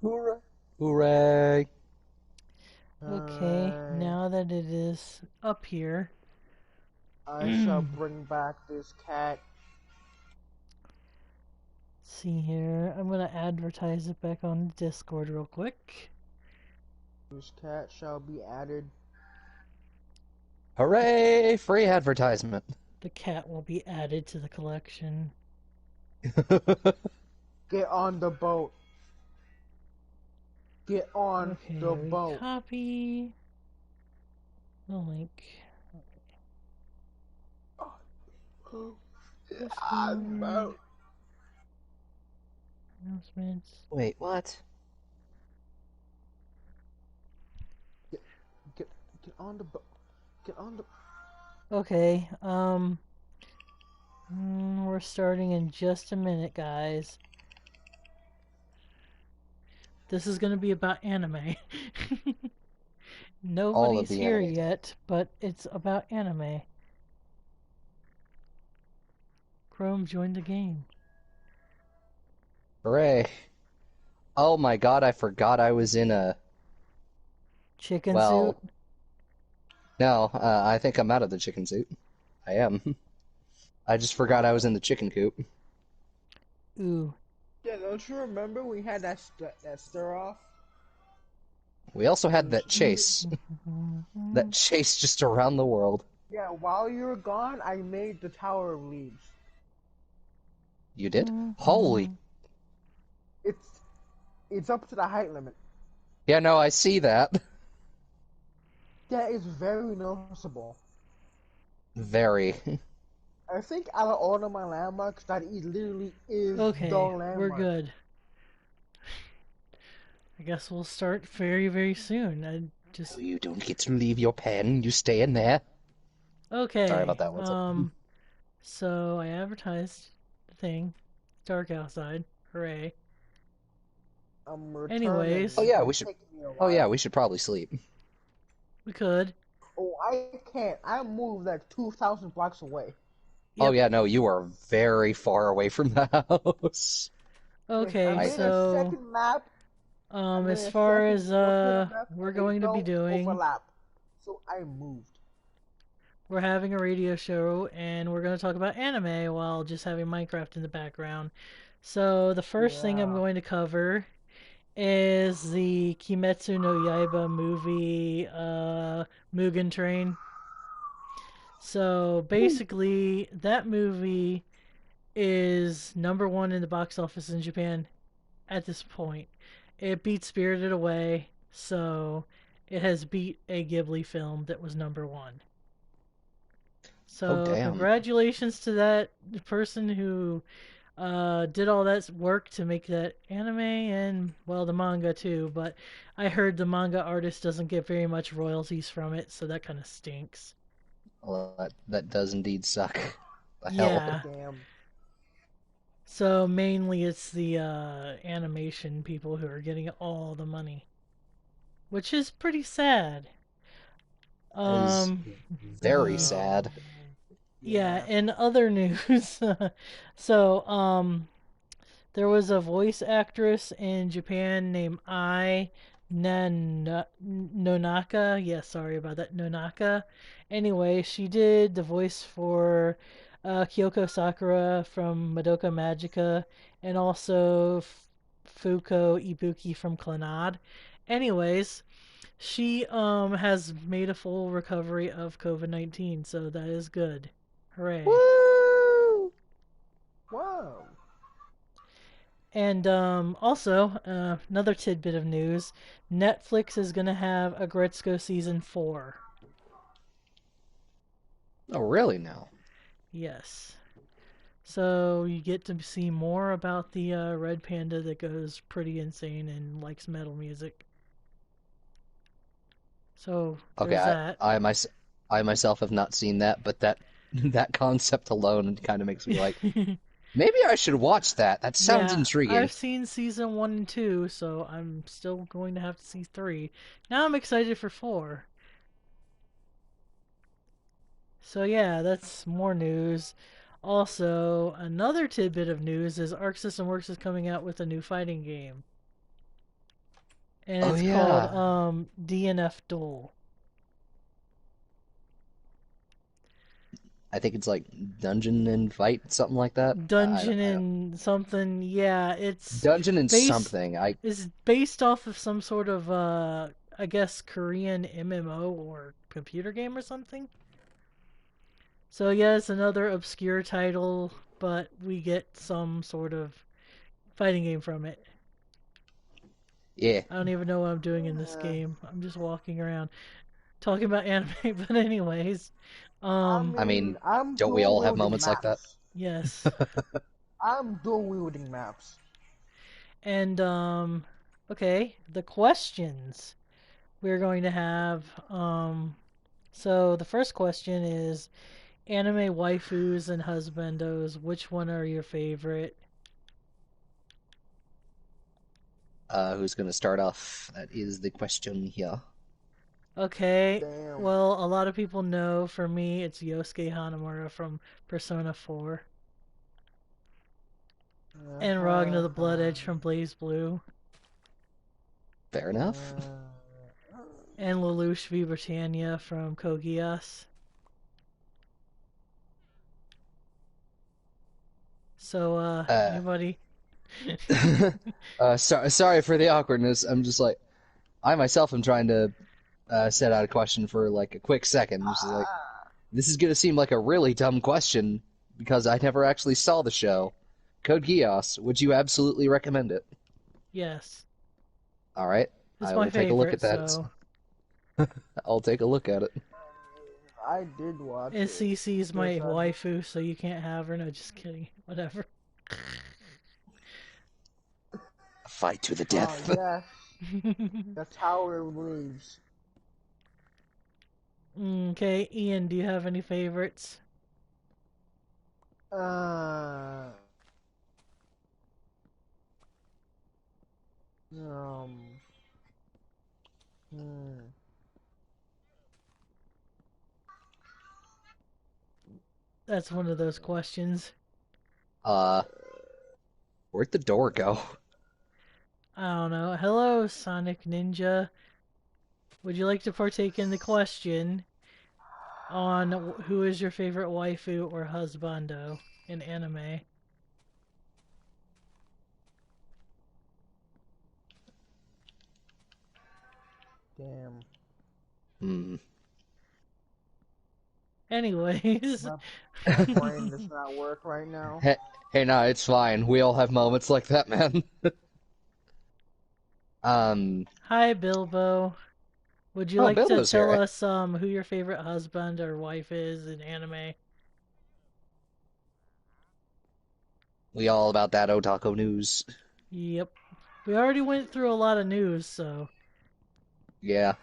Hooray! Hooray! Okay, Alright. now that it is up here. I shall bring back this cat. See here, I'm gonna advertise it back on Discord real quick. This cat shall be added. Hooray! Free advertisement. The cat will be added to the collection. Get on the boat. Get on Okay, the we boat. copy the link. Discord. Announcements. Wait, what? Get, get on the boat. Get on the. Okay, we're starting in just a minute, guys. This is gonna be about anime. All of Nobody's the here anime. yet, but it's about anime. Chrome joined the game. Hooray. Oh my god, I forgot I was in a... Chicken suit? Well, no, I think I'm out of the chicken suit. I am. I just forgot I was in the chicken coop. Ooh. Yeah, don't you remember we had that stir off? We also had that chase. That chase just around the world. Yeah, while you were gone, I made the Tower of Leaves. You did? Holy... It's it's up to the height limit. Yeah, no, I see that. Yeah, it's very noticeable. Very. I think out of all of my landmarks, that it literally is the Okay, landmark. we're good. I guess we'll start very, very soon. I just... You don't get to leave your pen. You stay in there. Okay, Sorry about that. What's up? so I advertised the thing. It's dark outside. Hooray. I'm returning. Anyways. Oh yeah, we It's should. taking me a Oh yeah, while. we should probably sleep. We could. Oh, I can't. I moved like 2,000 blocks away. Oh Yep. yeah, no, you are very far away from the house. Okay, I made a so second map. I made as a far second as European map, we're and they going to be don't doing, overlap. So I moved. we're having a radio show and we're going to talk about anime while just having Minecraft in the background. So the first thing I'm Yeah. going to cover is the Kimetsu no Yaiba movie Mugen Train. So basically that movie is number 1 in the box office in Japan at this point. It beat Spirited Away, so it has beat a Ghibli film that was number 1. Oh So damn. congratulations to that person who did all that work to make that anime and well the manga too. But I heard the manga artist doesn't get very much royalties from it, so that kind of stinks. Well, that does indeed suck. The hell. Yeah. Damn. So mainly it's the animation people who are getting all the money, which is pretty sad. That is Um, very sad. yeah, Yeah. in other news, so there was a voice actress in Japan named Nonaka. Yeah, sorry about that, Nonaka. Anyway, she did the voice for Kyoko Sakura from Madoka Magica and also Fuko Ibuki from Clannad. Anyways, she has made a full recovery of COVID-19, so that is good. Hooray. Woo! Wow. And also, another tidbit of news, Netflix is going to have Agretzko Season 4. Oh really now? Yes. So you get to see more about the red panda that goes pretty insane and likes metal music. So Okay, there's that. I myself have not seen that, but that that concept alone kind of makes me like, maybe I should watch that. That sounds Yeah, intriguing. I've seen season 1 and 2, so I'm still going to have to see 3. Now I'm excited for 4. So yeah, that's more news. Also, another tidbit of news is Arc System Works is coming out with a new fighting game. and Oh it's called yeah. DNF Duel. I think it's like Dungeon and Fight, something like that. Dungeon I don't. and something. Yeah, Dungeon and based something. it's based off of some sort of I guess Korean MMO or computer game or something. So yeah, it's another obscure title, but we get some sort of fighting game from it. Yeah. I don't even know what I'm doing in this game. I'm just walking around talking about anime, but anyways, I I um mean, mean, I'm don't we dual all have wielding moments like that? maps. yes. I'm dual wielding maps. And okay, the questions we're going to have so the first question is anime waifus and husbandos, which one are your favorite? Who's gonna start off? That is the question here. Okay, Damn. well, a lot of people know for me it's Yosuke Hanamura from Persona 4 and Ragna the Blood Edge from BlazBlue Fair enough. and Lelouch v Britannia from Kogias. So, Uh, anybody? sorry for the awkwardness. I'm just like, I myself am trying to set out a question for like a quick second. Just like, this is gonna seem like a really dumb question because I never actually saw the show. Code Geass, would you absolutely recommend it? Yes. All right, It's I my will take a look favorite, at that. so. I'll take a look at it. I did watch And it. CC's my Just waifu, so you can't have her. No, just kidding. Whatever. A fight to the oh death. yes, that's how it leaves. Okay, Ian, do you have any favorites? Uh, um, hmm. That's one of those questions. Uh, where'd the door go? I don't know. Hello, Sonic Ninja. Would you like to partake in the question on who is your favorite waifu or husbando in anime? Damn, Hmm. Anyways, my brain does not work right now. Hey, hey, no, it's fine. We all have moments like that, man. Um, hi Bilbo. Would you oh, like to Bilbo's tell here. us who your favorite husband or wife is in anime? We all about that otaku news. Yep. We already went through a lot of news, so Yeah.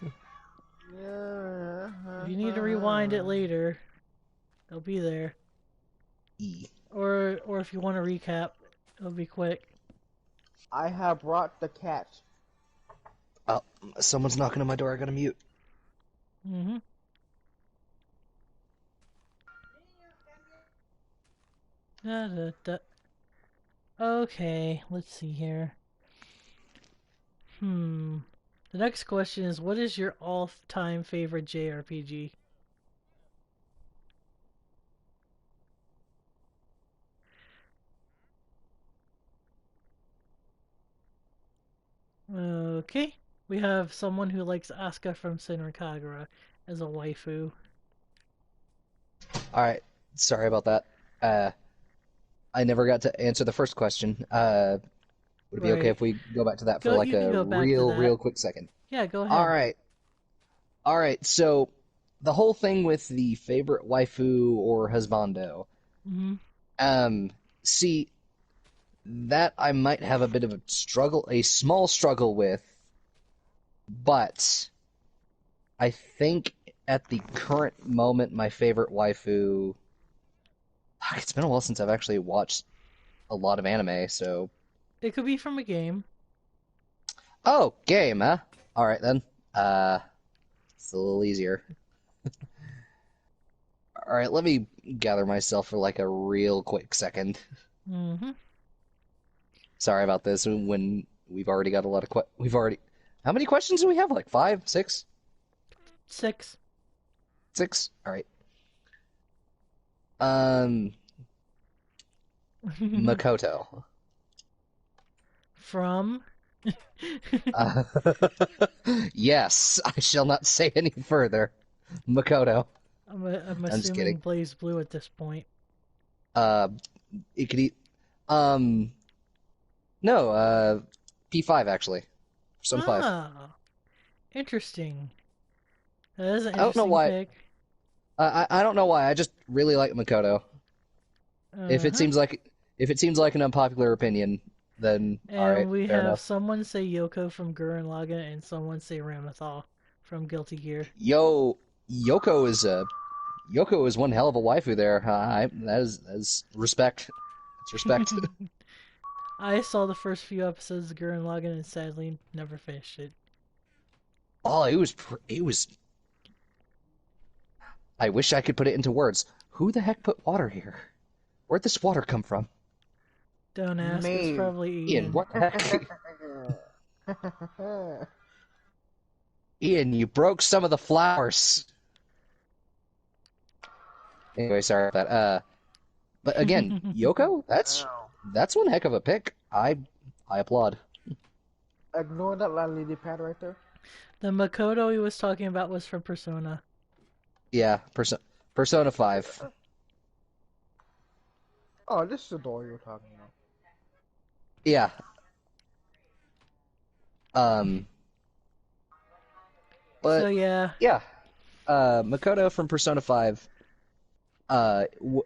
Yeah. if you need to rewind it later, they'll be there. E. Or if you want to recap, it'll be quick. I have brought the cat. Oh, someone's knocking on my door. I gotta mute. Mhm. Da, da, da. Okay, let's see here. Hmm. The next question is, what is your all-time favorite JRPG? Okay. We have someone who likes Asuka from Senran Kagura as a waifu. All right. Sorry about that. Uh, I never got to answer the first question. Would it be okay Right. if we go back to that for Go. like You can a go back to real that. quick second? Yeah, go All ahead. right. All right. So the whole thing with the favorite waifu or husbando. Mhm. Um, see, that I might have a bit of a small struggle with, but I think at the current moment, my favorite waifu. It's been a while since I've actually watched a lot of anime, so. It could be from a game. Oh, game, huh? Alright then. Uh, it's a little easier. Alright, let me gather myself for like a real quick second. Mhm. Sorry about this when we've already got a lot of we've already How many questions do we have? Like five, six, 6. six? All right. Um, Makoto. From? Uh, yes, I shall not say any further. Makoto. I'm I'm just assuming kidding. BlazBlue at this point. Uh, it could eat. Um, no. P5 actually. Persona 5. Ah, interesting. That is an I don't know interesting why. pick. I don't know why. I just really like Makoto. If it Uh-huh. seems like if it seems like an unpopular opinion, then all right, And we fair have enough. someone say Yoko from Gurren Lagann and someone say Ramathal from Guilty Gear. Yo, Yoko is Yoko is one hell of a waifu there. That is respect. It's respect. I saw the first few episodes of Gurren Lagann and sadly never finished it. Oh, it was. I wish I could put it into words. Who the heck put water here? Where'd this water come from? Don't ask, it's Me. probably Ian, Ian. what the heck? Ian, you broke some of the flowers. Anyway, sorry about that. But again, Yoko, Ow. that's one heck of a pick. I applaud. Ignore that lady pad right there. The Makoto he was talking about was from Persona. Yeah, Persona 5. Oh, this is the door you were talking about. Yeah. Um, So but yeah, yeah, Makoto from Persona 5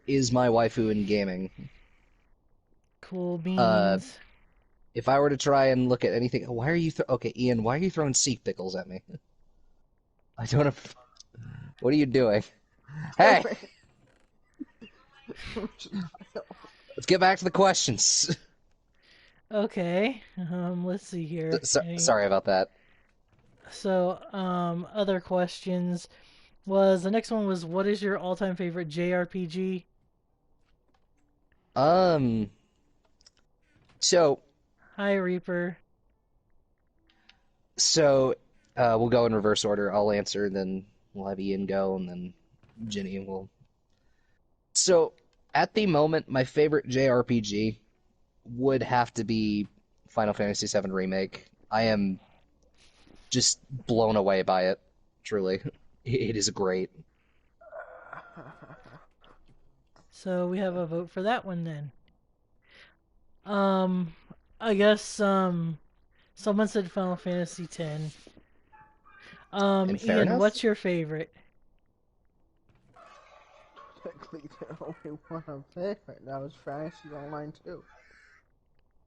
is my waifu in gaming. cool Uh, beans. if I were to try and look at anything, why are you okay, Ian, why are you throwing sea pickles at me? I don't have, what are you doing? Hey, let's get back to the questions. Okay, let's see here. Sorry about that. So, other questions was the next one was what is your all-time favorite JRPG? Um, so, Hi, Reaper. so, we'll go in reverse order. I'll answer, then we'll have Ian go, and then Jinny will. So, at the moment, my favorite JRPG would have to be Final Fantasy VII Remake. I am just blown away by it, truly. It is great. So we have a vote for that one then. Um, I guess someone said Final Fantasy X. And fair Ian, enough. what's your favorite? Technically, the only one I'm playing right now is Fantasy Online 2.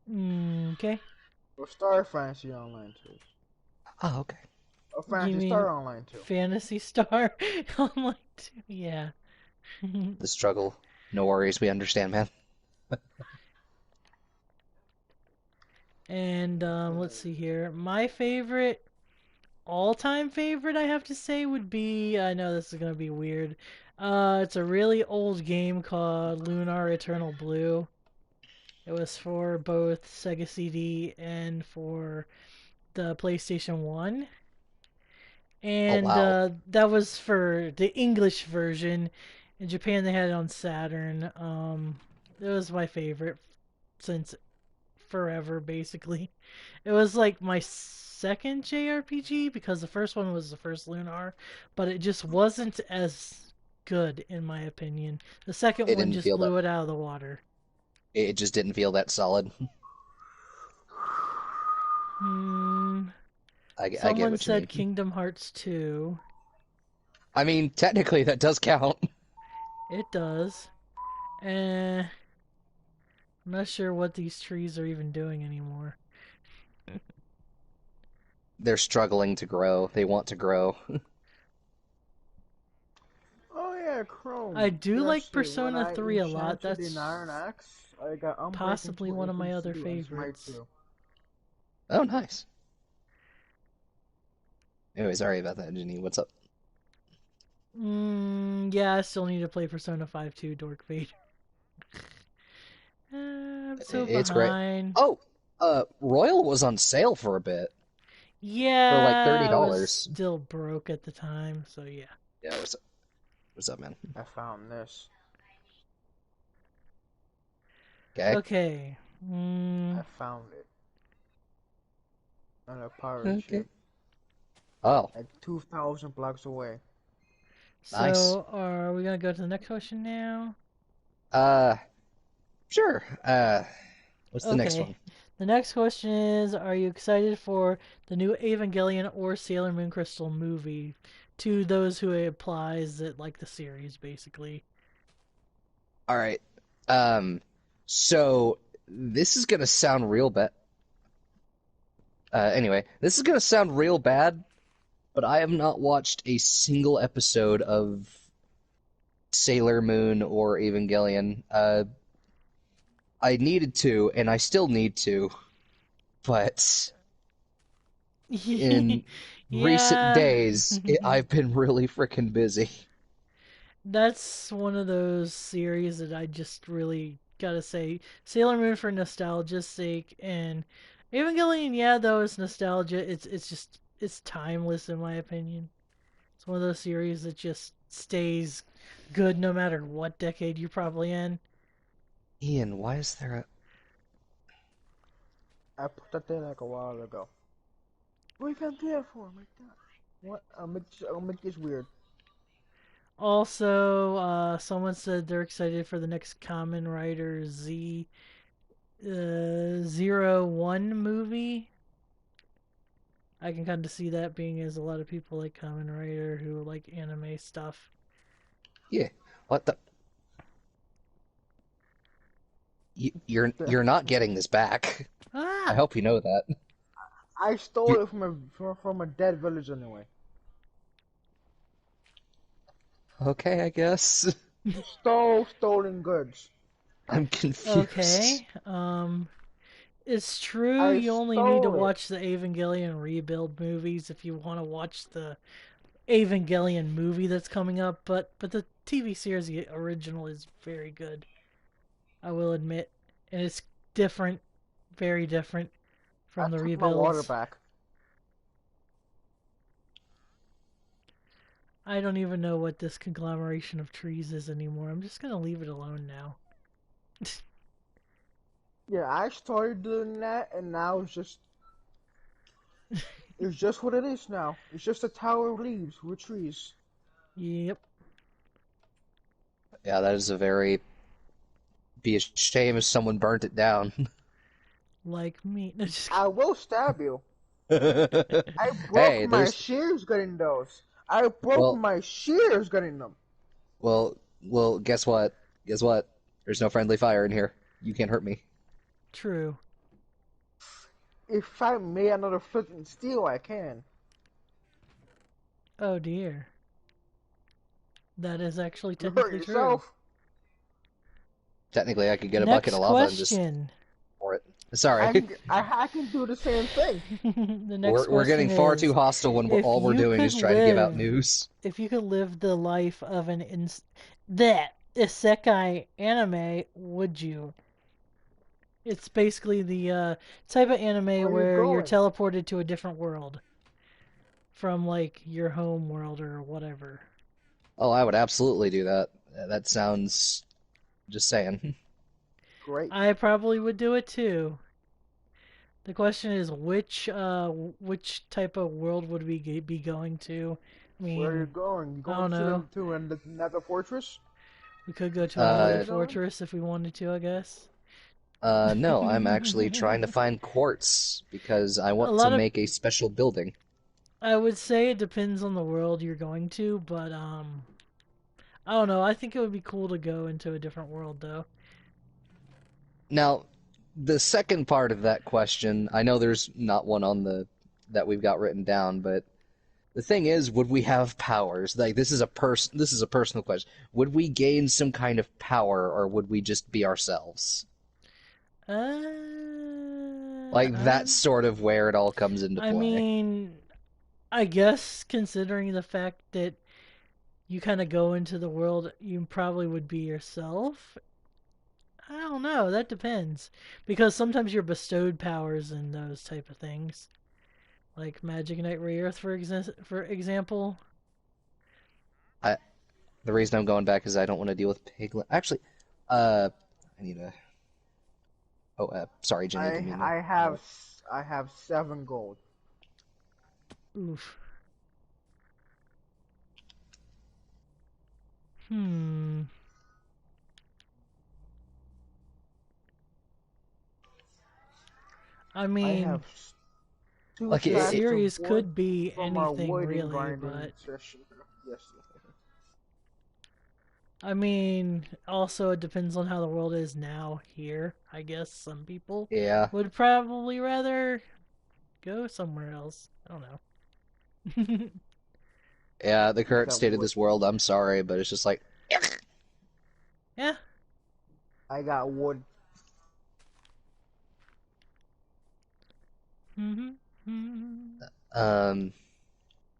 Okay. Or Star Fantasy Online 2. Oh, okay. Or You Fantasy mean Star Online 2. Fantasy Star? I'm like, yeah. The struggle. No worries, we understand, man. And let's see here. My favorite, all-time favorite, I have to say, would be. I know this is gonna be weird. It's a really old game called Lunar Eternal Blue. It was for both Sega CD and for the PlayStation 1. Oh, And wow. that was for the English version. In Japan, they had it on Saturn. It was my favorite since forever, basically. It was like my second JRPG because the first one was the first Lunar, but it just wasn't as good, in my opinion. The second It one didn't just feel that. blew it out of the water. It just didn't feel that solid. Hmm. I get Someone what you said mean. Kingdom Hearts 2. I mean, technically, that does count. It does. I'm not sure what these trees are even doing anymore. They're struggling to grow. They want to grow. Oh yeah, Chrome. I do like Seriously, when Persona I 3 a lot. enchanted the That's Iron Axe, I got Unbreaking possibly 2, one of my Infinity other 2, and Smite favorites. 2. Oh, nice. Anyway, sorry about that, Jinny. What's up? Yeah, I still need to play Persona 5 2 Dork Vader. I'm so It's great. behind. Oh, Royal was on sale for a bit. for like thirty Yeah, I was dollars. still broke at the time, so yeah. Yeah, what's up, man? I found this. Okay. Okay. I found it on a pirate Okay. ship, Oh, like 2,000 blocks away. nice. So, are we gonna go to the next question now? Uh, sure. What's the next Okay. one? The next question is, are you excited for the new Evangelion or Sailor Moon Crystal movie? To those who it applies that like the series, basically. All right. Um, so this is gonna sound real bad. Anyway, this is gonna sound real bad, but I have not watched a single episode of Sailor Moon or Evangelion. I needed to, and I still need to, but in recent Yeah. days, I've been really freaking busy. That's one of those series that I just really gotta say. Sailor Moon for nostalgia's sake, and Evangelion, yeah, though it's nostalgia, it's just it's timeless in my opinion. It's one of those series that just stays good no matter what decade you're probably in. Ian, why is there a... I put that there like a while ago. What are you gonna do that for? My God. What? I'll make this weird. Also, someone said they're excited for the next Kamen Rider Z 01 movie. I can kind of see that being as a lot of people like Kamen Rider who like anime stuff. Yeah, what the... The- you're not getting this back. I Ah, hope you know that. I You stole it from a dead village anyway. okay, I guess. You stole stolen goods. I'm confused. okay. It's true I you only need to stole it. watch the Evangelion Rebuild movies if you want to watch the Evangelion movie that's coming up, but the TV series the original is very good. I will admit, and it's different, very different I from the took my water rebuilds. back. I don't even know what this conglomeration of trees is anymore. I'm just gonna leave it alone now. Yeah, I started doing that, and now it's just what it is now. It's just a tower of leaves with trees. Yep, Yeah, that is a very... Be a shame if someone burnt it down. like me. No, just I will stab you. I broke Hey, my there's... shears getting those. I broke Well, my shears getting them. well, guess what? Guess what? There's no friendly fire in here. You can't hurt me. true. If I made another flint and steel, I can. Oh dear, that is actually You hurt technically true. yourself. Technically, I could get a bucket Next of lava and just question. pour it. Sorry. I can do the same thing. The next We're question getting far too is, hostile when if all we're you doing could is trying to give out live, news. if you could live the life of an that isekai anime, would you? It's basically the type of anime Where are you where you're going? teleported to a different world from like your home world or whatever. Oh, I would absolutely do that. That sounds... Just saying. Great. I probably would do it too. The question is which type of world would we be going to? I Where are you mean, going? You I going don't know. to another fortress? We could go to That's where another you're Uh, going? fortress if we wanted to, I guess. no, I'm actually trying to find quartz because I A want to lot of make a special building. I would say it depends on the world you're going to, but I don't know. I think it would be cool to go into a different world though. Now, the second part of that question, I know there's not one on the that we've got written down, but the thing is, would we have powers? Like this is a personal question. Would we gain some kind of power or would we just be ourselves? Like that's I'm sort of where it all comes into I play. mean, I guess considering the fact that you kind of go into the world, you probably would be yourself. I don't know. That depends, because sometimes you're bestowed powers and those type of things. Like Magic Knight Rayearth, for example. The reason I'm going back is I don't want to deal with Piglet. Actually, I need a. Oh, sorry, Jinny. Didn't mean to. I have 7 gold. Oof. Hmm. I I mean, have 2 Like, the stacks of series wood could be from our anything wood and really, grinding but session yesterday. I mean, also it depends on how the world is now here. I guess some people Yeah. would probably rather go somewhere else. I don't know. Yeah, the I current got state of wood. this world, I'm sorry, but it's just like, Yeah. I got wood. um,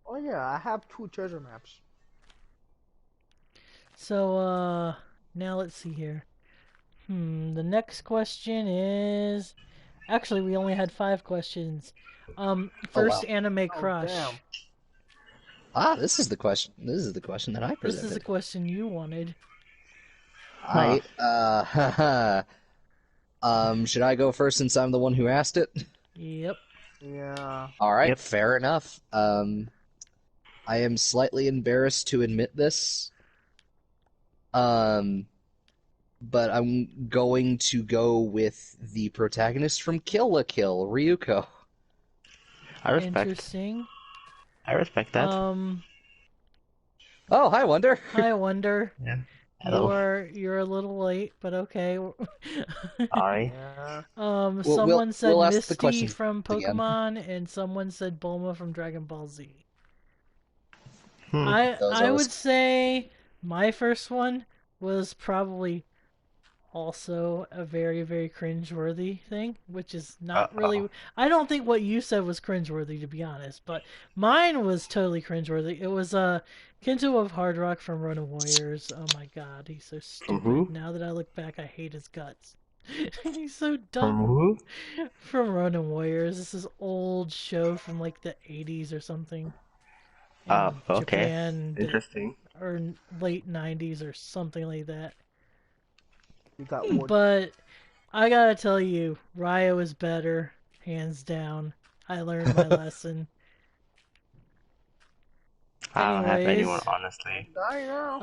Oh yeah, I have 2 treasure maps. So, now let's see here. The next question is. Actually, we only had 5 questions. oh First wow. anime Oh damn. crush. This is the question. This is the question that I This is the presented. question you wanted. Huh. Should I go first since I'm the one who asked it? Yep. Yeah. All right, Yep. fair enough. I am slightly embarrassed to admit this. Um, but I'm going to go with the protagonist from Kill la Kill, Ryuko. I respect. Interesting. I respect that. Oh, hi, Wonder. Hi, Wonder. Yeah. Hello. You're a little late, but okay. Sorry. Yeah. Someone said we'll ask the Misty questions from again. Pokemon, and someone said Bulma from Dragon Ball Z. Hmm. Those I are would say my first one was probably also a very, very cringeworthy thing, which is not Uh-oh. really. I don't think what you said was cringeworthy, to be honest, but mine was totally cringeworthy. It was Kento of Hard Rock from Ronin Warriors. Oh my god, he's so From stupid. who? Now that I look back, I hate his guts. He's so From dumb. who? From Ronin Warriors. This is old show from like the 80s or something Oh, in okay. Japan, Interesting. or late 90s or something like that. You got wood. But I gotta tell you, Ryo is better, hands down. I learned my lesson. I don't have anyone, Anyways, honestly. I know.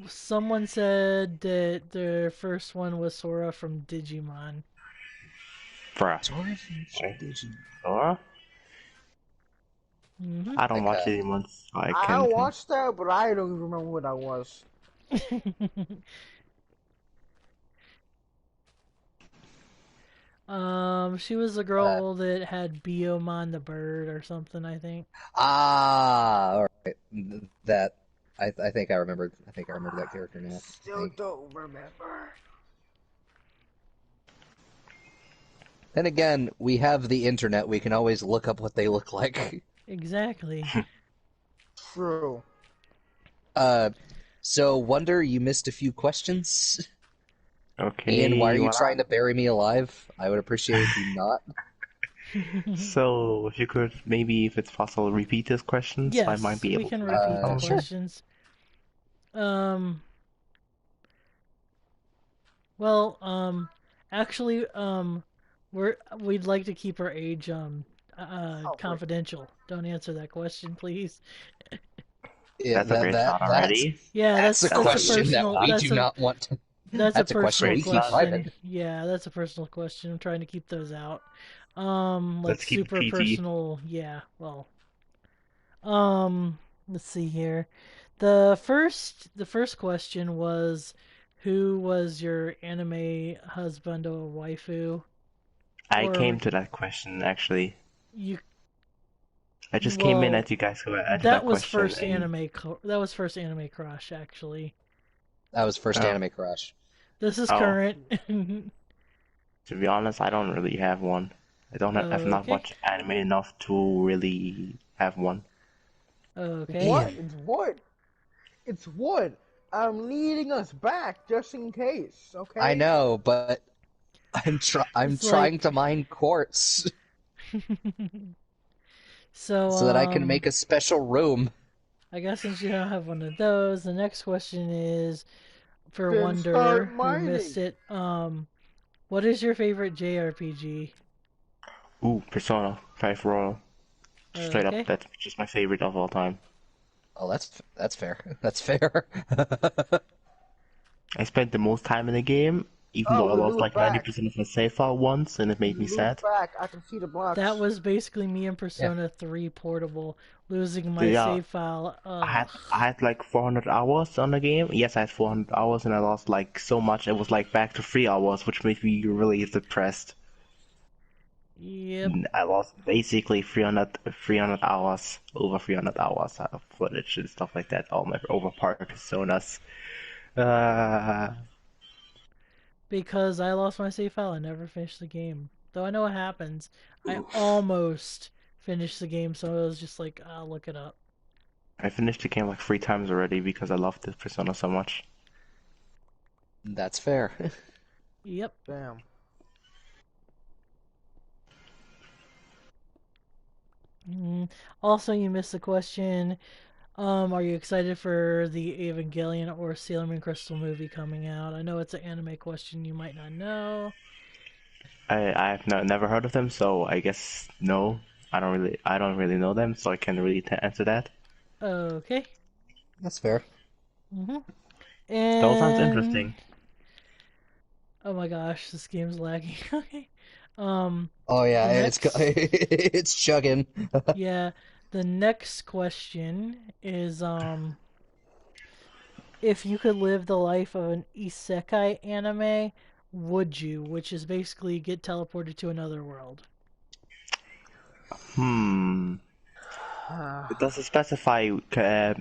someone said that their first one was Sora from Digimon. Bruh. Sorry. Sora? I don't Like, watch Digimon, so I I can't. watched that, but I don't even remember what I was. She was the girl that had Biyomon the bird or something, I think. all right. That I think I remembered. I think I remember that character now. Still don't remember. Then again, we have the internet. We can always look up what they look like. Exactly. True. So Wonder, you missed a few questions. Okay, Ian, why are you what trying to bury me alive? I would appreciate if you not. So, if you could maybe, if it's possible, repeat this question, so I might Yes, be we able can to. repeat the Sure. questions. Well, actually, we'd like to keep our age Oh, great. confidential. Don't answer that question, please. Yeah, That's a great start already. Yeah, that's a that's a question that personal. we do not want to. That's a That's a question personal we keep question. private. Yeah, that's a personal question. I'm trying to keep those out. Like Let's keep it super PG. personal. Yeah, well, um, let's see here. The first question was, who was your anime husband or waifu? I Or came to that question, actually. you I just came in well, at you guys who answered that that was question, first and anime that was first anime crush actually. That was first oh, anime crush. This is oh, current. to be honest, I don't really have one. I've not Okay. watched anime enough to really have one. Okay. What? Ian. It's wood. It's wood. I'm leading us back just in case. Okay. I know, but I'm It's trying like to mine quartz. So, so that I can make a special room. I guess since you don't have one of those, the next question is for Then start Wonder, who mining. missed it. What is your favorite JRPG? Ooh, Persona 5 Royal. Straight up, Okay. that's just my favorite of all time. Oh, that's fair. That's fair. I spent the most time in the game, even though I Oh, lost look like back. 90% of my save file once, and it made me Look sad. back. I can see the blocks. That was basically me in Yeah. Persona 3 Portable, losing my Yeah, save file. I had like 400 hours on the game. Yes, I had 400 hours, and I lost like so much. It was like back to 3 hours, which made me really depressed. Yep. I lost basically 300 hours, over 300 hours of footage and stuff like that. All my overpowered personas. Uh, Because I lost my save file, I never finished the game. Though I know what happens, I almost finished the game, so I was just like, I'll look it up. I finished the game like 3 times already because I loved the persona so much. That's fair. Yep. Damn. Also, you missed the question. Are you excited for the Evangelion or Sailor Moon Crystal movie coming out? I know it's an anime question you might not know. I've never heard of them, so I guess no. I don't really know them, so I can't really answer that. Okay. That's fair. Mhm. That sounds And interesting. oh my gosh, this game's lagging. Okay. Oh yeah, The next it's chugging. yeah, the next question is if you could live the life of an isekai anime, would you? Which is basically get teleported to another world. Hmm. Does it specify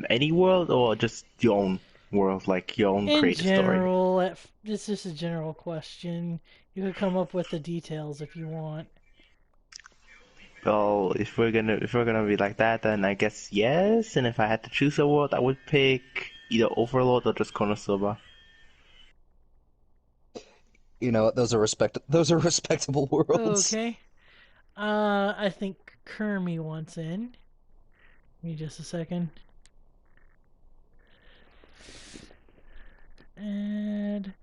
any world or just your own world, like your own In creative story? general, it's just a general question. You could come up with the details if you want. Well, if we're gonna be like that, then I guess yes. And if I had to choose a world, I would pick either Overlord or just Konosuba. You know, those are respectable worlds. Okay. I think Kermie wants in. Give me just a second. And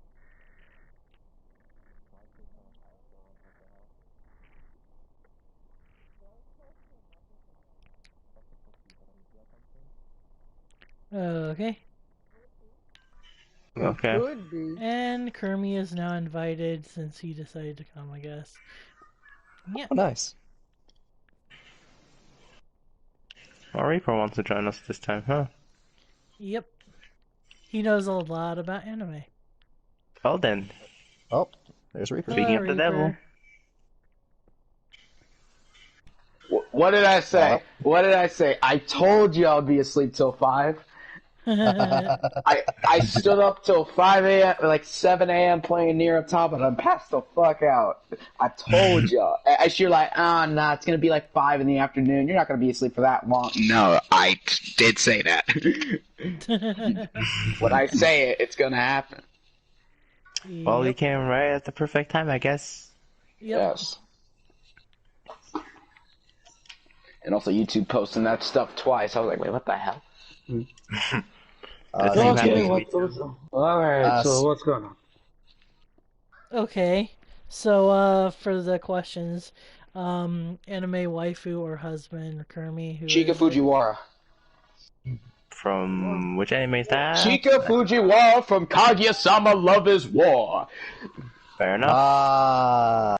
okay. Okay. Could be. And Kermie is now invited since he decided to come, I guess. Yeah. Oh, nice. Well, Reaper wants to join us this time, huh? Yep. He knows a lot about anime. Well then, Oh, there's Reaper. speaking Hello, of the devil. Reaper. What did I say? Well. What did I say? I told you I'd be asleep till 5. I stood up till 5 a.m., like 7 a.m. playing Near up top, and I passed the fuck out. I told you. You're like, nah, it's gonna be like 5 in the afternoon. You're not gonna be asleep for that long. No, I did say that. When I say it, it's gonna happen. Well, you Yep. came right at the perfect time, I guess. Yep. Yes. And also YouTube posting that stuff twice. I was like, wait, what the hell? The Uh, same thank happened you. to me too. Alright, so what's going on? Okay. So, for the questions, anime waifu or husband, Kermie, who Chika is it? Fujiwara. From which anime is that? Chika Fujiwara from Kaguya-sama Love is War. Fair enough.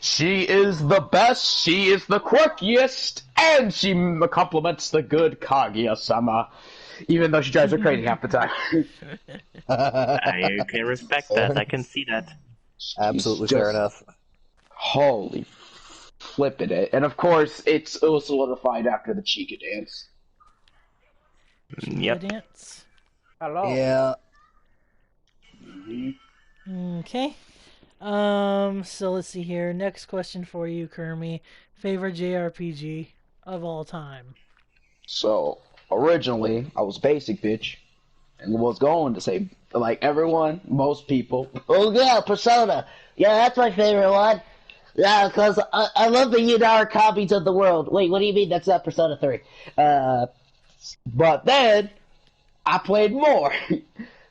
She is the best, she is the quirkiest, and she compliments the good Kaguya-sama. Even though she drives her crazy half the time. I can respect that. I can see that. Absolutely She's fair just- enough. Holy flippin' it. And of course, it was solidified after the Chika dance. Yep. Dance. Hello. Yeah. Okay. So let's see here. Next question for you, Kermie. Favorite JRPG of all time? So, originally, I was basic, bitch. And was going to say, like everyone, most people, oh yeah, Persona. Yeah, that's my favorite one. Yeah, because I love the Yidar copies of the world. Wait, what do you mean? That's not Persona 3. But then, I played more.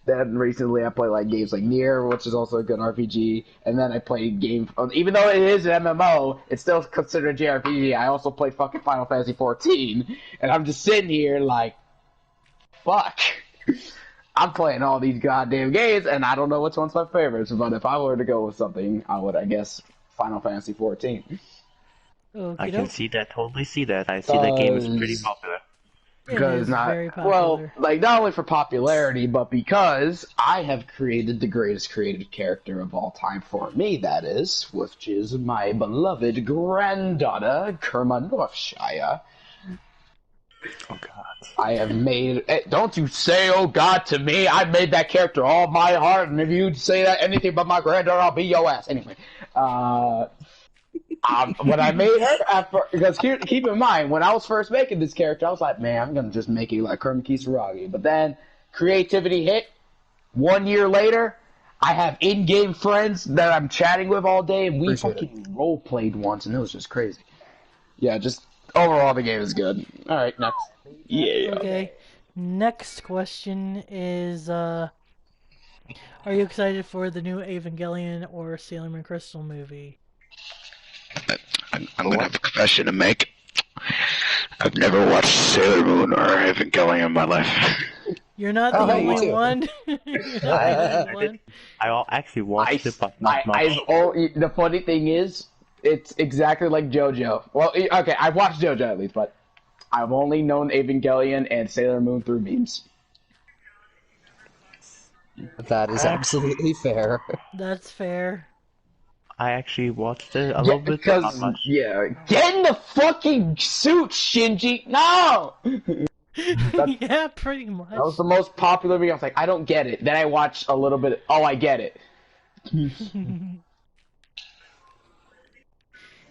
Then recently I played like games like Nier, which is also a good RPG, and then I played even though it is an MMO, it's still considered a JRPG. I also played fucking Final Fantasy 14, and I'm just sitting here like, fuck. I'm playing all these goddamn games, and I don't know which one's my favorites, but if I were to go with something, I would, I guess, Final Fantasy 14. I can see that, totally see that. I see that game is pretty popular. It is very popular. Well, like, not only for popularity, but because I have created the greatest creative character of all time for me, that is, which is my beloved granddaughter, Kerma Northshire. Oh god. I have made... Don't you say, oh god, to me. I made that character all my heart, and if you say that anything but my granddaughter, I'll be your ass. Anyway, when I made her, because keep in mind, when I was first making this character, I was like, man, I'm going to just make it like JinnyKisaragi. But then, creativity hit. 1 year later, I have in-game friends that I'm chatting with all day, and we fucking role-played once, and it was just crazy. Yeah, just overall, the game is good. Alright, next. Yeah. Okay. Next question is, are you excited for the new Evangelion or Sailor Moon Crystal movie? I'm gonna have a confession to make. I've never watched Sailor Moon or Evangelion in my life. You're not the only one. I actually watched it, but not much. The funny thing is, it's exactly like JoJo. Well, okay, I've watched JoJo at least, but I've only known Evangelion and Sailor Moon through memes. That is absolutely fair. That's fair. I actually watched it a little bit, but not much. Yeah, get in the fucking suit, Shinji! No! Yeah, pretty much. That was the most popular video. I was like, I don't get it. Then I watched a little bit. Oh, I get it.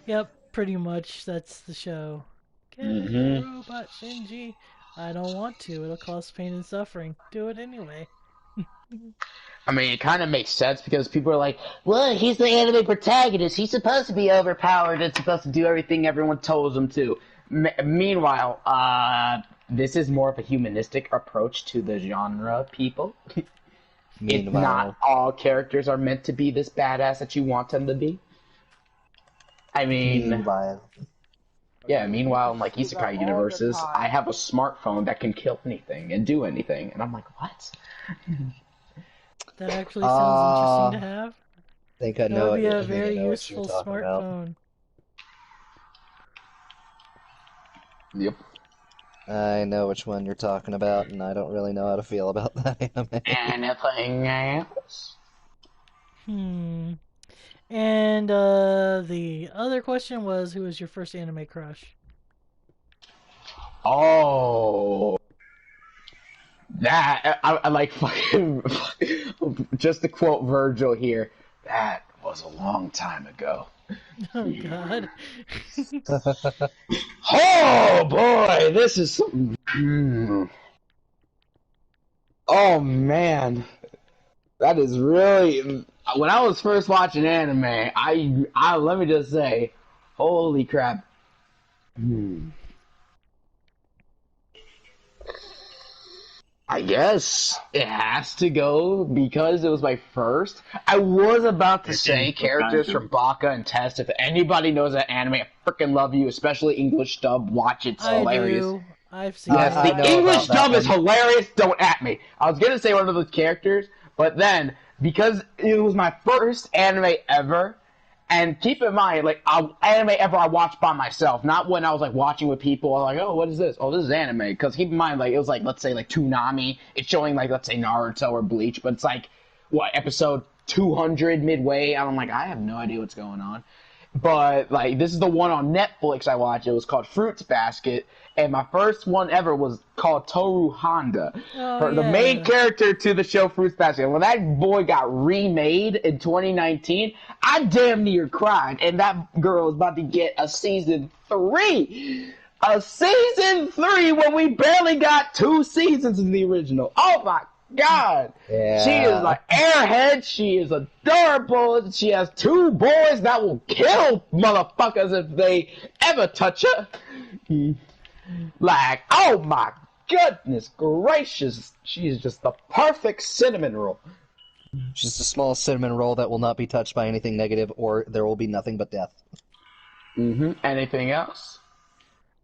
Yep, pretty much. That's the show. Get the robot, Shinji. I don't want to. It'll cause pain and suffering. Do it anyway. I mean, it kind of makes sense because people are like, well, he's the anime protagonist. He's supposed to be overpowered and supposed to do everything everyone tells him to. Meanwhile, this is more of a humanistic approach to the genre, people. Not all characters are meant to be this badass that you want them to be. I mean... Meanwhile, in like isekai universes, I have a smartphone that can kill anything and do anything. And I'm like, what? That actually sounds interesting to have. I think I know That would be what a very useful smartphone. Yep. I know which one you're talking about, and I don't really know how to feel about that anime. Anything else? And the other question was, who was your first anime crush? Oh, that I like fucking. Just to quote Virgil here, that was a long time ago. Oh God. Oh boy, this is something. Oh man, that is really. When I was first watching anime, I let me just say, holy crap. I guess it has to go because it was my first. I was about to say characters from Baka and Test. If anybody knows that anime, I freaking love you, especially English dub. Watch it, it's hilarious. I do. I've seen Yes, it. the English dub is hilarious. Don't at me. I was gonna say one of those characters, but then because it was my first anime ever, and keep in mind, like anime ever I watched by myself, not when I was like watching with people. I was like, oh, what is this? Oh, this is anime. Because keep in mind, like it was like let's say like Toonami. It's showing like let's say Naruto or Bleach, but it's like what episode 200 midway. And I'm like, I have no idea what's going on. But like this is the one on Netflix I watched. It was called Fruits Basket, and my first one ever was called Toru Honda, the main character to the show Fruits Basket. When that boy got remade in 2019, I damn near cried, and that girl is about to get a season 3. A season 3 when we barely got 2 seasons of the original. Oh my god! Yeah. She is like airhead. She is adorable. She has 2 boys that will kill motherfuckers if they ever touch her. Like, oh my goodness gracious, she is just the perfect cinnamon roll. Just a small cinnamon roll that will not be touched by anything negative, or there will be nothing but death. Anything else?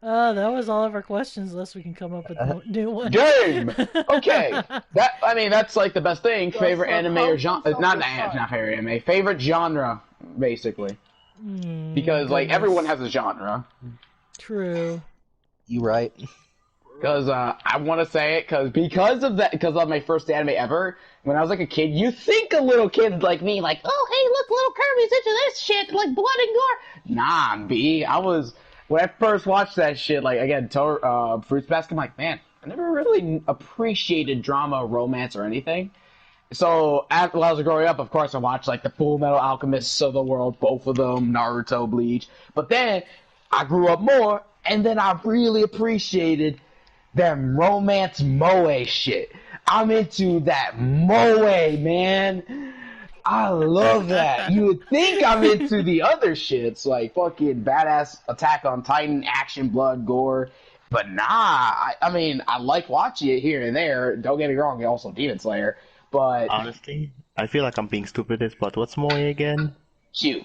That was all of our questions, unless we can come up with new ones. Game. Okay, that's like the best thing. Favorite anime or genre? Not favorite anime. Favorite genre, basically. Because like everyone has a genre. True. You right? Because I want to say it because of my first anime ever. When I was like a kid, you think a little kid like me, like, oh hey, look, little Kirby's into this shit, like blood and gore. Nah, B. When I first watched that shit, like again, Fruits Basket, I'm like, man, I never really appreciated drama, romance, or anything. So while I was growing up, of course, I watched like the Full Metal Alchemists of the world, both of them, Naruto, Bleach. But then I grew up more, and then I really appreciated them romance moe shit. I'm into that moe, man. I love that. You would think I'm into the other shits, like fucking badass Attack on Titan, action, blood, gore. But nah, I mean, I like watching it here and there. Don't get me wrong, also Demon Slayer. But honestly, I feel like I'm being stupid, but what's Moe again? Cute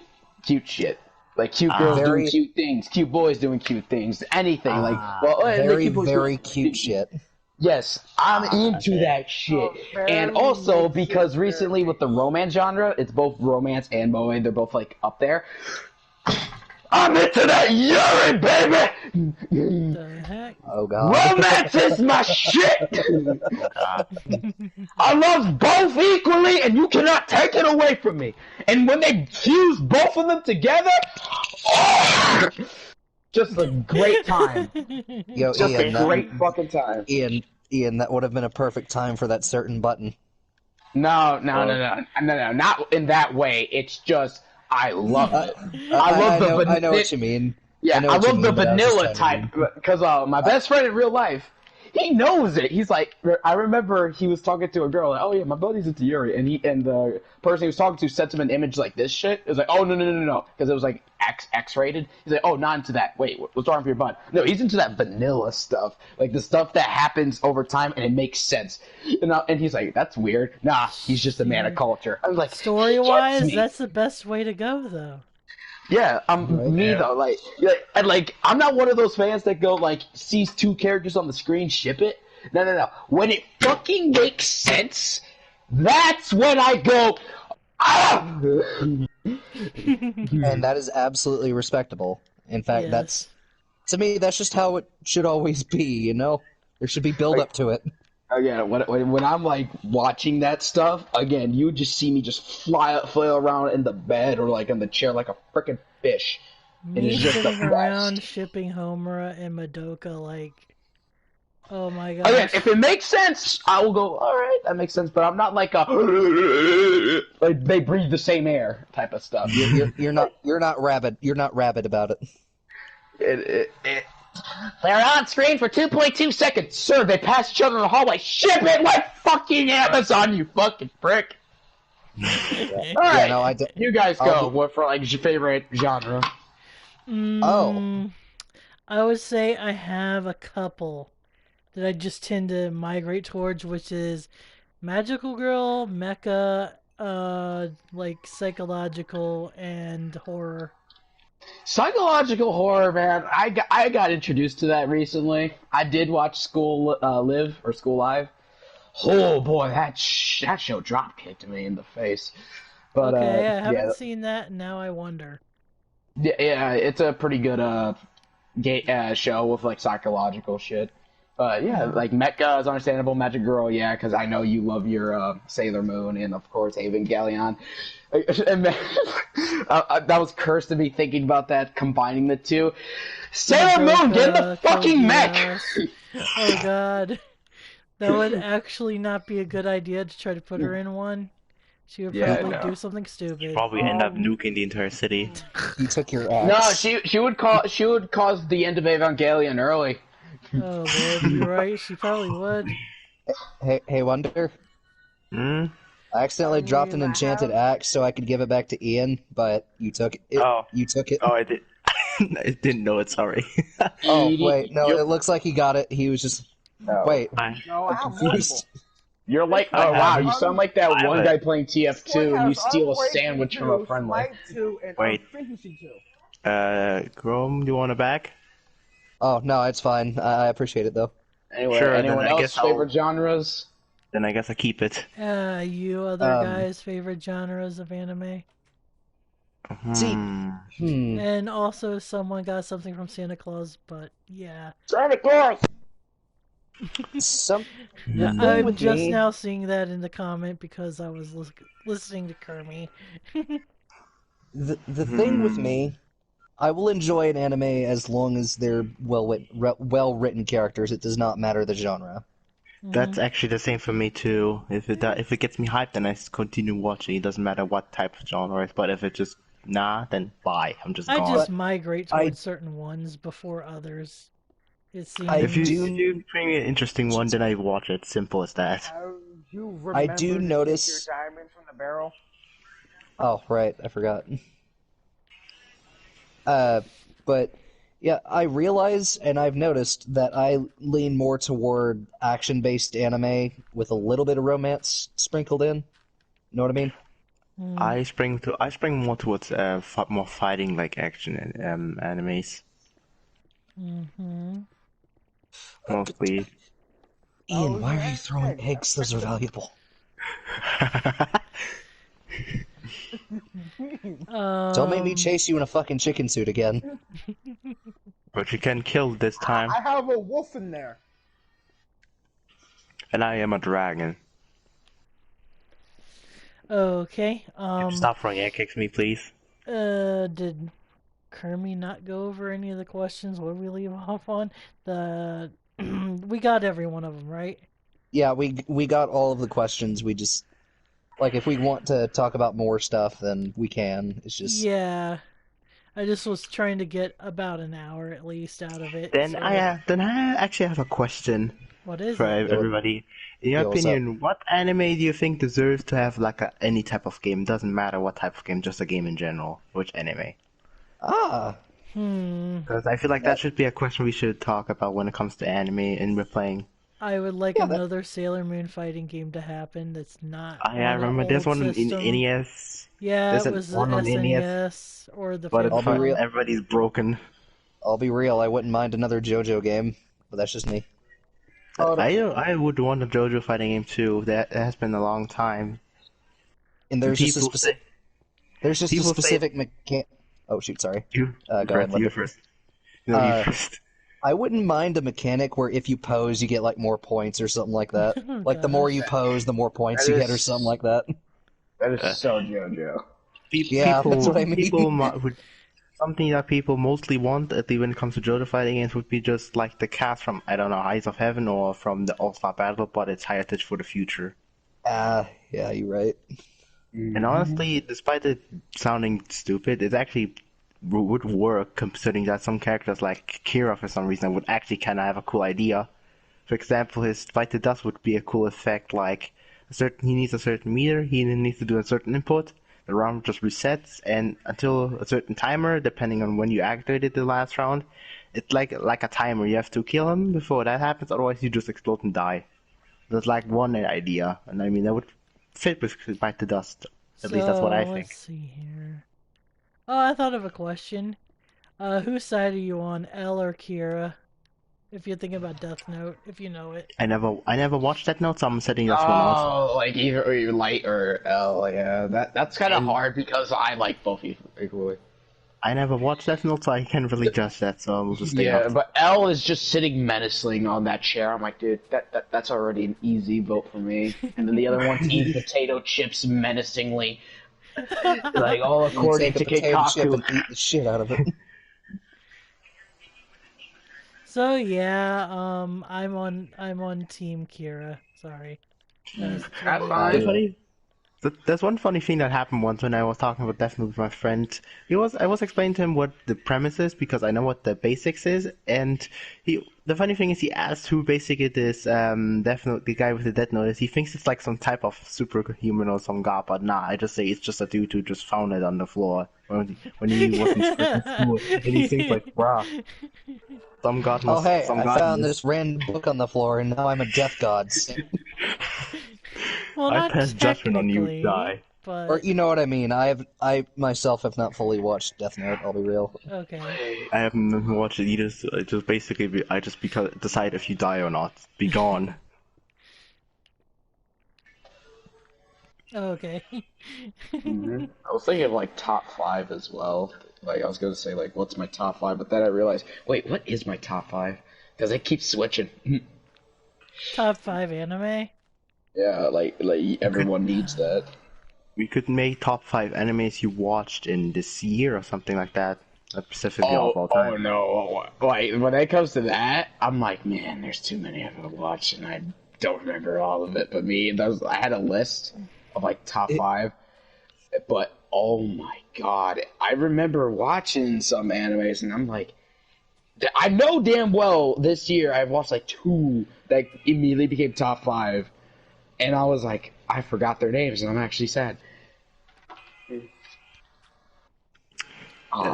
shit. Like cute girls doing cute things, cute boys doing cute things, anything. Very cute shit. Yes, I'm into that shit. And also, because recently with the romance genre, it's both romance and moe, they're both like up there. I'm into that Yuri, baby! The heck? Oh god. Romance is my shit! I love both equally, and you cannot take it away from me. And when they fuse both of them together, just a great time. Yo, Just Ian, a great fucking time. Ian, that would have been a perfect time for that certain button. No, not in that way. It's just, I love it. I know what you mean. Yeah, I love the vanilla type, because my best friend in real life, he knows it. He's like, I remember he was talking to a girl, like, oh yeah, my buddy's into Yuri, and the person he was talking to sent him an image like this shit. It was like, oh no, because it was like X-rated. He's like, oh, not into that. Wait, what's wrong with your bud? No, he's into that vanilla stuff, like the stuff that happens over time and it makes sense. And he's like, that's weird. Nah, he's just a man of culture. I was like, story-wise, that's the best way to go, though. Yeah, though, like I'm not one of those fans that go like sees 2 characters on the screen, ship it. No. When it fucking makes sense, that's when I go. Ah! And that is absolutely respectable. In fact, Yes. to me, that's just how it should always be. You know, there should be build up to it. Again, when I'm like watching that stuff, again, you just see me just flail around in the bed or like in the chair like a freaking fish. Me it's just sitting the around best. shipping Homura and Madoka, like, oh my gosh. Again, if it makes sense, I will go, alright, that makes sense, but I'm not like a like they breathe the same air type of stuff. You're not rabid about it. They're on screen for 2.2 seconds. Sir, they pass each other in the hallway. Ship it like fucking Amazon, you fucking prick. Alright, Yeah, no, you guys go. What for like your favorite genre? I would say I have a couple that I just tend to migrate towards, which is magical girl, mecha, like psychological and horror. Psychological horror, man. I got introduced to that recently. I did watch School Live. Oh boy, that show drop kicked me in the face. But Okay, I haven't seen that, and now I wonder. yeah, it's a pretty good show with like psychological shit. But yeah, like Mecha is understandable. Magic Girl, yeah, because I know you love your Sailor Moon and of course Evangelion. And that was cursed to me thinking about that, combining the two. Sailor Moon, get in the fucking mech! Oh god. That would actually not be a good idea to try to put her in one. She would probably do something stupid. Probably end up nuking the entire city. You took your No, axe. she would cause the end of Evangelion early. Oh lord, you're right, she probably would. Hey, Wonder. Hmm? I accidentally dropped an enchanted axe so I could give it back to Ian, but you took it. Oh. You took it. Oh, I did. I didn't know it. Sorry. Oh wait, no, You're, it looks like he got it. He was just no. wait. No, I I'm have confused. You're like, I oh wow, have- you sound like that I have one it. guy playing TF2 and you steal a Unbreaking sandwich from 2, a friendly. Smite 2, and Wait. Efficiency 2. Chrome, do you want a bag? Oh no, it's fine. I appreciate it though. Anyway, Sure, then anyone I else guess I'll- favorite genres? Then I guess I keep it. You other Um, guys' favorite genres of anime? See, Hmm. And also, someone got something from Santa Claus, but yeah. Santa Claus! some Yeah, thing I'm with just me- now seeing that in the comment because I was listening to Kermie. the thing with me, I will enjoy an anime as long as they're well written characters. It does not matter the genre. That's actually the same for me too. If it gets me hyped, then I continue watching. It doesn't matter what type of genre it is. But if it just then bye. I'm just I gone. just migrate I- towards certain ones before others. It seems. I If you do- bring me an interesting one, then I watch it. Simple as that. You remember I do to take notice- your diamond from the barrel? Oh right, I forgot. But yeah, I realize and I've noticed that I lean more toward action-based anime with a little bit of romance sprinkled in. Know what I mean? I spring more towards more fighting like action and animes Mm-hmm. mostly. Ian, why are you throwing eggs? Those are valuable. Don't make me chase you in a fucking chicken suit again. But you can kill this time, I have a wolf in there. and I am a dragon. Okay. Stop throwing egg kicks me, please. Did Kermie not go over any of the questions? What did we leave off on? We got every one of them, right? Yeah, we got all of the questions. We just if we want to talk about more stuff, then we can. It's just Yeah. I just was trying to get about an hour at least out of it. Then so- I actually have a question What is for it? everybody. In your Yo, what's opinion, what anime do you think deserves to have any type of game? Doesn't matter what type of game, just a game in general. Which anime? Because I feel like that should be a question we should talk about when it comes to anime and we're playing. I would like Yeah, that- another Sailor Moon fighting game to happen that's not I on an remember there's old one system. in NES, Yeah, there's it was the one on SNES or the but I'll be real. everybody's broken. I'll be real. I wouldn't mind another JoJo game, but that's just me. I would want a JoJo fighting game too. That has been a long time. And there's just a People specific. say- There's just a people say- specific mechanic. Oh shoot, sorry. You, Go ahead, Brett, you Linda. first. No, Uh, you first. I wouldn't mind a mechanic where if you pose, you get more points or something like that. The more you pose, the more points That you get, or is- something like that. That is so JoJo. Yeah, that's what I mean. Something that people mostly want, at least when it comes to JoJo fighting games, would be just like the cast from, I don't know, Eyes of Heaven or from the All-Star Battle, but it's heritage for the future. Yeah, you're right. And honestly, despite it sounding stupid, it actually would work, considering that some characters like Kira, for some reason, would actually kind of have a cool idea. For example, his Fight to Dust would be a cool effect, like he needs a certain meter, he needs to do a certain input, the round just resets, and until a certain timer, depending on when you activated the last round, it's like a timer. You have to kill him before that happens, otherwise you just explode and die. That's like one idea, and I mean that would fit with Fight to Dust. At least that's what I think. Let's see here. Oh, I thought of a question. Whose side are you on, L or Kira? If you're thinking about Death Note, if you know it. I never watched that note, so I'm setting that one off. Oh, like either light or L, yeah. That's kind of hard because I like both equally. I never watched that note, so I can't really judge that, so we'll just stay Yeah, off. but L is just sitting menacing on that chair. I'm like, dude, that's already an easy vote for me. And then the other one's eating potato chips menacingly, like all according Take to a potato chip Keikaku. and eat the shit out of it. So yeah, I'm on Team Kira. Sorry. That's fine. There's one funny thing that happened once when I was talking about Death Note with my friend. I was explaining to him what the premise is because I know what the basics is, and the funny thing is he asked who basically this Death Note, the guy with the Death Note is. He thinks it's like some type of superhuman or some god, but nah, I just say it's just a dude who just found it on the floor when he wasn't in school, and he thinks like, bruh, some god Oh must. hey, some I god found must- this random book on the floor, and now I'm a death god. Well, I not pass judgment on you, technically, die. but Or you know what I mean. I myself have not fully watched Death Note. I'll be real. okay. I haven't watched it either. So I just basically, decide if you die or not. Be gone. Okay. I was thinking of like top 5 as well. Like I was gonna say like what's my top 5, but then I realized wait, what is my top 5? Because it keeps switching. Top 5 anime? Yeah, like everyone needs that. We could make top 5 animes you watched in this year or something like that. Specifically of all time. Oh no! Like when it comes to that, I'm like, man, there's too many I've watched, and I don't remember all of it. But I had a list of like top 5, but oh my god, I remember watching some animes, and I'm like, I know damn well this year I've watched like 2 that immediately became top 5, and I was like, I forgot their names, and I'm actually sad.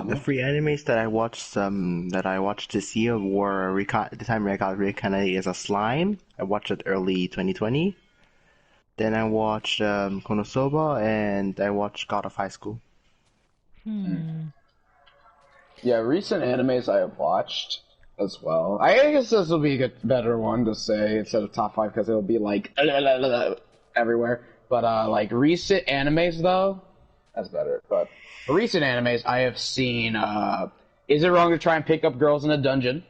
The 3 animes that I watched this year were the time I got reincarnated as a slime. I watched it early 2020. Then I watched Konosuba, and I watched God of High School. Yeah, recent animes I have watched as well. I guess this will be a better one to say instead of top 5 because it'll be like everywhere. But like recent animes though, that's better. But recent animes I have seen. Is it wrong to try and pick up girls in a dungeon?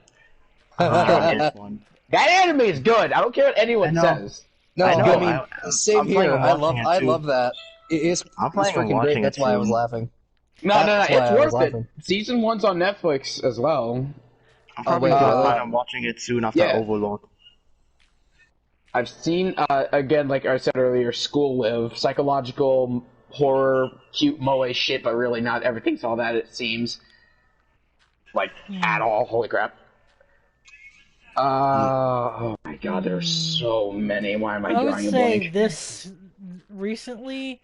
That one. That anime is good. I don't care what anyone says. No, I know, I mean, I'm same planning here. on I watching it I too. love that. It's I'm planning on freaking watching great. it That's why I was soon. laughing. No, That's why it's I was worth it. laughing. Season 1's on Netflix as well. I'm probably wait, gonna really? plan on watching it soon after Yeah. Overlord. I've seen, again, like I said earlier, School Live, psychological horror, cute moe shit, but really not everything's all that it seems. Like, at all. Holy crap. Oh my god, there's so many. Why am I I would drawing a say blank? this recently,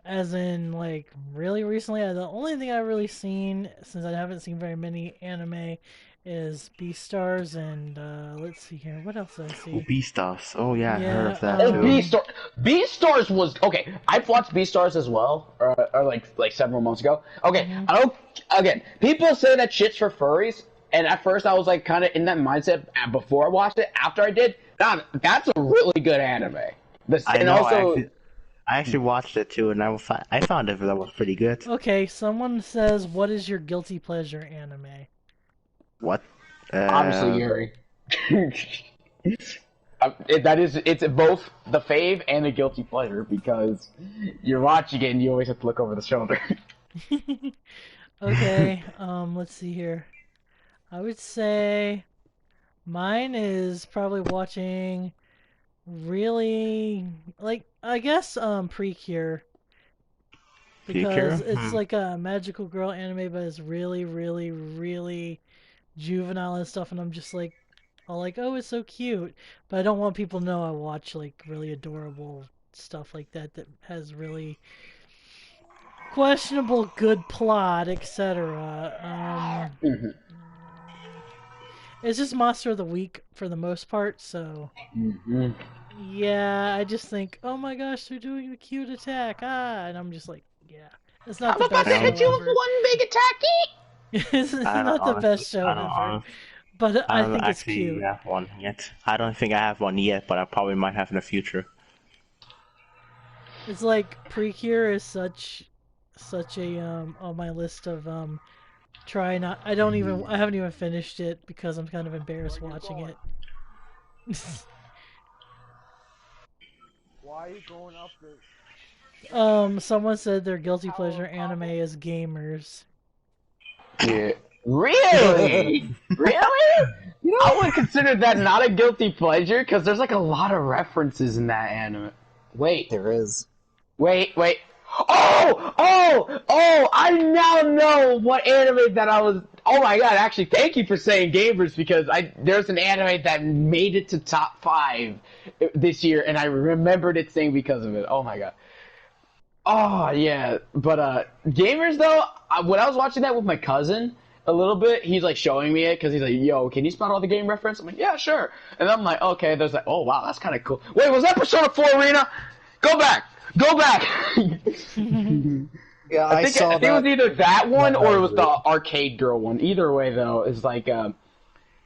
as in like really recently, the only thing I've really seen, since I haven't seen very many anime, is Beastars and let's see here, what else did I Oh, see? Beastars. Oh yeah, I heard of Yeah, that Oh, too. Beastars was okay. I've watched Beastars as well, or like several months ago. Okay, I don't. Again, people say that shit's for furries, and at first I was like kind of in that mindset before I watched it. After I did, God, that's a really good anime. I And know. also, I actually watched it too, and I found it that was pretty good. Okay, someone says, what is your guilty pleasure anime? What? obviously Yuri. It's both the fave and a guilty pleasure because you're watching it and you always have to look over the shoulder. Okay, let's see here. I would say mine is probably watching really like I guess Precure because Precure? it's like a magical girl anime but it's really really really juvenile and stuff and I'm just like all like oh it's so cute but I don't want people to know I watch like really adorable stuff like that that has really questionable good plot etc. It's just Monster of the Week for the most part, so yeah, I just think, oh my gosh, they're doing a cute attack, and I'm just like, yeah, it's not the best show ever. one big attacky. It's not the best show I don't, ever, honest- but I I don't think it's actually cute. have one yet. I don't think I have one yet, but I probably might have in the future. It's like Precure is such a on my list of try not. I haven't even finished it because I'm kind of embarrassed watching it. Why are you going up there? Someone said their guilty pleasure anime is gamers. Yeah. Really? Really? I would consider that not a guilty pleasure because there's like a lot of references in that anime. Wait, There is. Wait. Oh! I now know what anime that I was. Oh my god! Actually, thank you for saying gamers because there's an anime that made it to top 5 this year, and I remembered its thing because of it. Oh my god. Oh yeah, but gamers though. When I was watching that with my cousin a little bit, he's like showing me it because he's like, "Yo, can you spot all the game reference?" I'm like, "Yeah, sure." And I'm like, "Okay." There's like, "Oh wow, that's kind of cool." Wait, was that Persona 4 Arena? Go back. Yeah, I think it was either that one or it was the arcade girl one. Either way, though, is like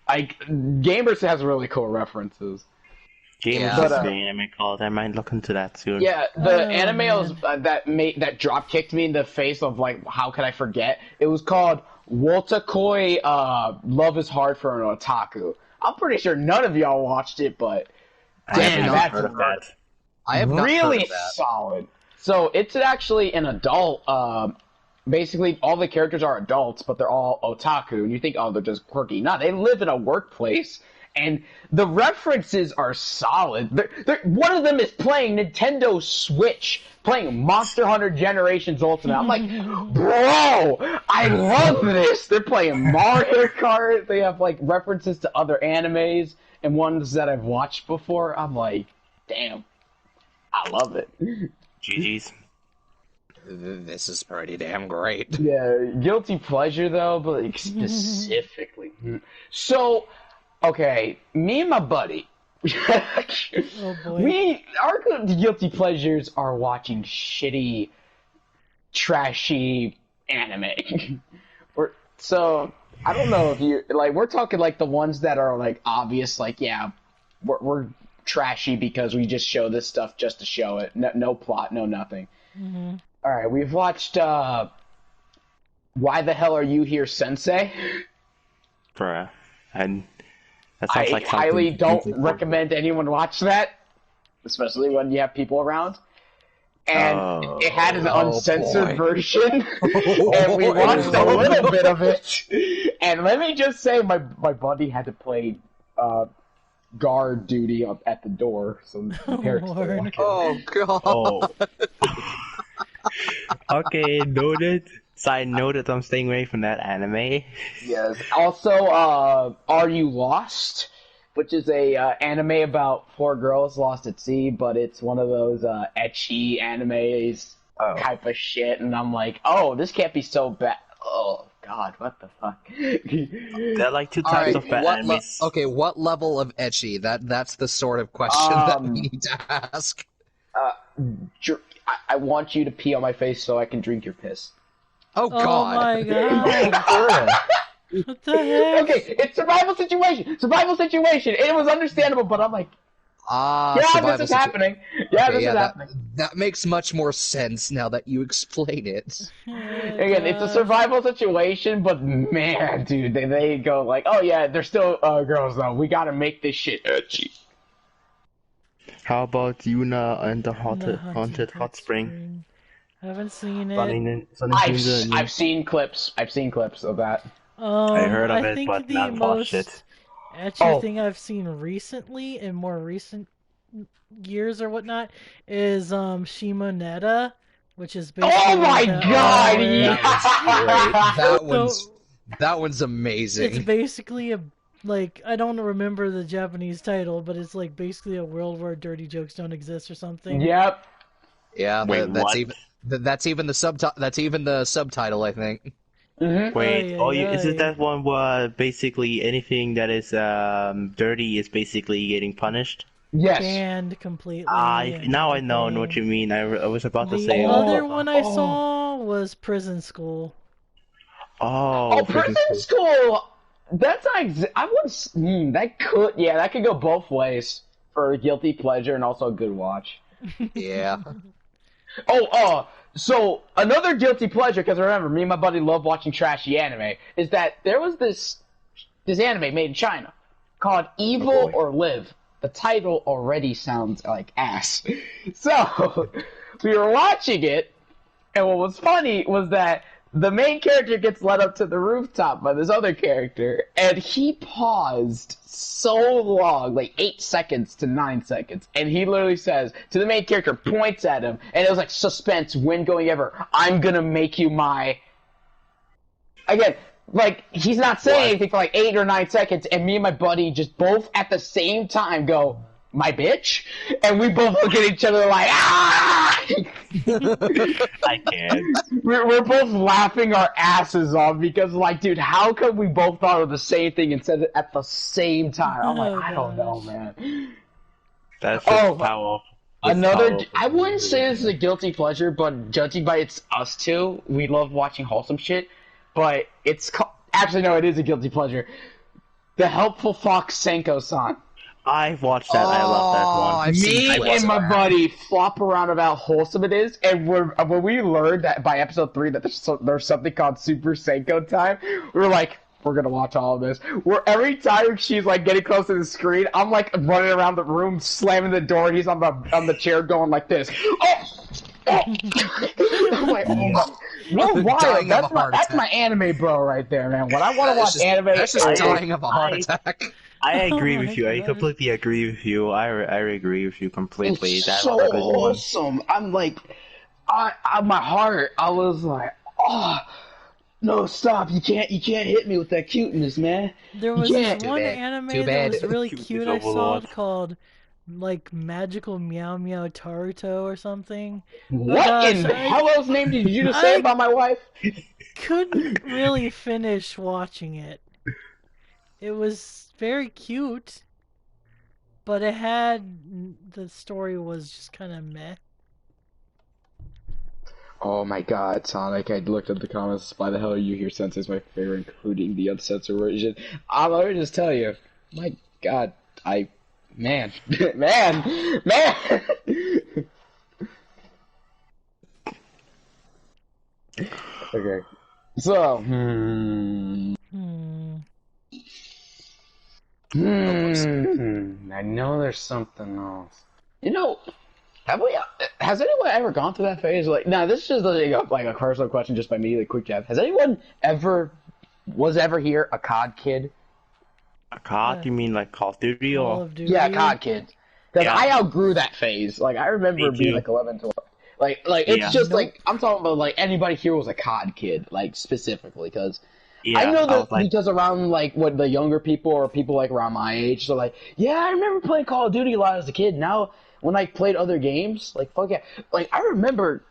Gamers has really cool references. Gamers Yeah. is the anime called. I might look into that soon. Yeah, the anime man. that drop kicked me in the face of like how could I forget? It was called Wotakoi. Love is hard for an otaku. I'm pretty sure none of y'all watched it, but I have damn, not that's heard of that. I have not really heard of that. solid. So it's actually an adult. Basically, all the characters are adults, but they're all otaku. And you think, oh, they're just quirky. No, they live in a workplace, and the references are solid. One of them is playing Nintendo Switch, playing Monster Hunter Generations Ultimate. I'm like, bro, I love this. They're playing Mario Kart. They have like references to other animes and ones that I've watched before. I'm like, damn, I love it. GG's. This is pretty damn great. Yeah, guilty pleasure though, but like specifically. So, okay, me and my buddy, Oh boy. our guilty pleasures are watching shitty, trashy anime. So I don't know if you like. We're talking like the ones that are like obvious, like yeah, we're trashy because we just show this stuff just to show it. No plot, no nothing. Mm-hmm. All right, we've watched Why the Hell Are You Here, Sensei? Bruh. And that sounds I like something highly you don't think recommend anyone watch that, especially when you have people around. And it had an uncensored boy. version, and we watched a little bit of it. And let me just say, my buddy had to play guard duty up at the door, so parents don't Lord. watch it. Oh god. Oh. Okay, noted. Side noted, I'm staying away from that anime. Yes. Also, Are You Lost? Which is a anime about 4 girls lost at sea, but it's one of those ecchi animes type of shit, and I'm like, oh, this can't be so bad. Oh god, what the fuck? There are like 2 All types right, of bad what animes. okay, what level of ecchi? That's the sort of question that we need to ask. I want you to pee on my face so I can drink your piss. Oh Oh god. my god. What the heck? Okay, it's survival situation. It was understandable, but I'm like, yeah, this is happening. Yeah, this is happening. That makes much more sense now that you explain it. Again, it's a survival situation, but man, dude, they go like, oh yeah, they're still girls though. We gotta make this shit ecchi. How about Yuna and the Haunted Hot Spring? Haven't seen it. I've seen clips. I've seen clips of that. I heard of I it, think but the not watched it. ecchi thing I've seen recently, in more recent years or whatnot, is Shimoneta, which is basically. Oh my god! where- That one's amazing. It's basically I don't remember the Japanese title, but it's like basically a world where dirty jokes don't exist or something. Yep. Yeah, Wait, that's what? that's even the subtitle, I think. Mm-hmm. Wait, is it Ay. that one where basically anything that is dirty is basically getting punished? Yes. Banned completely. Now I know what you mean. I was about to The say. other one I saw was Prison School. Oh, Prison School. That's not. I would. That could go both ways for a guilty pleasure and also a good watch. Yeah. So another guilty pleasure, because remember, me and my buddy love watching trashy anime, is that there was this anime made in China called Evil or Live. The title already sounds like ass. So we were watching it, and what was funny was that the main character gets led up to the rooftop by this other character, and he paused so long, like 8 seconds to 9 seconds, and he literally says to the main character, points at him, and it was like suspense, win going ever. I'm gonna make you my. Again, like he's not saying anything for like 8 or 9 seconds, and me and my buddy just both at the same time go, my bitch? And we both look at each other like, ah! I can't. We're both laughing our asses off because, like, dude, how come we both thought of the same thing and said it at the same time? I'm like, I don't know, man. That's powerful. I wouldn't say this is a guilty pleasure, but judging by it's us two, we love watching wholesome shit. But it's actually no, it is a guilty pleasure. The Helpful Fox Senko-san. I've watched that. I love that one. Me and my buddy flop around about how wholesome it is, and when we learned that by episode 3 that there's something called Super Senko time, we were like, we're gonna watch all of this. Where every time she's like getting close to the screen, I'm like running around the room, slamming the door, and he's on the chair going like this. I'm like, oh my. No, why? That's my anime bro right there, man. When I want to watch anime, that's just dying of a heart attack. I agree with you. I completely agree with you. I agree with you completely. It's That so was a good one. awesome. I'm like, my heart. I was like, oh, no, stop! You can't hit me with that cuteness, man. There was this one anime that was really Cuteness cute. I saw overlord. it called like Magical Meow Meow Taruto or something. What in the hell's name did you just say about my wife? Couldn't really finish watching it. It was very cute, but the story was just kind of meh. Oh my god, Sonic, I looked at the comments. Why the hell are you here? Sensei is my favorite, including the uncensored version. Let me just tell you. My god, man. Okay. So, I know there's something else. You know, has anyone ever gone through that phase? Like, no, this is just like a personal question just by me, like quick jab. Has anyone ever here a COD kid? A COD? You mean like Call of Duty Call or? of Duty. Yeah, COD kid. Because Yeah. I outgrew that phase. Like, I remember Me being too. like 11, 12. Like it's Yeah. just like, I'm talking about like anybody here was a COD kid, like specifically, because Yeah, I know that was like, because around like what the younger people or people like around my age, they're like, yeah, I remember playing Call of Duty a lot as a kid. Now when I played other games, like fuck yeah, like I remember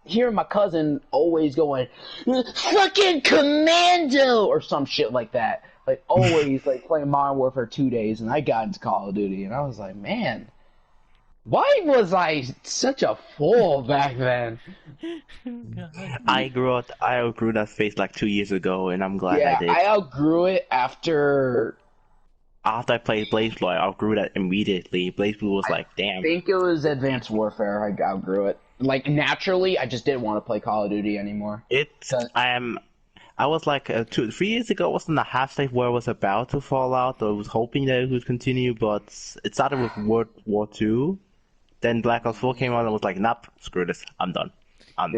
hearing my cousin always going, fucking Commando or some shit like that. Like always like playing Modern Warfare 2 days, and I got into Call of Duty, and I was like, man, why was I such a fool back then? God. I outgrew that phase like 2 years ago, and I'm glad Yeah, I did. I outgrew it after. After I played BlazBlue, I outgrew that immediately. BlazBlue was like, damn. I think it was Advanced Warfare. I outgrew it. Like naturally, I just didn't want to play Call of Duty anymore. I was like 3 years ago. Wasn't the half-life war was about to fall out? I was hoping that it would continue, but it started with World War II. Then Black Ops 4 came out and was like, nope, screw this, I'm done. I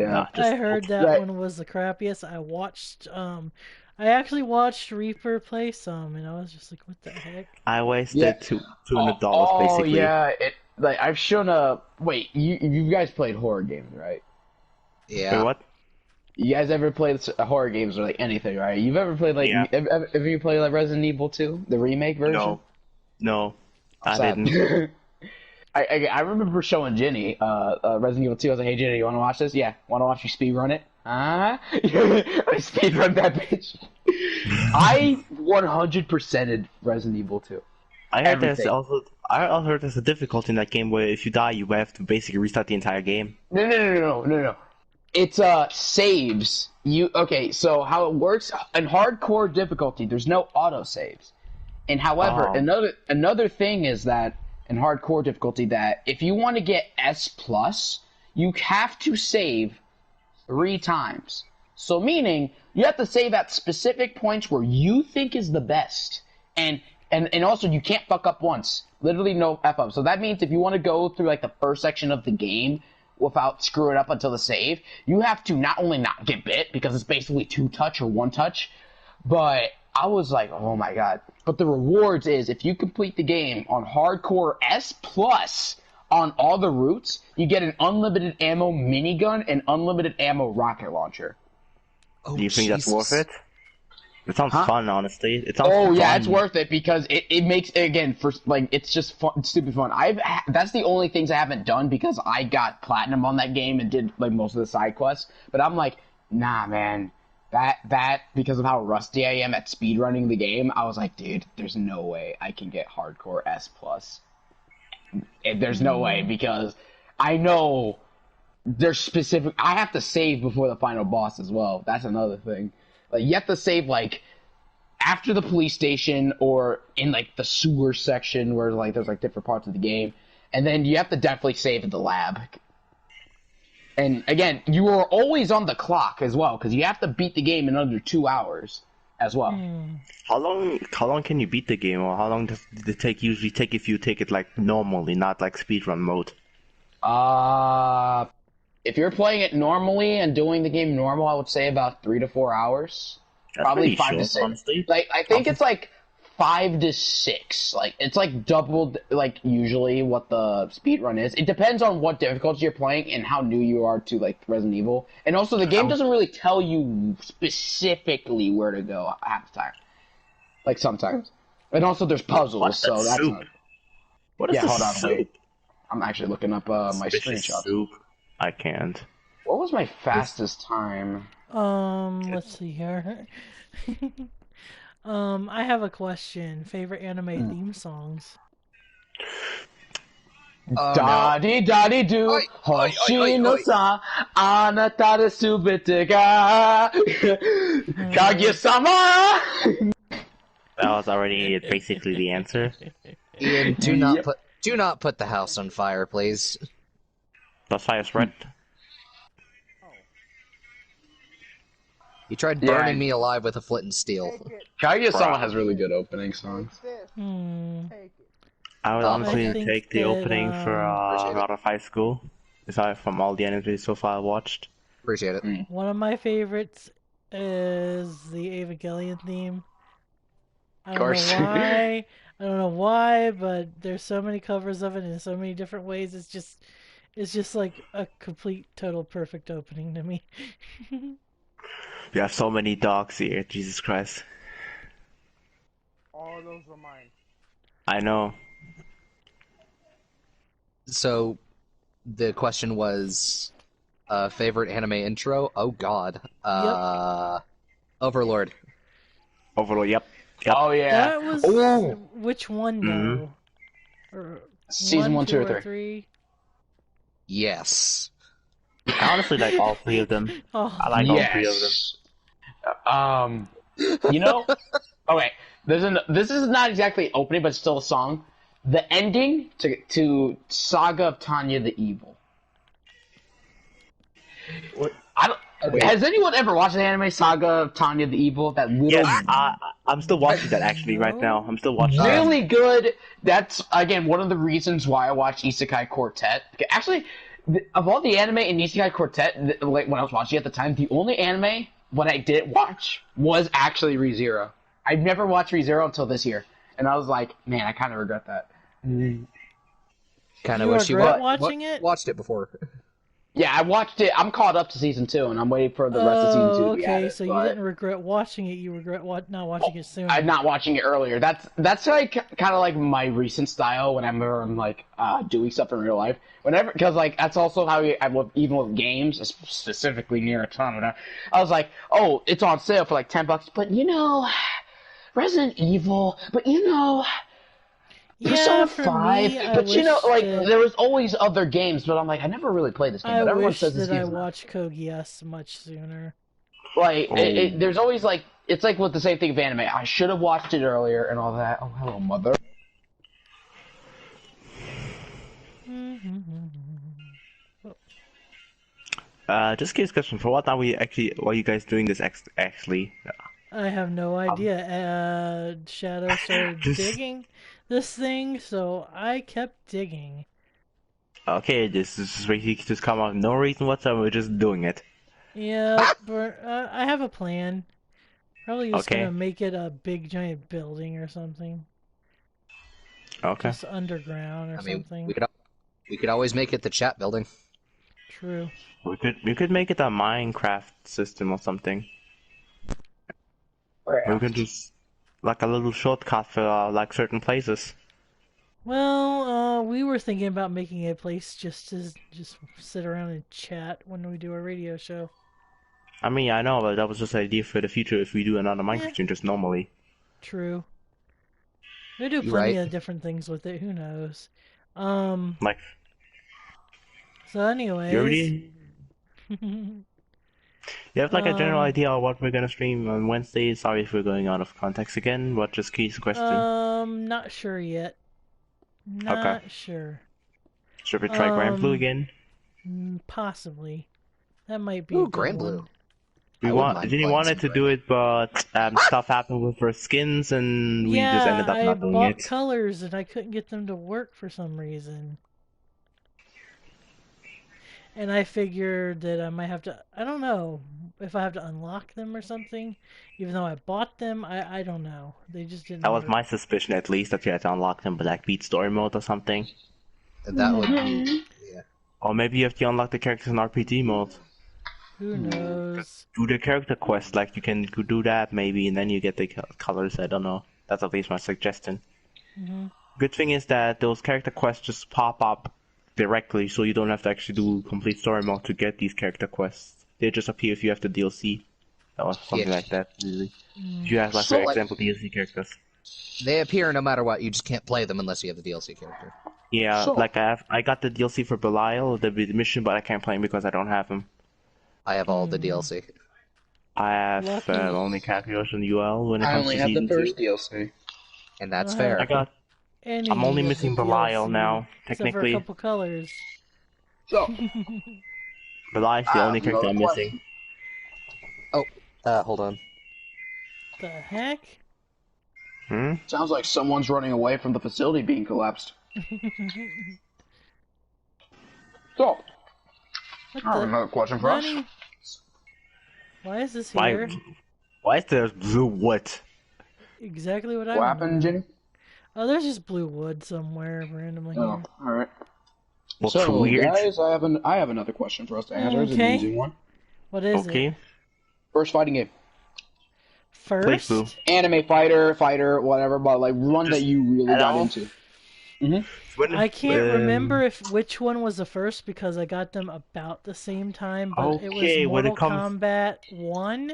heard that one was the crappiest. I actually watched Reaper play some, and I was just like, what the heck? I wasted Yeah. $200 Oh basically. yeah, like I've shown up. Wait, you guys played horror games, right? Yeah. Wait, what? You guys ever played horror games or like anything, right? You've ever played like Yeah. have you played like Resident Evil 2, the remake version? No, I Sad. didn't. I remember showing Jinny Resident Evil 2. I was like, hey Jinny, you want to watch this? Yeah. Want to watch you speedrun it? I speedrun that bitch. I 100%ed Resident Evil 2. I heard Everything. I also heard there's a difficulty in that game where if you die, you have to basically restart the entire game. No. It's saves. Okay, so how it works in hardcore difficulty, there's no auto saves. And however, Oh. another thing is that in hardcore difficulty that if you want to get S+, you have to save 3 times. So meaning you have to save at specific points where you think is the best. And also you can't fuck up once. Literally no F up. So that means if you want to go through like the first section of the game without screwing up until the save, you have to not only not get bit, because it's basically 2-touch or 1-touch, but I was like, oh my god. But the rewards is, if you complete the game on Hardcore S+, on all the routes, you get an unlimited ammo minigun and unlimited ammo rocket launcher. Oh, Do you think that's worth it? It sounds Huh? fun, honestly. It sounds Oh fun. yeah, it's worth it because it makes, again, for like, it's just fun, it's stupid fun. That's the only things I haven't done because I got platinum on that game and did like most of the side quests. But I'm like, nah, man, that because of how rusty I am at speedrunning the game, I was like, dude, there's no way I can get Hardcore S+. There's no way because I know there's specific. I have to save before the final boss as well. That's another thing. Like, you have to save like after the police station or in like the sewer section where like there's like different parts of the game, and then you have to definitely save at the lab. And again, you are always on the clock as well because you have to beat the game in under 2 hours as well. How long can you beat the game, or how long does it usually take if you take it like normally, not like speedrun mode? If you're playing it normally and doing the game normal, I would say about 3 to 4 hours. That's Probably pretty 5 to short, 6. honestly. Like, I think it's like 5 to 6. Like, it's like doubled, like, usually what the speedrun is. It depends on what difficulty you're playing and how new you are to, like, Resident Evil. And also, the game doesn't really tell you specifically where to go half the time. Like, sometimes. And also, there's puzzles, What's so that that's soup? not... What is Yeah, this hold on, soup? wait. I'm actually looking up my Suspicious screenshots. soup. I can't. What was my fastest time? Let's see here. I have a question. Favorite anime theme songs? Daddy, daddy, do, Oi, oi, oi, Hoshi oi, no oi. sa, anata de subete ga, Kaguya-sama! That was already basically the answer. Ian, do not put the house on fire, please. The fire spread. You tried Yeah. burning me alive with a flint and steel. Take it. Kaguya-sama has really good opening songs. Take this. Hmm. Take it. I would I honestly think take the that, opening for Appreciate it. out of high school. Aside from all the animes so far I watched. Appreciate it. One of my favorites is the Evangelion theme. I don't course. know why. I don't know why, but there's so many covers of it in so many different ways. It's just like a complete, total, perfect opening to me. You have so many dogs here, Jesus Christ. All those were mine. I know. So, the question was, favorite anime intro? Oh god. Overlord. Overlord, yep. Oh yeah. That was Ooh. which one though? Or Season 1, 2, or 3? Yes. I honestly like all three of them. Oh, I like all three of them. Yes. You know, okay, this is not exactly opening, but it's still a song. The ending to Saga of Tanya the Evil. Has anyone ever watched the anime Saga of Tanya the Evil? That little Yes, I'm still watching that actually right now. I'm still watching that. really good. That's again one of the reasons why I watch Isekai Quartet. Actually, of all the anime in Isekai Quartet, like when I was watching at the time, the only anime what I didn't watch was actually ReZero. I've never watched ReZero until this year, and I was like, man, I kind of regret that. Kind You of wish you regret watching it? watched it before. Yeah, I watched it. I'm caught up to season 2, and I'm waiting for the rest of season 2 to be okay, added, so you but didn't regret watching it. You regret not watching it sooner. I'm not watching it earlier. That's like kind of like my recent style whenever I'm like doing stuff in real life. Whenever, because like that's also how even with games, specifically Nier Automata. I was like, oh, it's on sale for like $10, but you know, Resident Evil, but you know. Persona for 5, me, I but you know, wish like, that- there was always other games, but I'm like, I never really played this game, I but everyone wish says this that I game's not. watched Code Geass much sooner. Like, there's always, like, it's like with the same thing of anime. I should have watched it earlier and all that. Oh, hello, mother. Just curious question, for what are you guys doing this actually? I have no idea. Shadow started Just- digging this thing, so I kept digging. Okay, this is basically just come out no reason whatsoever. We're just doing it. Yeah, but I have a plan. Probably just gonna Okay. make it a big giant building or something. Okay. Just underground or I mean, something. we could always make it the chat building. True. We could make it a Minecraft system or something. We can just like a little shortcut for like certain places. Well, we were thinking about making a place just to just sit around and chat when we do our radio show. I mean, I know, but that was just an idea for the future if we do another Yeah. Minecraft stream just normally. True. We do You're plenty right. of different things with it. Who knows? Like, So, anyways. you already you have like a general idea of what we're gonna stream on Wednesday. Sorry if we're going out of context again, but just curious question. Not sure yet. Okay. Not sure. Should we try BlazBlue again? Possibly. That might be Ooh, a good Grand one. Blue. I wouldn't mind Jinny playing wanted some to do it, but stuff happened with her skins, and we just ended up I not doing bought it. colors and I couldn't get them to work for some reason. And I figured that I might have to, I don't know if I have to unlock them or something. Even though I bought them, I don't know. They just didn't That was work. my suspicion, at least, that you had to unlock them, but like beat story mode or something. That would be, yeah. Or maybe you have to unlock the characters in RPG mode. Who knows? Do the character quest, like you can do that maybe, and then you get the colors. I don't know. That's at least my suggestion. Good thing is that those character quests just pop up directly, so you don't have to actually do complete story mode to get these character quests. They just appear if you have the DLC. Or something like that, really. If you have, like, So, for like- example, DLC characters. They appear no matter what. You just can't play them unless you have the DLC character. Yeah, So- like I got the DLC for Belial, the mission, but I can't play him because I don't have him. I have all the DLC. I have Lucky. only Caprios and UL when it I comes only to have the season first 2. DLC. And that's Uh-huh. fair. I got. Any I'm only of the missing Belial DLC, now, except for technically. a couple colors. So, Belial's the only character I'm another missing. Hold on. The heck? sounds like someone's running away from the facility being collapsed. So, What I have the? another question for us. Nani? Why is this Why? here? Why is there blue wood? Exactly what I What happened, Jinny? Oh, there's just blue wood somewhere randomly Oh, here. alright. Looks So, weird. guys, I have another question for us to answer. It's an Okay. easy one. What is it? Okay. First fighting game. First? Blue. Anime fighter, whatever, but like one Just that you really at got all? into. I can't remember which one was the first because I got them about the same time, but it Okay, was when it Mortal comes- Kombat 1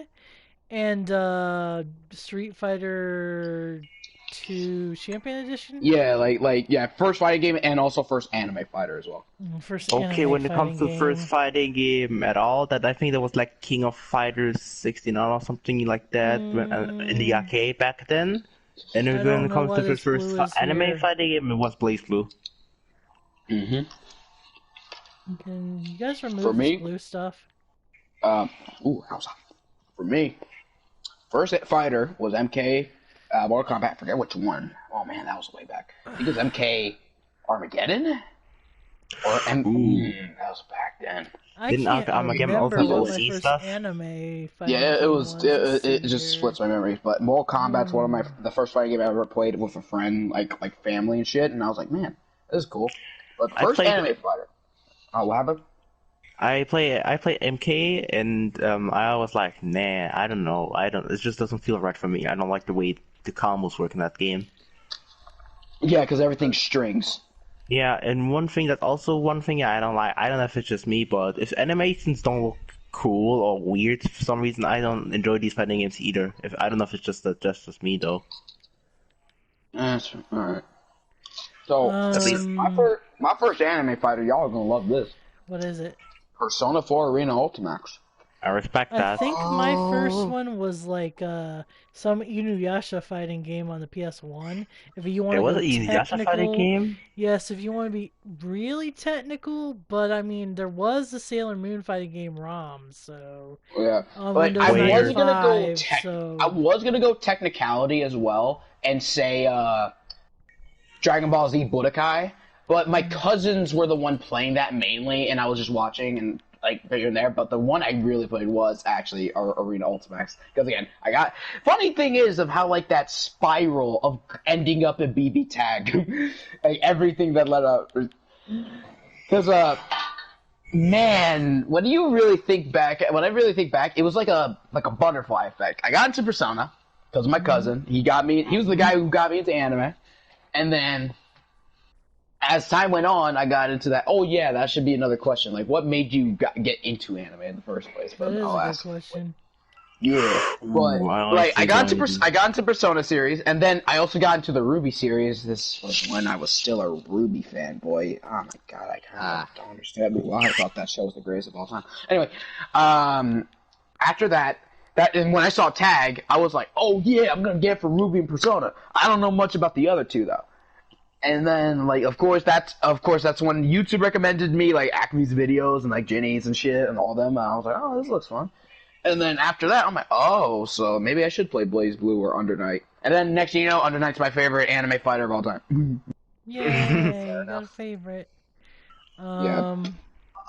and Street Fighter 2 Champion Edition. Yeah, first fighting game and also first anime fighter as well. First Okay, anime when it comes to fighting first game. fighting game at all, that I think that was like King of Fighters 69 or something like that in the arcade back then. And I then don't when it know comes why to the this first blue is anime here. fighting game, it was BlazBlue. Can you guys remove For me? this blue stuff? How's that? For me, first fighter was MK Mortal Kombat. I forget which one. Oh man, that was way back. I think it was MK Armageddon or that was back then. I Didn't can't Armageddon also remember have what my OC first stuff? anime fighting Yeah, it game was. Let's It see just here. splits my memories. But Mortal Kombat's one of the first fighting game I ever played with a friend, like family and shit. And I was like, man, this is cool. But I first played- anime fighter. Oh, what happened? I play MK and I was like, nah, I don't know. It just doesn't feel right for me. I don't like the way the combos work in that game. Yeah, because everything's strings. Yeah, and one thing I don't like, I don't know if it's just me, but if animations don't look cool or weird for some reason, I don't enjoy these fighting games either. I don't know if it's just me though. That's all right. So least- my first anime fighter, y'all are gonna love this. What is it? Persona 4 Arena Ultimax. I respect I that. think my first one was like some Inuyasha fighting game on the PS1. If you want There to was go an Inuyasha fighting game. yes, if you want to be really technical, but I mean there was the Sailor Moon fighting game ROM, so Yeah, on but Windows I was 95, gonna go so I was gonna go technicality as well and say Dragon Ball Z Budokai. but my cousins were the one playing that mainly, and I was just watching and like here and there. But the one I really played was actually Arena Ultimax, because again, I got funny thing is of how like that spiral of ending up in BB Tag, like everything that led up, because man, when I really think back, it was like a butterfly effect. I got into Persona because of my cousin. He was the guy who got me into anime, and then as time went on, I got into that. Oh yeah, that should be another question. Like, what made you get into anime in the first place? But That is I'll a good ask. question. Yeah, but like I got into Persona series, and then I also got into the Ruby series. This was when I was still a Ruby fanboy. Oh my god, I kind of don't understand why I thought that show was the greatest of all time. Anyway, after that, and when I saw Tag, I was like, oh yeah, I'm gonna get it for Ruby and Persona. I don't know much about the other two though. And then, like, of course, that's when YouTube recommended me, like, Acme's videos and, like, Jinny's and shit and all them. And I was like, oh, this looks fun. And then after that, I'm like, oh, so maybe I should play BlazBlue or Under Night. And then next thing you know, Under Night's my favorite anime fighter of all time. Yay, you got a favorite. Yeah.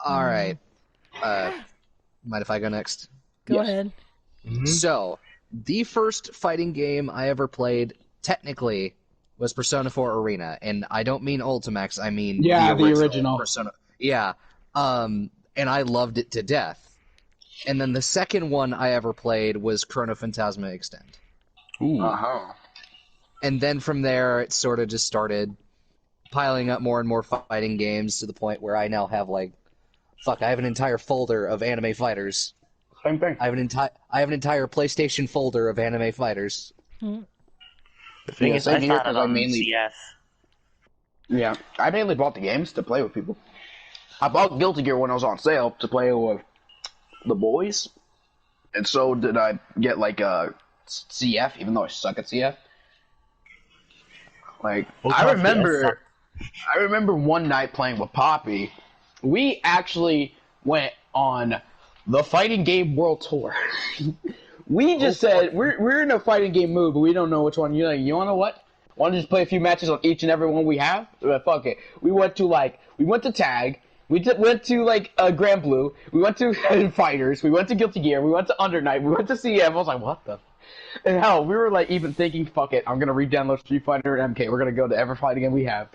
All right. Mind if I go next? Go ahead. So, the first fighting game I ever played, technically, was Persona 4 Arena, and I don't mean Ultimax, I mean the original Persona. Yeah, and I loved it to death. And then the second one I ever played was Chrono Phantasma Extend. Ooh. And then from there, it sort of just started piling up more and more fighting games to the point where I now have, like, I have an entire folder of anime fighters. Same thing. I have an entire PlayStation folder of anime fighters. The thing is, I found it on mainly CS. Yeah, I mainly bought the games to play with people. I bought Guilty Gear when it was on sale to play with the boys, and so did I get like a CF, even though I suck at CF. Like I remember one night playing with Poppy. We actually went on the Fighting Game World Tour. We just said we're in a fighting game mood, but we don't know which one. You're like, you wanna what? Want to just play a few matches on each and every one we have? Fuck it. We went to Tag. We went to like Grand Blue. We went to Fighters. We went to Guilty Gear. We went to Under Night. We went to CM. I was like, what the? And hell, we were like even thinking, fuck it. I'm gonna re-download Street Fighter and MK. We're gonna go to every fighting game we have.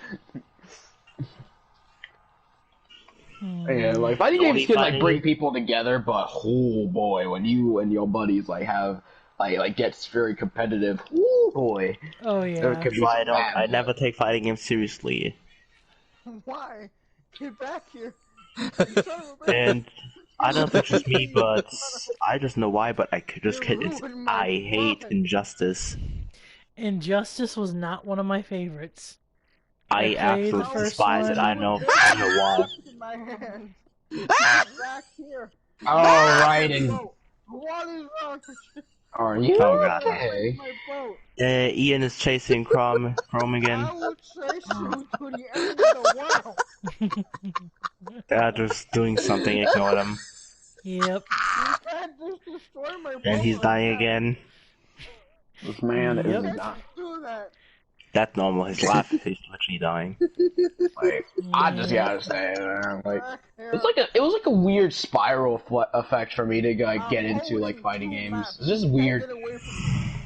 Yeah, like fighting games can like bring people together, but oh boy, when you and your buddies like have like gets very competitive. Oh boy. Oh yeah. I never take fighting games seriously. Why? Get back here. And I don't know if it's just me, but I just know why. But I hate Injustice. Injustice was not one of my favorites. I absolutely despise it. I know why. My hand. Back here. Oh, right, and What is wrong with you? are you okay? My boat. Ian is chasing Chrome again. I will chase you to the end of the world. Yeah, just doing something. Ignore them. Yep. You can't just destroy my boat. And he's like dying that. again. This man Yep. is You not. can't do that. That's normal. His laugh is literally dying. Like, I just gotta say, man, like Back here. it was like a weird spiral effect for me to like get into like fighting games. It's just weird. Get away from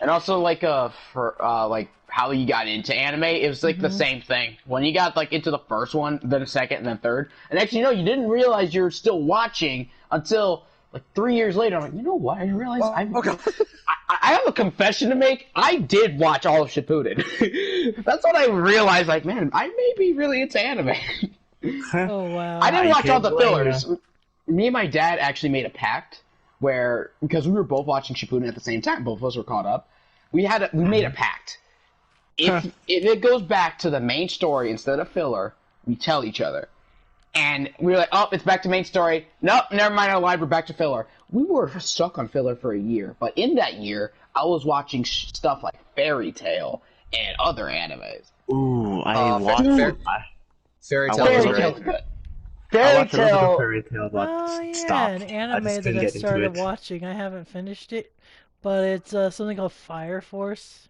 And also like for like how you got into anime, it was like the same thing. When you got like into the first one, then the second, and then third, and actually you didn't realize you were still watching until like 3 years later. I'm like, you know what? I realized I have a confession to make. I did watch all of Shippuden. That's when I realized, like, man, I may be really into anime. Oh wow. I didn't I watch all can't the blame fillers. Me and my dad actually made a pact where, because we were both watching Shippuden at the same time, both of us were caught up. We made a pact. If it goes back to the main story instead of filler, we tell each other. And we were like, oh, it's back to main story. Nope, never mind, I lied, we're back to filler. We were stuck on filler for a year, but in that year, I was watching stuff like Fairy Tail and other animes. Ooh, I watched Fairy I Tail watched was Fairy great. Tail's good. I Fairy watched a little bit of Tail. Fairy Tail, but Oh yeah, stopped. an anime I just that couldn't I get into started it. watching. I haven't finished it, but it's something called Fire Force.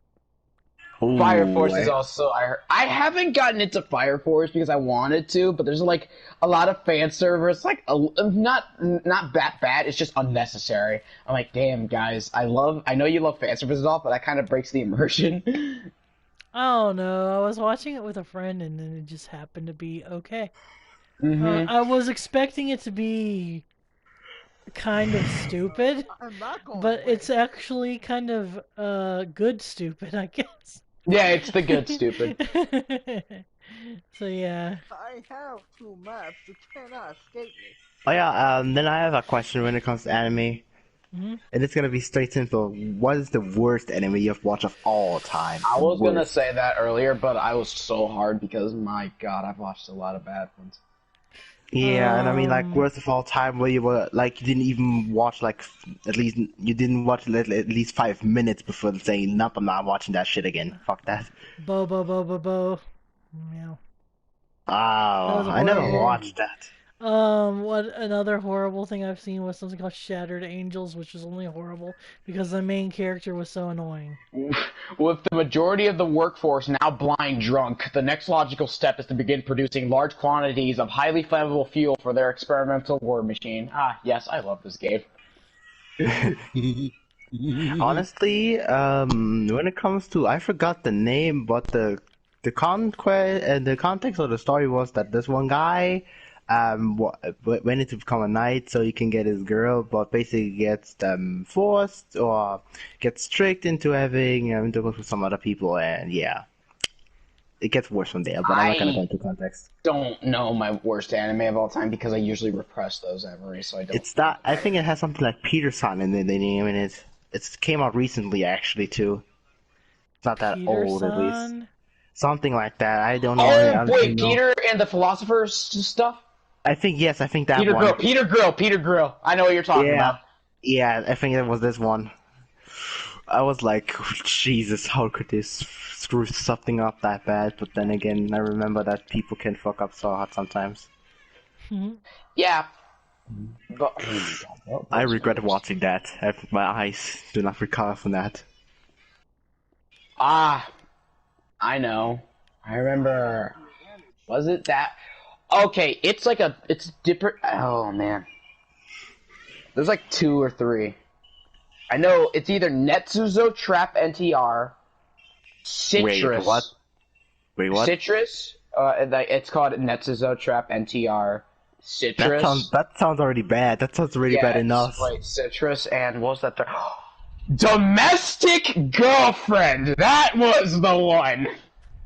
Ooh, Fire Force is also I haven't gotten into Fire Force because I wanted to, but there's like a lot of fan service, like not that bad. It's just unnecessary. I'm like, damn guys, I know you love fan service and all, but that kind of breaks the immersion. I don't know. I was watching it with a friend, and then it just happened to be okay. Mm-hmm. I was expecting it to be kind of stupid, I'm not going but away. it's actually kind of good stupid, I guess. Yeah, it's the good stupid. So yeah. I have 2 maps. You cannot escape me. Oh yeah, then I have a question when it comes to anime. Mhm. And it's gonna be straight simple. What is the worst anime you've watched of all time? I was gonna Worst. say that earlier, but I was so hard because my god, I've watched a lot of bad ones. Yeah, and I mean, like, Um, worst of all time, where you were, like, you didn't even watch, like, you didn't watch at least 5 minutes before saying, nope, I'm not watching that shit again. Fuck that. Bo bo bo bo bo. Meow. Oh, was I never horrible. watched that. What another horrible thing I've seen was something called Shattered Angels, which is only horrible because the main character was so annoying. With the majority of the workforce now blind drunk, the next logical step is to begin producing large quantities of highly flammable fuel for their experimental war machine. Ah, yes, I love this game. Honestly, when it comes to, I forgot the name, but the conquest and the context of the story was that this one guy went into become a knight so he can get his girl, but basically gets forced or gets tricked into having intercourse with some other people, and yeah, it gets worse from there. But I'm not gonna go into context. Don't know my worst anime of all time because I usually repress those memories, so I don't. It's not. I think it has something like Peterson in the name in it. It came out recently, actually, too. It's not that old, at least. Peterson? Something like that. I don't know. Oh, I wait, don't know. Peter and the Philosopher's stuff? I think yes. I think that Peter one. Peter Grill. I know what you're talking about. Yeah. I think it was this one. I was like, Jesus, how could this screw something up that bad? But then again, I remember that people can fuck up so hard sometimes. Yeah. But, I regret watching that. My eyes do not recover from that. Ah, I know. I remember. Was it that? Okay, it's like it's different. Oh man, there's like 2 or 3. I know it's either Netsuzo Trap NTR, Citrus. Wait, what? Wait, what? Citrus. It's called Netsuzo Trap NTR. Citrus. That sounds already bad. That sounds already bad enough. Wait, Citrus and what was that? Domestic Girlfriend. That was the one.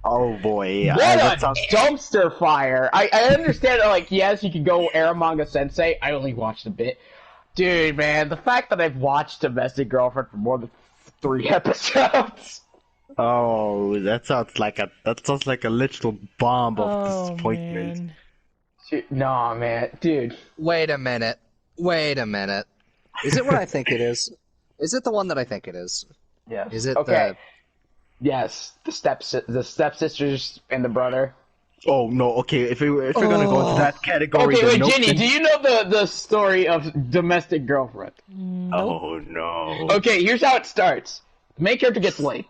Oh boy, yeah. What a dumpster fire! I understand, like, yes, you can go Aramanga Sensei. I only watched a bit. Dude, man, the fact that I've watched Domestic Girlfriend for more than 3 episodes. Oh, that sounds like a literal bomb of disappointment. Man. Dude, nah, man, dude. Wait a minute. Is it what I think it is? Is it the one that I think it is? Yes. Is it okay? Yes, the stepsisters and the brother. Oh no, okay. If we're gonna go into that category, Okay, then wait, Jinny, do you know the story of Domestic Girlfriend? Nope. Oh no. Okay, here's how it starts. The main character gets laid.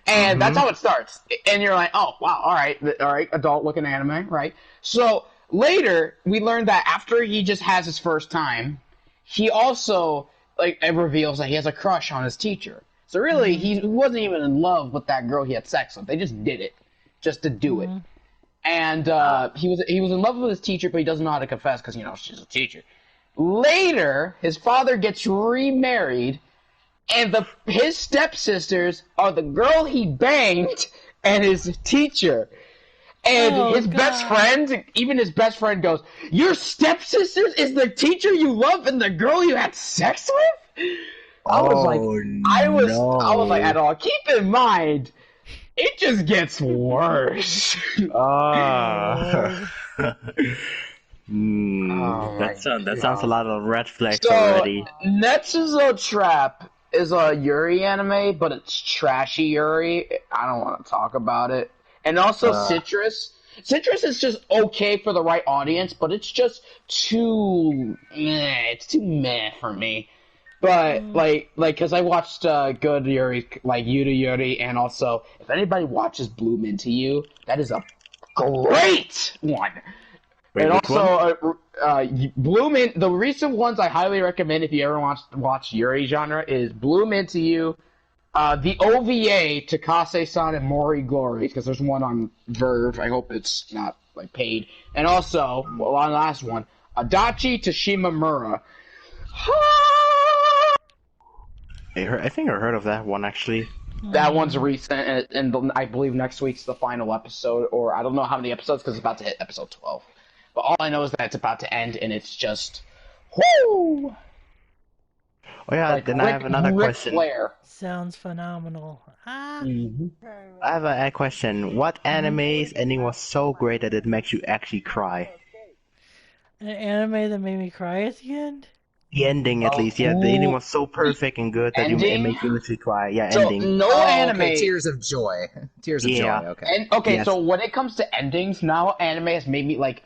And that's how it starts. And you're like, oh, wow, all right, adult-looking anime, right? So, later, we learn that after he just has his first time, he also, like, it reveals that he has a crush on his teacher. So really, he wasn't even in love with that girl he had sex with. They just did it. Just to do it. And he was in love with his teacher, but he doesn't know how to confess because, you know, she's a teacher. Later, his father gets remarried, and his stepsisters are the girl he banged and his teacher. And his best friend, even his best friend goes, your stepsisters is the teacher you love and the girl you had sex with? I was like, at all. Keep in mind, it just gets worse. That sounds a lot of red flags already. Netsuzo Trap is a Yuri anime, but it's trashy Yuri. I don't want to talk about it. And also Citrus. Citrus is just okay for the right audience, but it's just too meh for me. But because I watched Good Yuri, like Yuta Yuri, and also if anybody watches Bloom Into You, that is a great one. Wait, And which one? also, Bloom in the recent ones I highly recommend if you ever watch Yuri genre is Bloom Into You, the OVA Takase-san and Mori Glory, because there's one on Verve. I hope it's not like paid. And also, well, on the last one, Adachi to Shimamura. I think I heard of that one actually. That one's recent, and I believe next week's the final episode, or I don't know how many episodes because it's about to hit episode 12. But all I know is that it's about to end, and it's just, whoo! Oh yeah, Like then I have another Ric question. Flair. Sounds phenomenal. Ah. I have a question. What anime's ending was so great that it makes you actually cry? An anime that made me cry at the end? The ending, at least. Yeah, the ending was so perfect and good that it Ending? makes you literally cry. Yeah, So, ending. no Oh, anime. okay, Tears of Joy. Tears of Yeah. Joy, okay. And okay, Yes. so when it comes to endings, now anime has made me like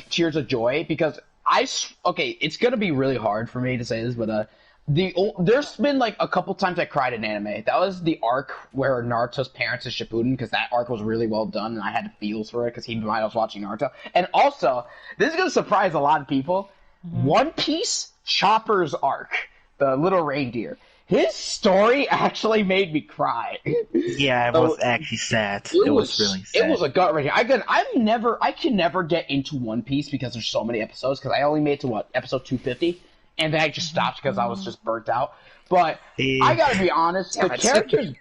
Tears of Joy because it's gonna be really hard for me to say this, but there's been like a couple times I cried in anime. That was the arc where Naruto's parents is Shippuden because that arc was really well done and I had feels for it because he knew I was watching Naruto. And also, this is gonna surprise a lot of people. One Piece Chopper's arc, the little reindeer. His story actually made me cry. Yeah, it was actually sad. It was really sad. It was a gut wrenching. I can never get into One Piece because there's so many episodes. Because I only made it to episode 250, and then I just stopped because I was just burnt out. But I gotta be honest, the characters,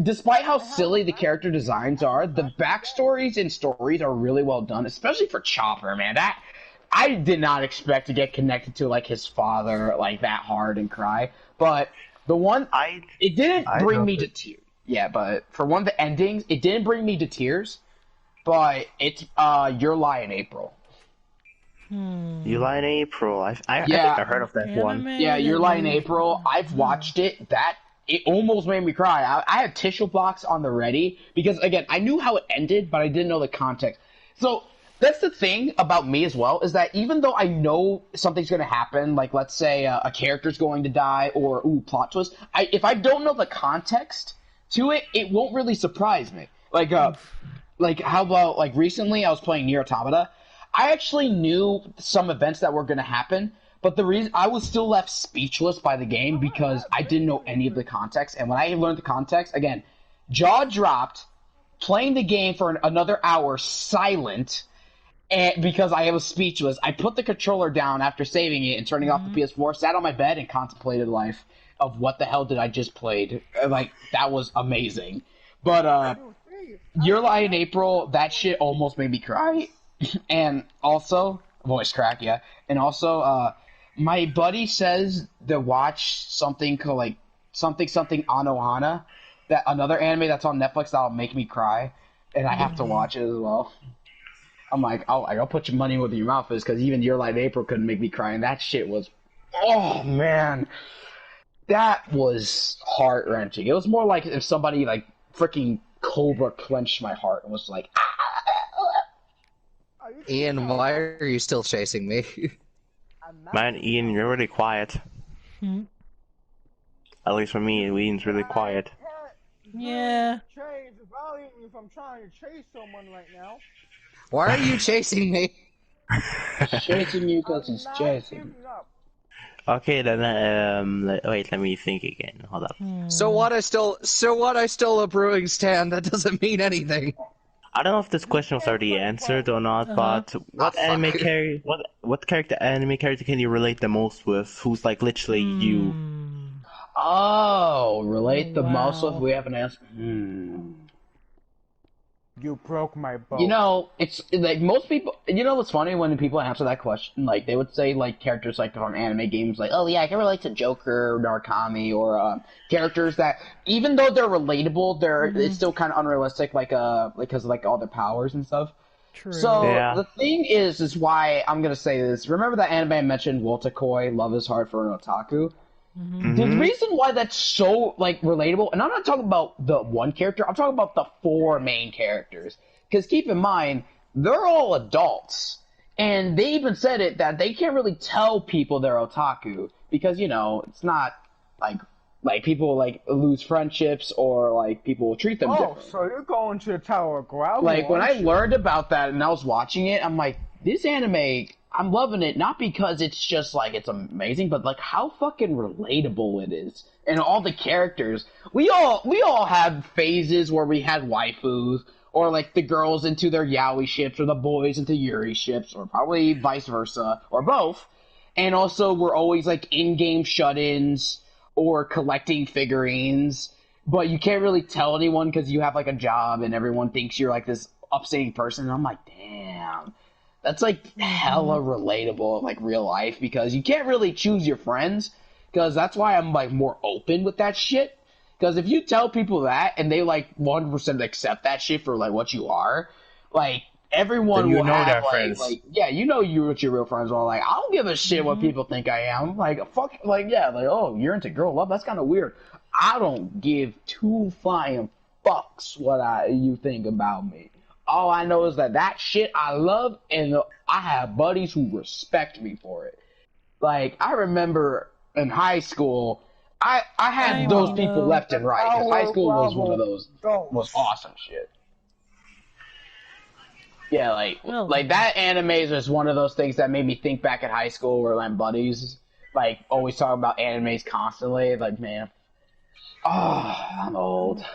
despite how silly the character designs are, the backstories and stories are really well done, especially for Chopper. Man, that I did not expect to get connected to like his father like that hard and cry, but. The one, it didn't bring me to tears. Yeah, but for one of the endings, it didn't bring me to tears. But it's Your Lie in April. You Lie in April. I think I heard of that one. Yeah, Your Lie in April. I've watched it. It almost made me cry. I had tissue blocks on the ready because again, I knew how it ended, but I didn't know the context. So. That's the thing about me as well, is that even though I know something's going to happen, like let's say a character's going to die or plot twist, if I don't know the context to it, it won't really surprise me. Like how about like recently I was playing Nier Automata, I actually knew some events that were going to happen, but the reason I was still left speechless by the game because I didn't know any of the context, and when I learned the context, again, jaw dropped, playing the game for another hour silent. And because I was speechless, I put the controller down after saving it and turning off the PS4, sat on my bed and contemplated life of what the hell did I just played. Like, that was amazing. But, Your Lie in April, that shit almost made me cry. And also, voice crack, yeah. And also, my buddy says to watch something called, like, something Anohana, that another anime that's on Netflix that'll make me cry. And I have to watch it as well. I'm like, I'll put your money where your mouth is, because even Your Lie in April couldn't make me cry, and that shit was, oh man, that was heart wrenching. It was more like if somebody like freaking Cobra clenched my heart and was like, Ian, why are you still chasing me? Man, Ian, you're really quiet. At least for me, Ian's really quiet. Yeah. Chase, if I'm trying to chase someone right now. Why are you chasing me? chasing you because he's chasing. Okay, then, wait, let me think again. Hold up. So what? I stole a brewing stand. That doesn't mean anything. I don't know if this question was already answered or not, but what anime character, what anime character can you relate the most with? Who's like literally you? Oh, relate the most with? We have an answer. You broke my boat. You know, it's like most people. You know what's funny when people answer that question? Like they would say like characters like from anime games, like, oh yeah, I can relate to Joker, or Narukami, or characters that even though they're relatable, it's still kind of unrealistic, like because of like all their powers and stuff. True. So Yeah. the thing is why I'm gonna say this. Remember that anime I mentioned, Wotakoi, Love is Hard for an Otaku? The reason why that's so like relatable, and I'm not talking about the one character, I'm talking about the 4 main characters. Because keep in mind, they're all adults, and they even said it that they can't really tell people they're otaku because it's not like people like lose friendships or like people will treat them Oh, different. so you're going to the Tower of Gravel? Like when I aren't you? learned about that and I was watching it, I'm like, this anime, I'm loving it not because it's just like it's amazing, but like how fucking relatable it is, and all the characters. We all have phases where we had waifus, or like the girls into their yaoi ships, or the boys into yuri ships, or probably vice versa, or both. And also, we're always like in-game shut-ins or collecting figurines, but you can't really tell anyone because you have like a job and everyone thinks you're like this upstanding person. And I'm like, damn, that's like hella relatable, like real life, because you can't really choose your friends. Because that's why I'm like more open with that shit. Because if you tell people that and they like 100% accept that shit for like what you are, like everyone Then you will know have their like, friends. like yeah, you know what your real friends are. Like I don't give a shit what people think I am. Like fuck, like yeah, like oh you're into girl love. That's kind of weird. I don't give two flying fucks what you think about me. All I know is that shit I love, and I have buddies who respect me for it. Like I remember in high school, I had those people left and right. Because high school was one of those was awesome shit. Yeah, like that anime is just one of those things that made me think back at high school where my buddies like always talk about animes constantly. Like man, oh, I'm old.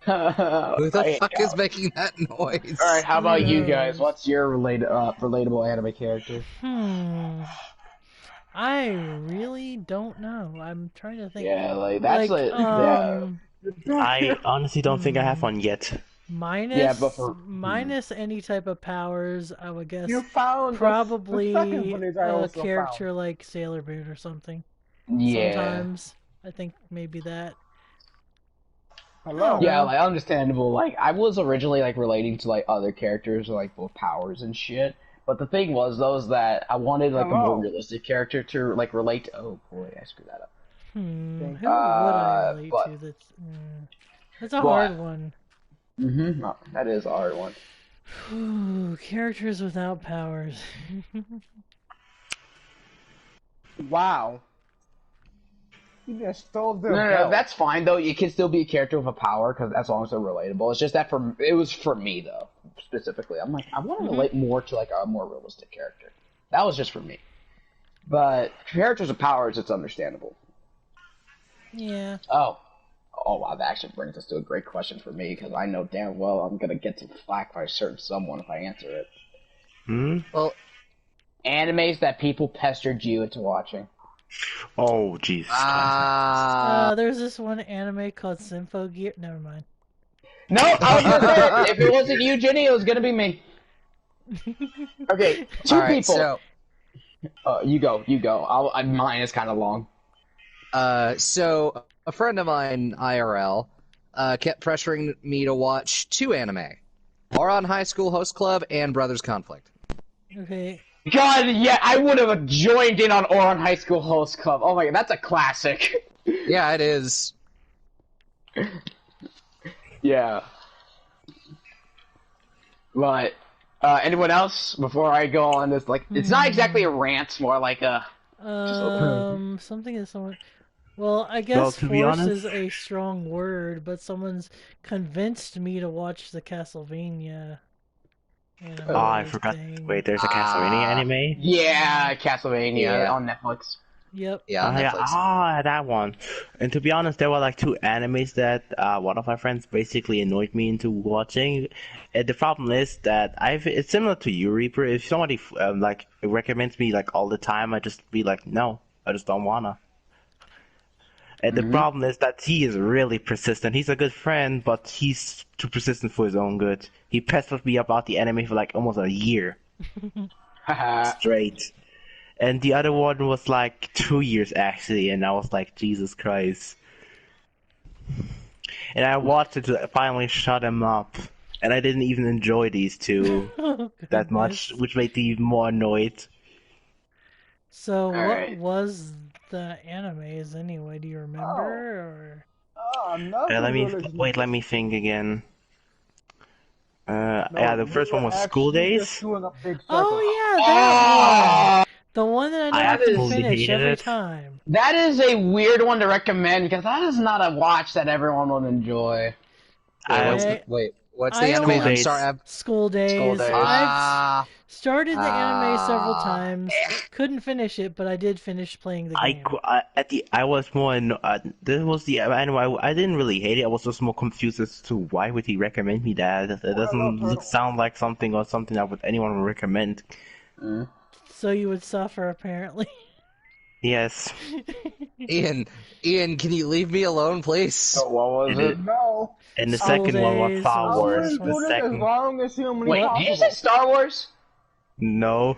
Who the fuck is making that noise? All right, how about you guys? What's your relatable anime character? I really don't know. I'm trying to think. Yeah, like that's like, I honestly don't think I have one yet. Minus any type of powers, I would guess. You found probably the second footage I a also character found. like Sailor Moon or something. Yeah. Sometimes I think maybe that. Hello. Yeah, like understandable. Like I was originally like relating to like other characters like with powers and shit. But the thing was those that I wanted like a more realistic character to like relate to. Oh boy, I screwed that up. Who would I relate to? That's a hard one. No, that is a hard one. Ooh, characters without powers. Wow. You just stole their No, that's fine though. You can still be a character with a power because as long as they're relatable. It's just that it was for me though, specifically. I'm like, I want to relate more to like a more realistic character. That was just for me. But characters with powers, it's understandable. Yeah. Oh wow, that actually brings us to a great question for me because I know damn well I'm gonna get some flack by a certain someone if I answer it. Well, animes that people pestered you into watching. Oh, Jesus Christ. There's this one anime called Symphogear. Never mind. No, I was gonna say it. If it wasn't you, Jinny, it was gonna be me. Okay, two people. So, you go. Mine is kind of long. So a friend of mine, IRL, kept pressuring me to watch two anime: Ouran High School Host Club and Brothers Conflict. Okay. God, yeah, I would have joined in on Ouran High School Host Club. Oh my god, that's a classic. Yeah, it is. Yeah. But, anyone else before I go on this? Like, it's not exactly a rant, it's more like a. Something is someone. Well, I guess to be force honest- is a strong word, but someone's convinced me to watch the Castlevania. Oh, I forgot. Wait, there's a Castlevania anime? Yeah, Castlevania Yeah. on Netflix. Yep. Yeah, on Netflix. That one. And to be honest, there were like two animes that one of my friends basically annoyed me into watching. And the problem is that it's similar to you, Reaper. If somebody like recommends me like all the time, I just be like, no, I just don't wanna. And the problem is that he is really persistent. He's a good friend, but he's too persistent for his own good. He pestered me about the anime for like almost a year straight. And the other one was like 2 years actually, and I was like, Jesus Christ. And I watched it to finally shut him up. And I didn't even enjoy these two that much, which made me even more annoyed. So, Alright. what was the animes anyway? Do you remember? Oh, nothing Let me really- wait. Let me think again. Yeah, the first one was School Days. Oh yeah, that one. The one that I I never can absolutely finish hated every it. time. That is a weird one to recommend because that is not a watch that everyone would enjoy. What's I the anime? only- I'm sorry. School Days. Days. I've started the anime several Ah. times. Couldn't finish it, but I did finish playing the game. I was more this was the anime. I didn't really hate it. I was just more confused as to why would he recommend me that. It doesn't sound like something that would anyone would recommend. So you would suffer, apparently. Yes. Ian, can you leave me alone, please? So what was it? No. And the School second one was Days Star was I Wars. wouldn't the The do this as second, long as humanly Wait, possible. did you say Star Wars? no,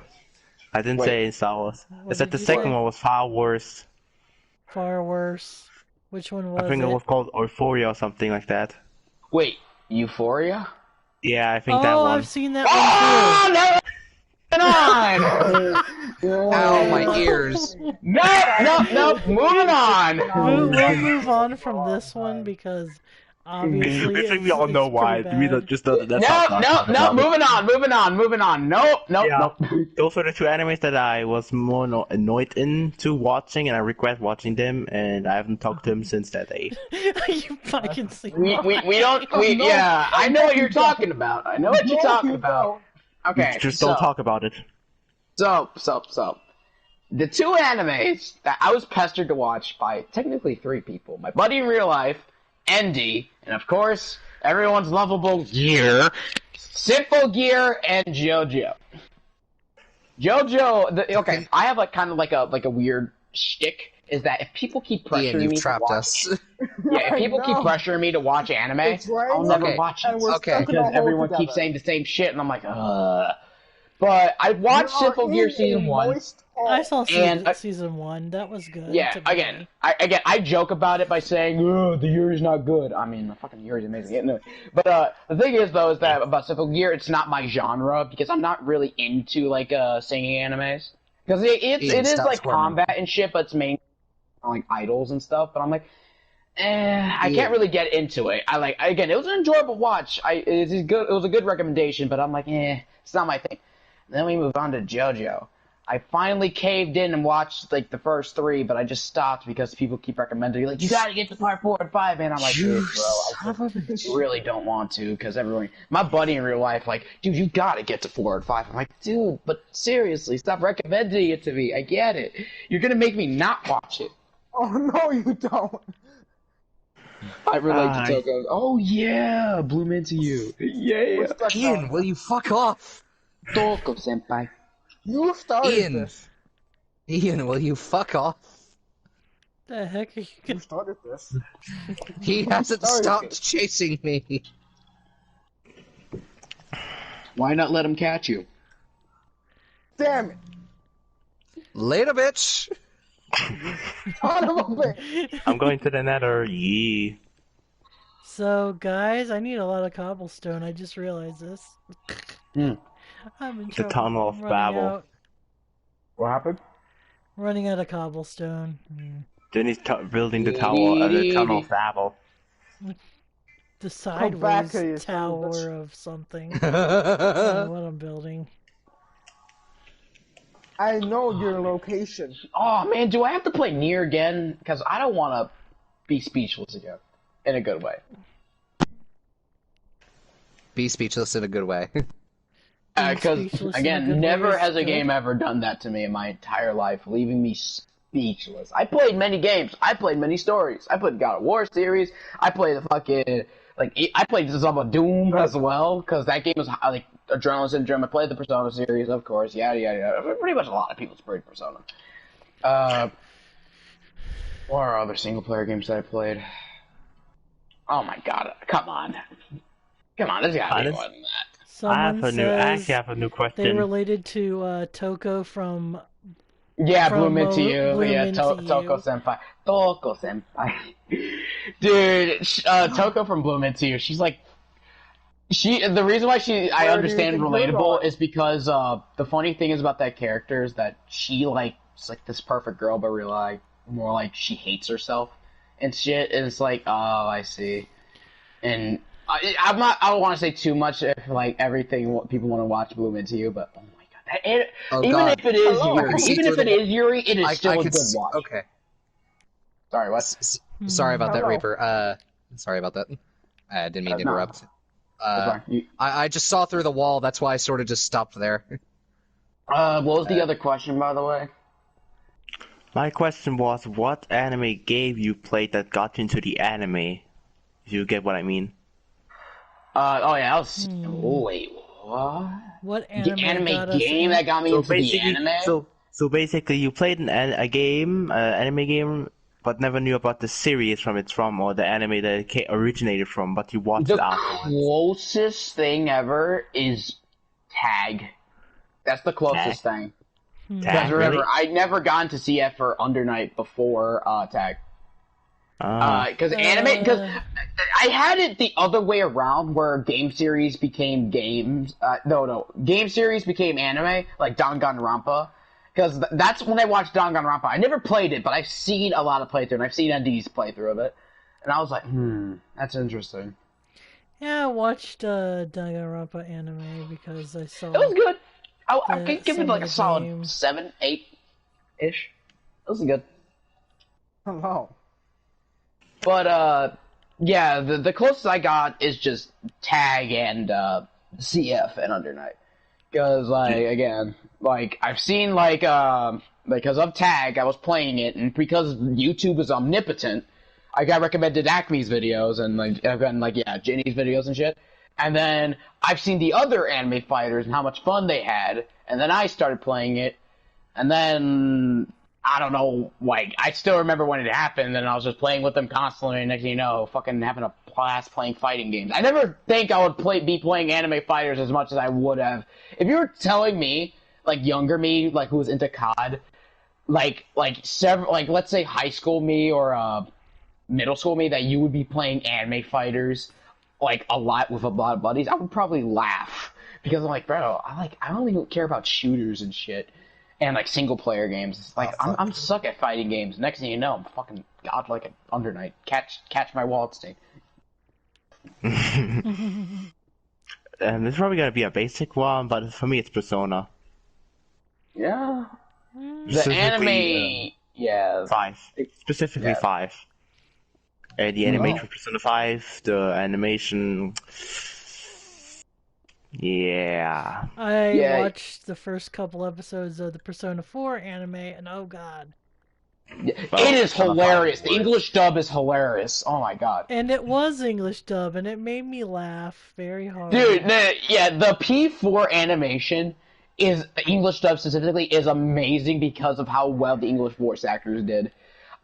I didn't Wait. say Star Wars. What I said did the you second say? one was Star Wars. Far worse. Which one was I think it was called Euphoria or something like that. Wait, Euphoria? Yeah, I think Oh, that one. I've seen that Oh, no! On! Ow, my ears. No, moving on. We'll move on from this one because obviously I think we all know it's why. pretty We bad. just know that that's not talking about it. Moving on. Nope. Yeah. Those were the two animes that I was more annoyed into watching, and I regret watching them, and I haven't talked to him since that day. You fucking see. We don't, yeah, I know what you're talking about. Okay, Just don't talk about it. So, the two animes that I was pestered to watch by technically three people. My buddy in real life, Andy, and of course, everyone's lovable Gear, Simple Gear, and JoJo. Okay, I have like kind of like a weird shtick, is that if people keep pressuring Ian, you've me trapped to watch, us. yeah, if people keep know. pressuring me to watch anime, It's raining, I'll never Okay. watch it. and we're Okay. stuck in a Because hole everyone together. keeps saying the same shit, and I'm like, ugh. But I watched We are Simple Gear in a Season 1. moist hole. I saw And, season 1. That was good. Yeah, to me. I joke about it by saying, "Oh, the Yuri's not good." I mean, the fucking Yuri's amazing. Yeah, no. But the thing is, though, is that about Simple Gear, it's not my genre because I'm not really into like singing animes because it is stop like squirming. combat and shit, but it's mainly like idols and stuff. But I'm like, I Yeah. can't really get into it. Again, it was an enjoyable watch. It was a good recommendation, but I'm like, it's not my thing. Then we move on to JoJo. I finally caved in and watched like the first 3, but I just stopped because people keep recommending, like, you gotta get to part 4 and 5, and I'm like, dude, bro, I just really don't want to, because my buddy in real life, like, dude, you gotta get to 4 and 5. I'm like, dude, but seriously, stop recommending it to me. I get it. You're gonna make me not watch it. Oh no, you don't. I relate to Touga. Oh yeah, Bloom into you. Yeah. We're stuck Ian, now. will you fuck off? Touga senpai. You started Ian. this. Ian, will you fuck off? The heck are you You started this. He hasn't Sorry. stopped chasing me. Why not let him catch you? Damn it. Later, bitch. Son of a bitch. I'm going to the Nether. Yeah. So, guys, I need a lot of cobblestone. I just realized this. Hmm. I'm in The trouble. Tunnel of I'm running Babel. out- What happened? Running out of cobblestone. Jinny's building the Tunnel of Babel. The back sideways to you, son of a tower bitch. of something. I don't know what I'm building. I know your location. Oh man, do I have to play Nier again? Because I don't want to be speechless again. In a good way. Be speechless in a good way. Because, speechless in a good again, way never is has a good. game ever done that to me in my entire life, leaving me speechless. I played many games. I played many stories. I played God of War series. I played the fucking, I played some of Doom as well, because that game was, like, Adrenaline Syndrome. I played the Persona series, of course, yada, yada, yada. Pretty much a lot of people played Persona. What are other single-player games that I played? Oh my god, come on. Come on, there's gotta be more than that. Someone I actually says have a new they question. related to Toko from Yeah, From Bloom into you. Bloom Yeah, Into Toko You. senpai. Toko senpai. Dude, Toko from Bloom into you. She's like, the reason why I Where do you understand think you're relatable going? is because the funny thing is about that character is that she is like this perfect girl, but really like more like she hates herself and shit. And it's like, oh, I see. And I'm not. I don't want to say too much if like everything people want to watch Bloom Into You, but oh my god, even God. if it is Hello. Yuri, See even through if it the is Yuri, it is still a good could watch. okay. Sorry, what? Sorry about that, Hello. Reaper. Sorry about that. I didn't mean to No. interrupt. That's fine. I just saw through the wall. That's why I sort of just stopped there. What was the other question, by the way? My question was, what anime game you played that got you into the anime? If you get what I mean. Oh yeah, that was. Oh wait, what? What The anime got us game in? that got me into the anime? So basically, you played a game, anime game, but never knew about the series it's from, or the anime that it originated from, but you watched The it afterwards. closest thing ever is Tag. That's the closest thing. Because Tag, remember, really? I never gotten to CF or Undernight before Tag. Because anime, because I had it the other way around, where game series became games. Game series became anime, like Danganronpa. Because that's when I watched Danganronpa. I never played it, but I've seen a lot of playthrough, and I've seen ND's playthrough of it. And I was like, that's interesting. Yeah, I watched Danganronpa anime because I saw It was good. I the- could give it some like of a the solid games. 7, 8-ish. It was good. Hello. But, yeah, the closest I got is just Tag and CF and Undernight. Because, like, again, like, I've seen, like, because of Tag, I was playing it, and because YouTube is omnipotent, I got recommended Acme's videos, and, like, I've gotten, like, yeah, Jinny's videos and shit. And then I've seen the other anime fighters and how much fun they had, and then I started playing it, and then, I don't know, like, I still remember when it happened, and I was just playing with them constantly, and next thing you know, fucking having a blast playing fighting games. I never think I would be playing anime fighters as much as I would have. If you were telling me, like, younger me, like, who was into COD, like, let's say high school me or, middle school me, that you would be playing anime fighters, like, a lot with a lot of buddies, I would probably laugh. Because I'm like, bro, I only care about shooters and shit. And, like, single-player games. It's like, I'm suck at fighting games. Next thing you know, I'm fucking godlike at Undernight. Catch my wallet state. And this is probably gonna be a basic one, but for me it's Persona. Yeah. The Specifically, anime... yeah. 5. Specifically 5. The animation for Persona 5, the animation... Yeah. I watched the first couple episodes of the Persona 4 anime, and oh god. Well, It is Persona 5 hilarious. The was- English dub is hilarious. Oh my god. And it was English dub, and it made me laugh very hard. Dude, the P4 animation is English dub specifically is amazing because of how well the English voice actors did.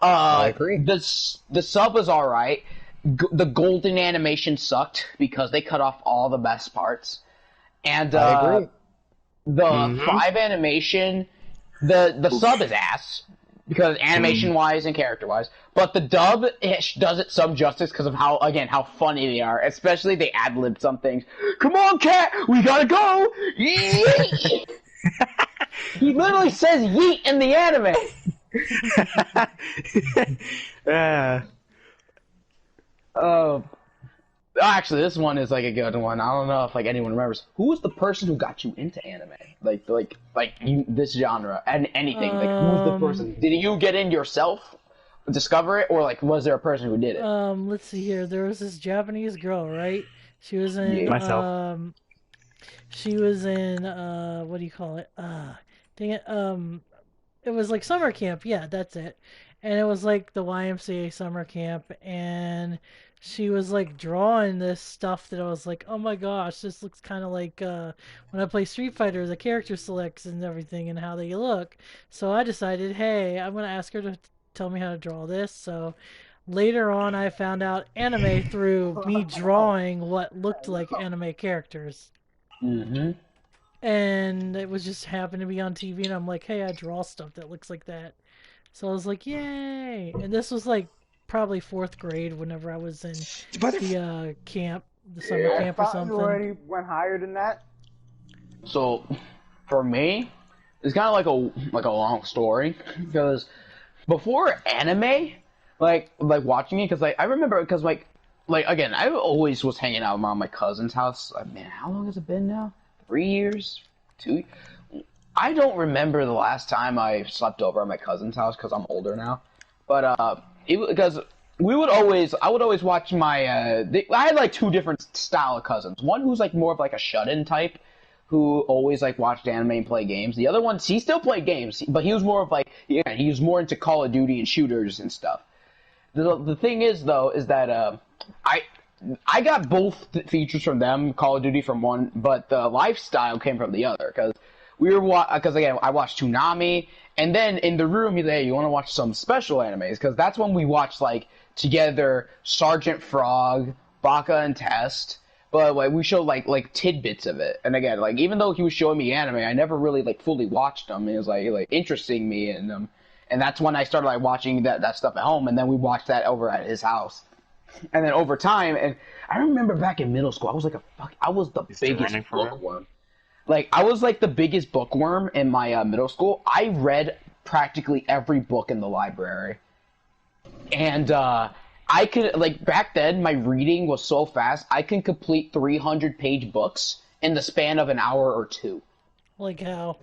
I agree. The sub was all right. The golden animation sucked because they cut off all the best parts. And I agree. the 5 animation, the sub is ass because animation wise and character wise, but the dub does it some justice because of how funny they are. Especially they ad lib some things. Come on, cat, we gotta go. Yeet! He literally says "yeet" in the anime. Actually, this one is like a good one. I don't know if like anyone remembers. Who was the person who got you into anime? This genre and anything. Like, who's the person? Did you get in yourself, discover it, or like was there a person who did it? Let's see here. There was this Japanese girl, right? She was in Myself. she was in what do you call it? Dang it. It was like summer camp. Yeah, that's it. And it was like the YMCA summer camp, and she was like drawing this stuff that I was like, oh my gosh, this looks kind of like when I play Street Fighter, the character selects and everything and how they look. So I decided, hey, I'm gonna ask her to tell me how to draw this. So later on, I found out anime through me drawing what looked like anime characters. Mm-hmm. And it was just happened to be on TV, and I'm like, hey, I draw stuff that looks like that. So I was like, yay! And this was like probably 4th grade whenever I was in the camp, the summer camp or something. You already went higher than that. So, for me, it's kind of like a long story because before anime, like watching it, because like I remember because like like again, I always was hanging out around my cousin's house. Man, how long has it been now? 3 years? 2? I don't remember the last time I slept over at my cousin's house because I'm older now. But because I would always watch my. I had like 2 different style of cousins. One who's like more of like a shut-in type, who always like watched anime and play games. The other one, he still played games, but he was more of like, he was more into Call of Duty and shooters and stuff. The thing is though, is that I got both features from them, Call of Duty from one, but the lifestyle came from the other, because again, I watched Toonami, and then in the room he's like, hey, you want to watch some special animes? Because that's when we watched like together Sergeant Frog, Baka and Test. But like we showed like tidbits of it, and again, like even though he was showing me anime, I never really like fully watched them. It was like interesting me in them, and that's when I started like watching that stuff at home, and then we watched that over at his house, and then over time, and I remember back in middle school, I was like I was the biggest bookworm. Like I was like the biggest bookworm in my middle school. I read practically every book in the library, and I could, like, back then, my reading was so fast, I can complete 300-page books in the span of an hour or 2. Like how?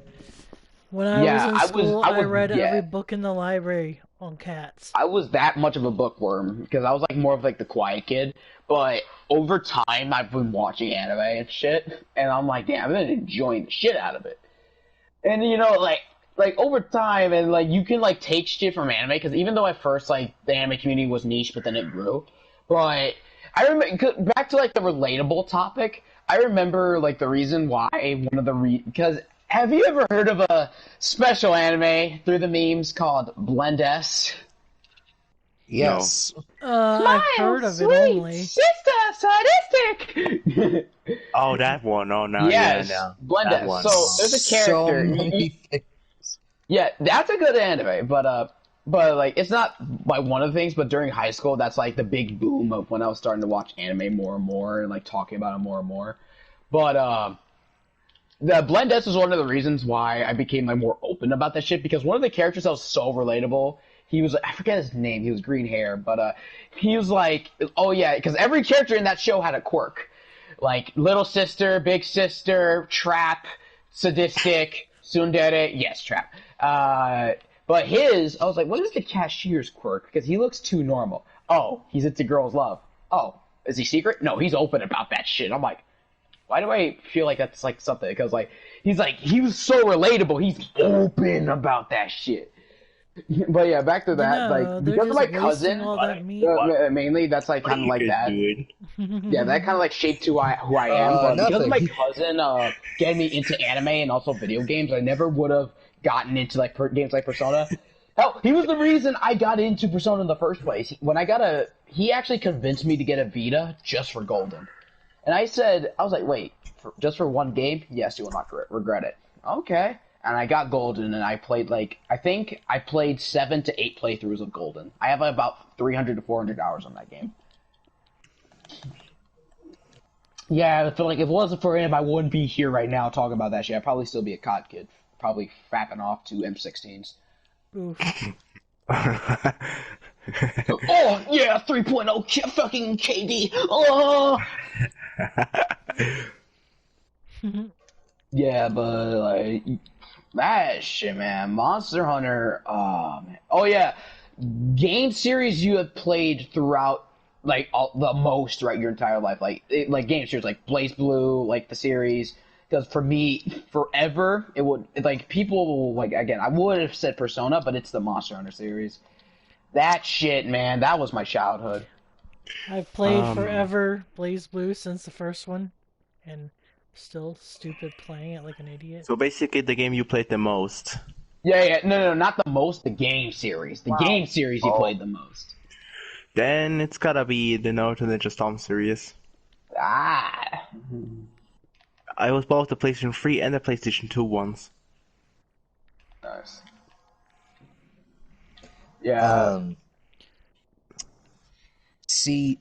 When I was in school, I read every book in the library on Cats. I was that much of a bookworm, because I was, like, more of, like, the quiet kid. But over time, I've been watching anime and shit, and I'm like, damn, I've been enjoying the shit out of it. And, you know, like over time, and like you can like take shit from anime, because even though at first like the anime community was niche, but then it grew. But I remember back to like the relatable topic. I remember like the reason why because have you ever heard of a special anime through the memes called Blend S? Yes. I've heard of it only. Sister, sadistic. Oh, that one. Oh no. Yes, yeah, no. Blend That S. one. So there's a character. So many things. Yeah, that's a good anime, but like it's not like one of the things. But during high school, that's like the big boom of when I was starting to watch anime more and more, and like talking about it more and more. But the Blend S is one of the reasons why I became like more open about that shit, because one of the characters that was so relatable. He was, I forget his name. He was green hair, but he was like, oh yeah, because every character in that show had a quirk, like little sister, big sister, trap, sadistic, tsundere. Yes, trap. But his, I was like, what is the cashier's quirk? Because he looks too normal. Oh, he's into girls' love. Oh, is he secret? No, he's open about that shit. I'm like, why do I feel like that's like something? Because like, he was so relatable. He's open about that shit. But yeah, back to that. Like, because of my cousin, mainly that's like kind of like that. Yeah, that kind of like shaped who I am. But because of my cousin getting me into anime and also video games, I never would have gotten into like games like Persona. Hell, he was the reason I got into Persona in the first place. When I got he actually convinced me to get a Vita just for Golden. And I was like, wait, just for one game? Yes, you will not regret it. Okay. And I got Golden, and I played I think I played 7 to 8 playthroughs of Golden. I have about 300 to 400 hours on that game. Yeah, I feel like if it wasn't for him, I wouldn't be here right now talking about that shit. I'd probably still be a COD kid. Probably fapping off to M16s. Oof. Oh, yeah, 3.0 fucking KD. Oh! Yeah, but, like, that shit, man. Monster Hunter, oh, man. Oh, yeah. Game series you have played throughout, like, the most, right, your entire life. Like game series, like BlazBlue, like, the series. Because for me, forever, it would, like, people, like, again, I would have said Persona, but it's the Monster Hunter series. That shit, man, that was my childhood. I've played forever BlazBlue since the first one, and still stupid playing it like an idiot. So basically, the game you played the most. Yeah, no, not the most, the game series. The game series you played the most. Then it's gotta be the Naruto Ninja Storm series. Ah. I was both the PlayStation 3 and the PlayStation 2 ones. Nice. Yeah. See,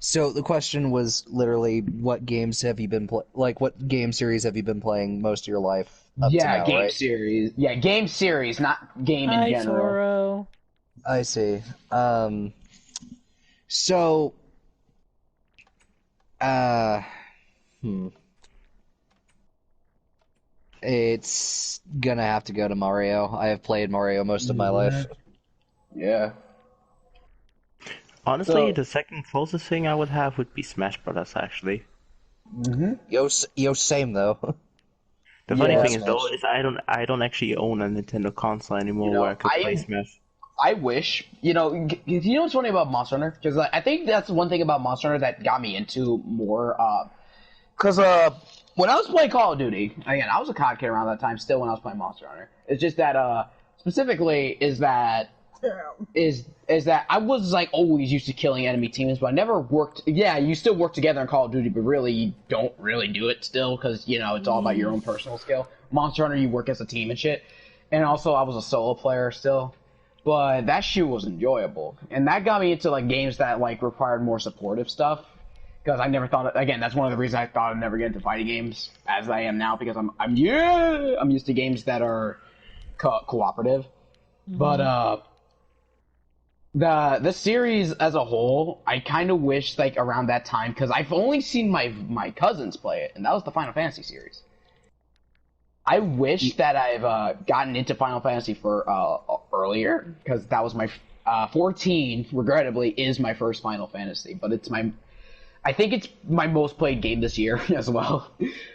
so the question was literally, what games have you been what game series have you been playing most of your life up to now, game right? series. Yeah, game series, not game in general. Toro. I see. So Uh, hmm. It's gonna have to go to Mario. I have played Mario most of my life. Yeah. Honestly, So, the second closest thing I would have would be Smash Brothers, actually. Same though. The I funny yeah. love thing is, though, Smash. is I don't actually own a Nintendo console You anymore where know, I could play Smash. I wish, you know what's funny about Monster Hunter? Because I think that's one thing about Monster Hunter that got me into more. Because when I was playing Call of Duty, again, I was a COD kid around that time. Still, when I was playing Monster Hunter, it's just that specifically is that I was like always used to killing enemy teams, but I never worked. Yeah, you still work together in Call of Duty, but really you don't really do it still because it's all about your own personal skill. Monster Hunter, you work as a team and shit. And also, I was a solo player still. But that shit was enjoyable, and that got me into like games that like required more supportive stuff. Because I never thought, again, that's one of the reasons I thought I'd never get into fighting games as I am now. Because I'm used to games that are cooperative. But the series as a whole, I kind of wish like around that time because I've only seen my cousins play it, and that was the Final Fantasy series. I wish that I've gotten into Final Fantasy for earlier because that was my 14. Regrettably, is my first Final Fantasy, but I think it's my most played game this year as well.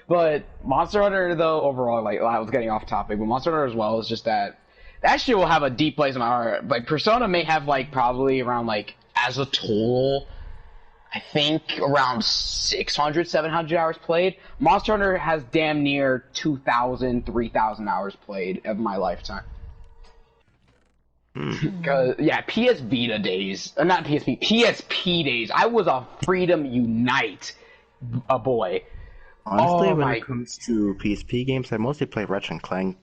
But Monster Hunter, though, overall, like I was getting off topic, but Monster Hunter as well is just that shit will have a deep place in my heart. Like Persona may have like probably around like as a total. I think around 600, 700 hours played. Monster Hunter has damn near 2,000, 3,000 hours played of my lifetime. Cause yeah, PS Vita days, not PSP, PSP days. I was a Freedom Unite a boy. Honestly, Oh when my. it comes to PSP games, I mostly play Ratchet and Clank.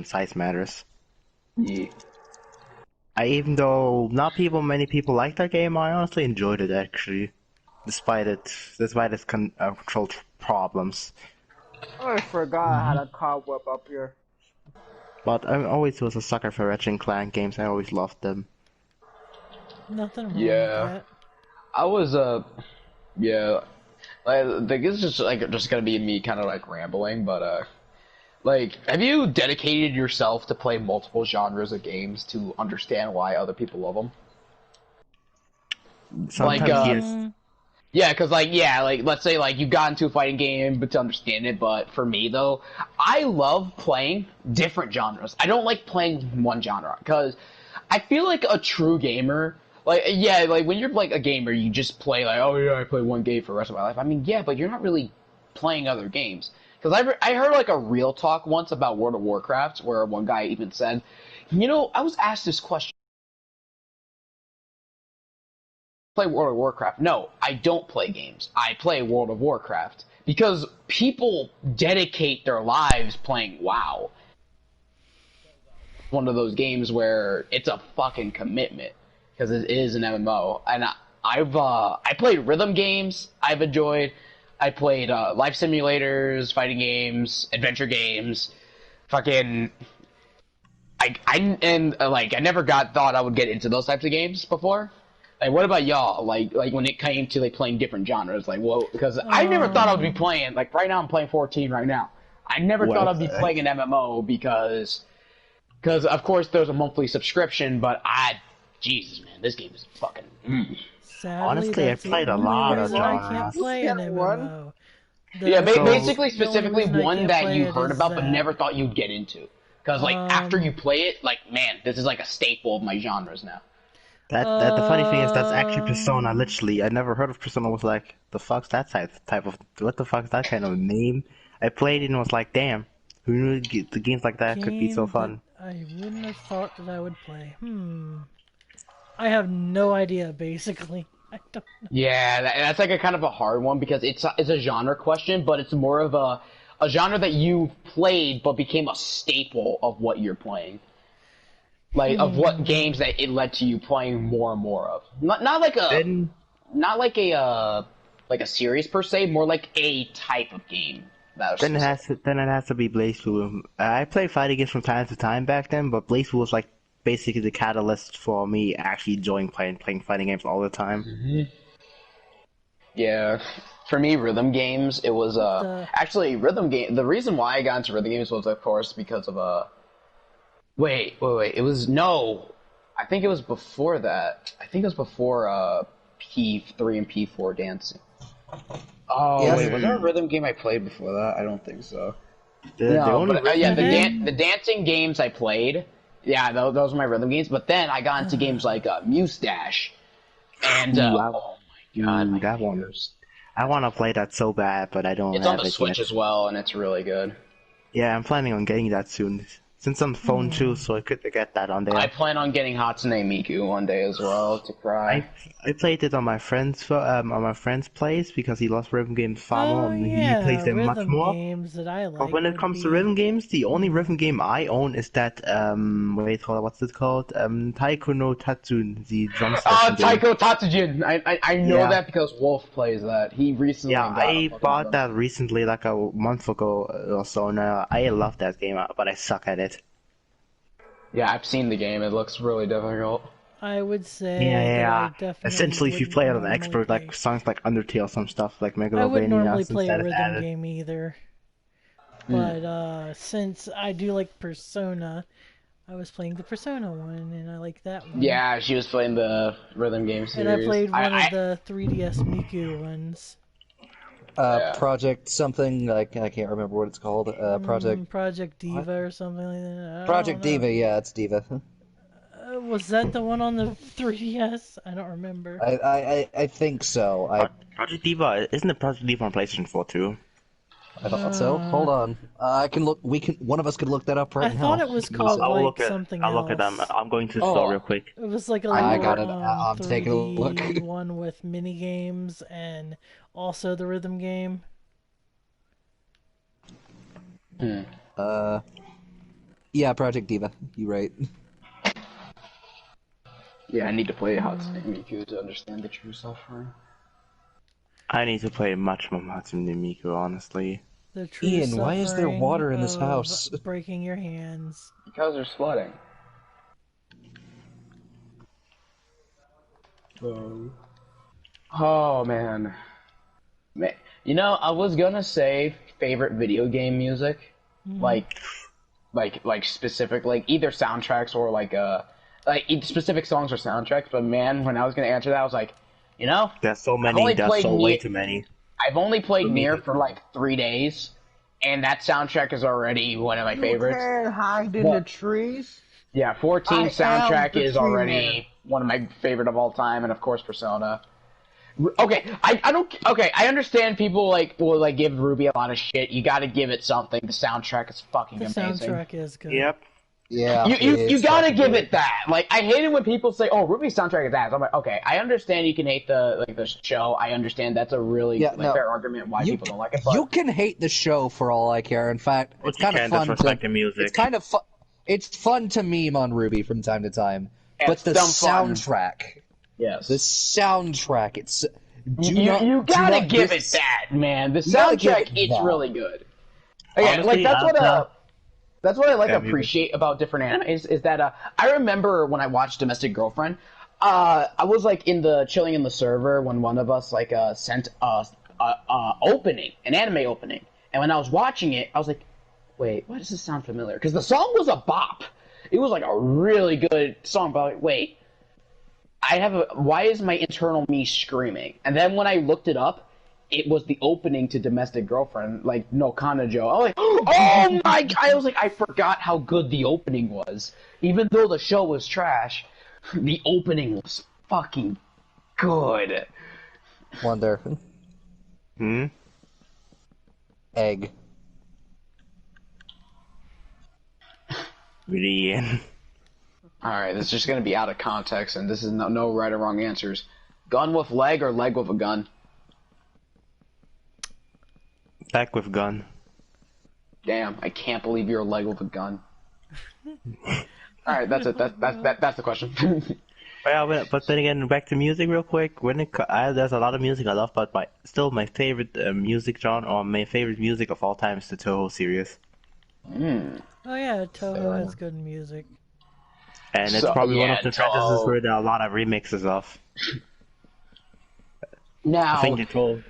Size matters. Yeah. Even though not many people like that game, I honestly enjoyed it actually, despite its control problems. I forgot I had a cobweb up here. But I always was a sucker for Ratchet and Clank games. I always loved them. Nothing wrong with Yeah. that. I was yeah. I think it's just gonna be me kind of like rambling, but like, have you dedicated yourself to play multiple genres of games to understand why other people love them? Sometimes yes. Yeah, because like let's say like you got into a fighting game but to understand it, but for me though, I love playing different genres. I don't like playing one genre because I feel like a true gamer, like when you're like a gamer, you just play like, oh yeah, I play one game for the rest of my life. I mean, yeah, but you're not really playing other games. Because I heard like a real talk once about World of Warcraft where one guy even said, I was asked this question. Play World of Warcraft. No, I don't play games. I play World of Warcraft because people dedicate their lives playing WoW. One of those games where it's a fucking commitment because it is an MMO. And I played rhythm games. I've enjoyed. I played life simulators, fighting games, adventure games. Fucking. I never thought I would get into those types of games before. Like, what about y'all? Like when it came to like playing different genres, like, well, because I never thought I would be playing. Like right now, I'm playing 14 right now. I never thought I'd be playing an MMO because of course there's a monthly subscription, but Jesus man, this game is fucking. Sadly, Honestly, that's I played the a only lot of reason I can't genres. play an Can't run. MMO. Yeah, The basically, only specifically reason I one can't that play you it heard is about but that- never thought you'd get into. Because like after you play it, like man, this is like a staple of my genres now. That the funny thing is that's actually Persona. Literally, I never heard of Persona. Was like, the fuck's that type of what the fuck's that kind of name? I played it and was like, damn, who knew the games like that could be so game fun? that I wouldn't have thought that I would play. I have no idea. Basically, I don't know. Yeah, that's like a kind of a hard one because it's a genre question, but it's more of a genre that you played but became a staple of what you're playing. Like of what games that it led to you playing more and more of. Not like a like a series per se, more like a type of game. Then it has to be BlazBlue. I played fighting games from time to time back then, but BlazBlue was like basically the catalyst for me actually enjoying playing fighting games all the time. Yeah. For me, rhythm games, it was actually rhythm game. The reason why I got into rhythm games was, of course, because of wait. It was no. I think it was before that. I think it was before P3 and P4 dancing. Oh Yes. wait, was there a rhythm game I played before that? I don't think so. The No, only but yeah, rhythm- the dancing games I played, yeah, those were my rhythm games. But then I got into games like Mustache, and Ooh, oh my god, my that one. fingers. I want to play that so bad, but I don't It's on have the it Switch yet. as well, and it's really good. Yeah, I'm planning on getting that soon. Since I'm phone too, so I could get that on there. I plan on getting Hatsune Miku one day as well to cry. I played it on my friend's place because he loves rhythm games far more Oh and he yeah, plays them much rhythm more. games that I like. But when it would comes to be- rhythm games, the only rhythm game I own is that wait, hold on, what's it called? Taiko no Tatsun, the drum session game. Taiko Tatsujin. I know Yeah. that because Wolf plays that. He recently Yeah, got a I fucking bought drum. that recently, like a month ago or so now. I love that game, but I suck at it. Yeah, I've seen the game. It looks really difficult. I would say Yeah, that I yeah. definitely Essentially, if you wouldn't play it on normally expert, play. like songs like Undertale, some stuff like I wouldn't normally Megalovania, play since a that is rhythm added. game either. But since I do like Persona, I was playing the Persona one, and I like that one. Yeah, she was playing the rhythm game series. And I played one of the 3DS Miku ones. Yeah. Project something, like, I can't remember what it's called. Project Diva or something like that. I Project don't know. Diva, yeah, it's Diva. Was that the one on the 3DS? I don't remember. I think so. Project Diva, isn't it Project Diva on PlayStation 4 too? I thought so. Hold on. I can look. One of us could look that up right I now. thought it was called like something I'll else. look at them. I'm going to the Oh. store real quick. It was like a I little got it. I'm 3D taking a look. one with mini games and also the rhythm game. Yeah, Project Diva. You're right. Yeah, I need to play Hatsune Miku to understand the true suffering. I need to play much more Hatsune Miku, honestly. The true Ian, why is there suffering water in this of house? breaking your hands. Because they're flooding. Oh man. You know, I was gonna say favorite video game music, like specific, like either soundtracks or like specific songs or soundtracks. But man, when I was gonna answer that, I was like, you know, There's so only many. There's played so way Nier- too many. I've only played Nier for like 3 days, and that soundtrack is already one of my favorites. You can't hide in What? the trees. Yeah, 14 I am soundtrack the is tree already man. one of my favorite of all time, and of course Persona. Okay, I don't. Okay, I understand people will give Ruby a lot of shit. You got to give it something. The soundtrack is fucking The amazing. soundtrack is good. Yep. Yeah. You gotta give it that. Like, I hate it when people say, "Oh, Ruby's soundtrack is ass." I'm like, okay, I understand you can hate the show. I understand that's a really fair argument why people don't like it. But You can hate the show for all I care. In fact, it's kind of fun disrespect the music. It's kind of fun. It's fun to meme on Ruby from time to time. But It's the dumb fun. soundtrack, yes, the soundtrack, it's you gotta give it that, man. The gotta give soundtrack, it it's that. really good. Okay, Honestly, that's what I like Yeah, appreciate about different animes is that I remember when I watched Domestic Girlfriend, I was like chilling in the server when one of us sent an anime opening, and when I was watching it, I was like, wait, why does this sound familiar? Because the song was a bop. It was like a really good song, but I was like, wait, why is my internal me screaming? And then when I looked it up, it was the opening to Domestic Girlfriend, like No Kanajo. I was like, oh my god! I was like, I forgot how good the opening was. Even though the show was trash, the opening was fucking good. Wonder. Egg. Really. Alright, this is just gonna be out of context, and this is no right or wrong answers. Gun with leg or leg with a gun? Back with gun. Damn, I can't believe you're a leg with a gun. Alright, that's it. That's the question. Well, but then again, back to music real quick. There's a lot of music I love, but my favorite music genre or my favorite music of all time is the Toho series. Oh yeah, Toho has good music. And it's probably one of the franchises where there are a lot of remixes of. I Now, think they told.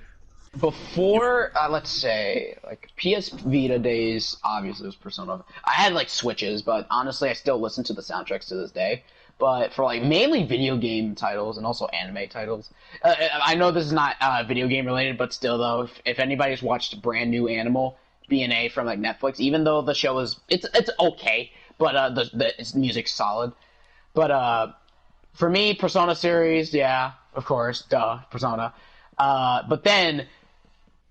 before, let's say, like, PS Vita days, obviously, was Persona. I had, like, Switches, but honestly, I still listen to the soundtracks to this day. But for, like, mainly video game titles and also anime titles, I know this is not video game related, but still, though, if anybody's watched brand new Animal, BNA from, like, Netflix, even though the show is, it's okay, but its music's solid. But, for me, Persona series, yeah, of course, Persona. But then,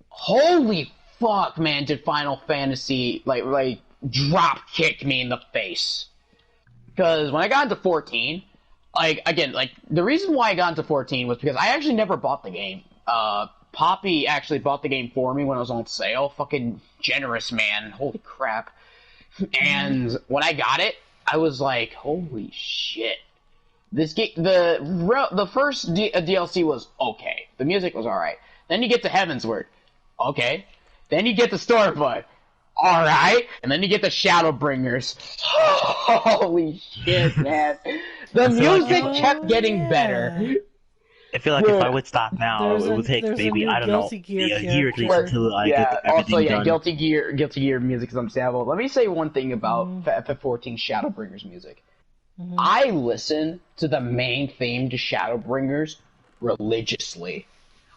holy fuck, man, did Final Fantasy, like, drop kick me in the face. Because when I got into 14, like, again, like, the reason why I got into 14 was because I actually never bought the game. Poppy actually bought the game for me when it was on sale. Fucking generous, man. Holy crap. And when I got it, I was like, holy shit. This game, the first DLC was okay. The music was alright. Then you get to Heavensward. Okay. Then you get to Stormblood. Alright. And then you get the Shadowbringers. Holy shit, man. The music kept getting better. I feel like if I would stop now, it would take maybe, I don't know, a year at least until I get everything done. Guilty Gear music is understandable. Let me say one thing about FF14 Shadowbringers music. I listen to the main theme to Shadowbringers religiously.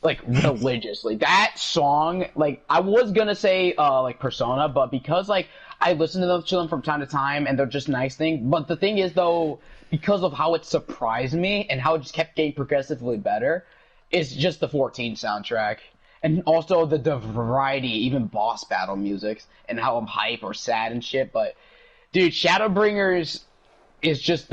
Like, religiously. That song, like, I was gonna say, like, Persona, but because, like, I listen to them from time to time, and they're just nice things. But the thing is, though, because of how it surprised me, and how it just kept getting progressively better, it's just the 14 soundtrack. And also the variety, even boss battle musics, and how I'm hype or sad and shit, but, dude, Shadowbringers is just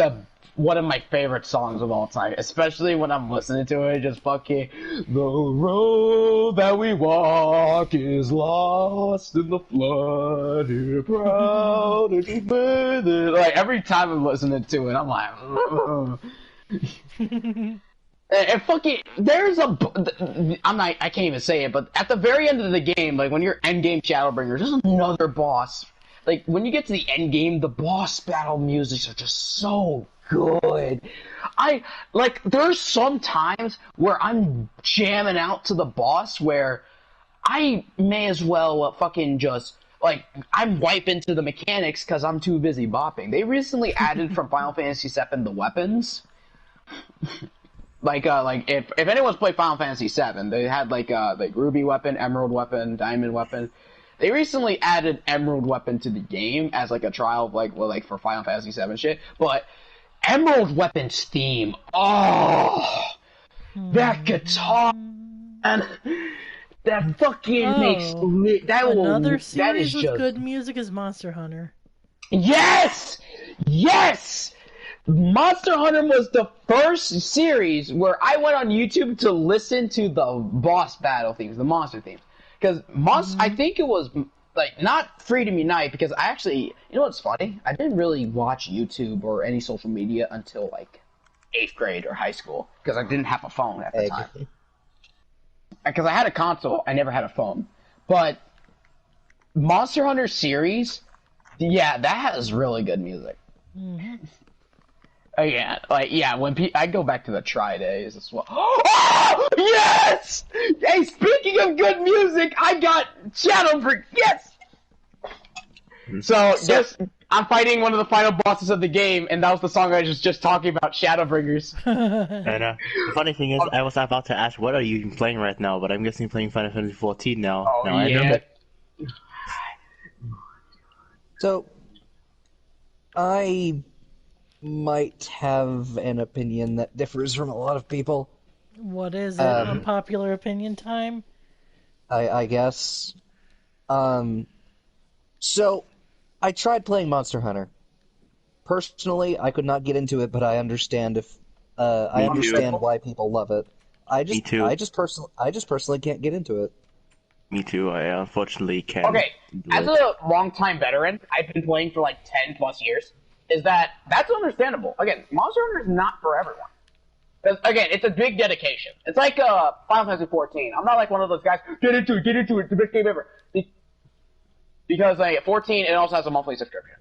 one of my favorite songs of all time, especially when I'm listening to it, just fucking, the road that we walk is lost in the flood, here proud and defended. Like, every time I'm listening to it, I'm like, and fucking, there's I can't even say it, but at the very end of the game, like, when you're endgame Shadowbringers, there's another boss. Like, when you get to the end game, the boss battle musics are just so good. There's some times where I'm jamming out to the boss where I may as well fucking just, like, I'm wiping to the mechanics because I'm too busy bopping. They recently added from Final Fantasy VII the weapons. Like if anyone's played Final Fantasy VII, they had like Ruby weapon, Emerald weapon, Diamond weapon. They recently added Emerald weapon to the game as like a trial of for Final Fantasy VII shit. But Emerald weapon's theme, that guitar and that fucking makes another series with good music is Monster Hunter. Yes. Monster Hunter was the first series where I went on YouTube to listen to the boss battle themes, the monster themes. Because I think it was, like, not Freedom Unite, because I actually, you know what's funny? I didn't really watch YouTube or any social media until, like, 8th grade or high school, because I didn't have a phone at the time. Because I had a console, I never had a phone. But Monster Hunter series, yeah, that has really good music. When I go back to the Tri days as well. Oh, yes! Hey, speaking of good music, I got Shadowbringers. Yes! So, I'm fighting one of the final bosses of the game, and that was the song I was just talking about, Shadowbringers. And the funny thing is, I was about to ask, what are you playing right now? But I'm guessing playing Final Fantasy 14 now. Oh, now yeah. I know. So, I might have an opinion that differs from a lot of people. What is it? Unpopular opinion time? I guess. So, I tried playing Monster Hunter. Personally, I could not get into it, but I understand why people love it. Me too. I just personally can't get into it. Me too. I unfortunately can't. Okay, as a long-time veteran, I've been playing for like 10 plus years. That's understandable. Again, Monster Hunter is not for everyone. Because, again, it's a big dedication. It's like Final Fantasy 14. I'm not like one of those guys, get into it, it's the best game ever. Because, like, 14, it also has a monthly subscription.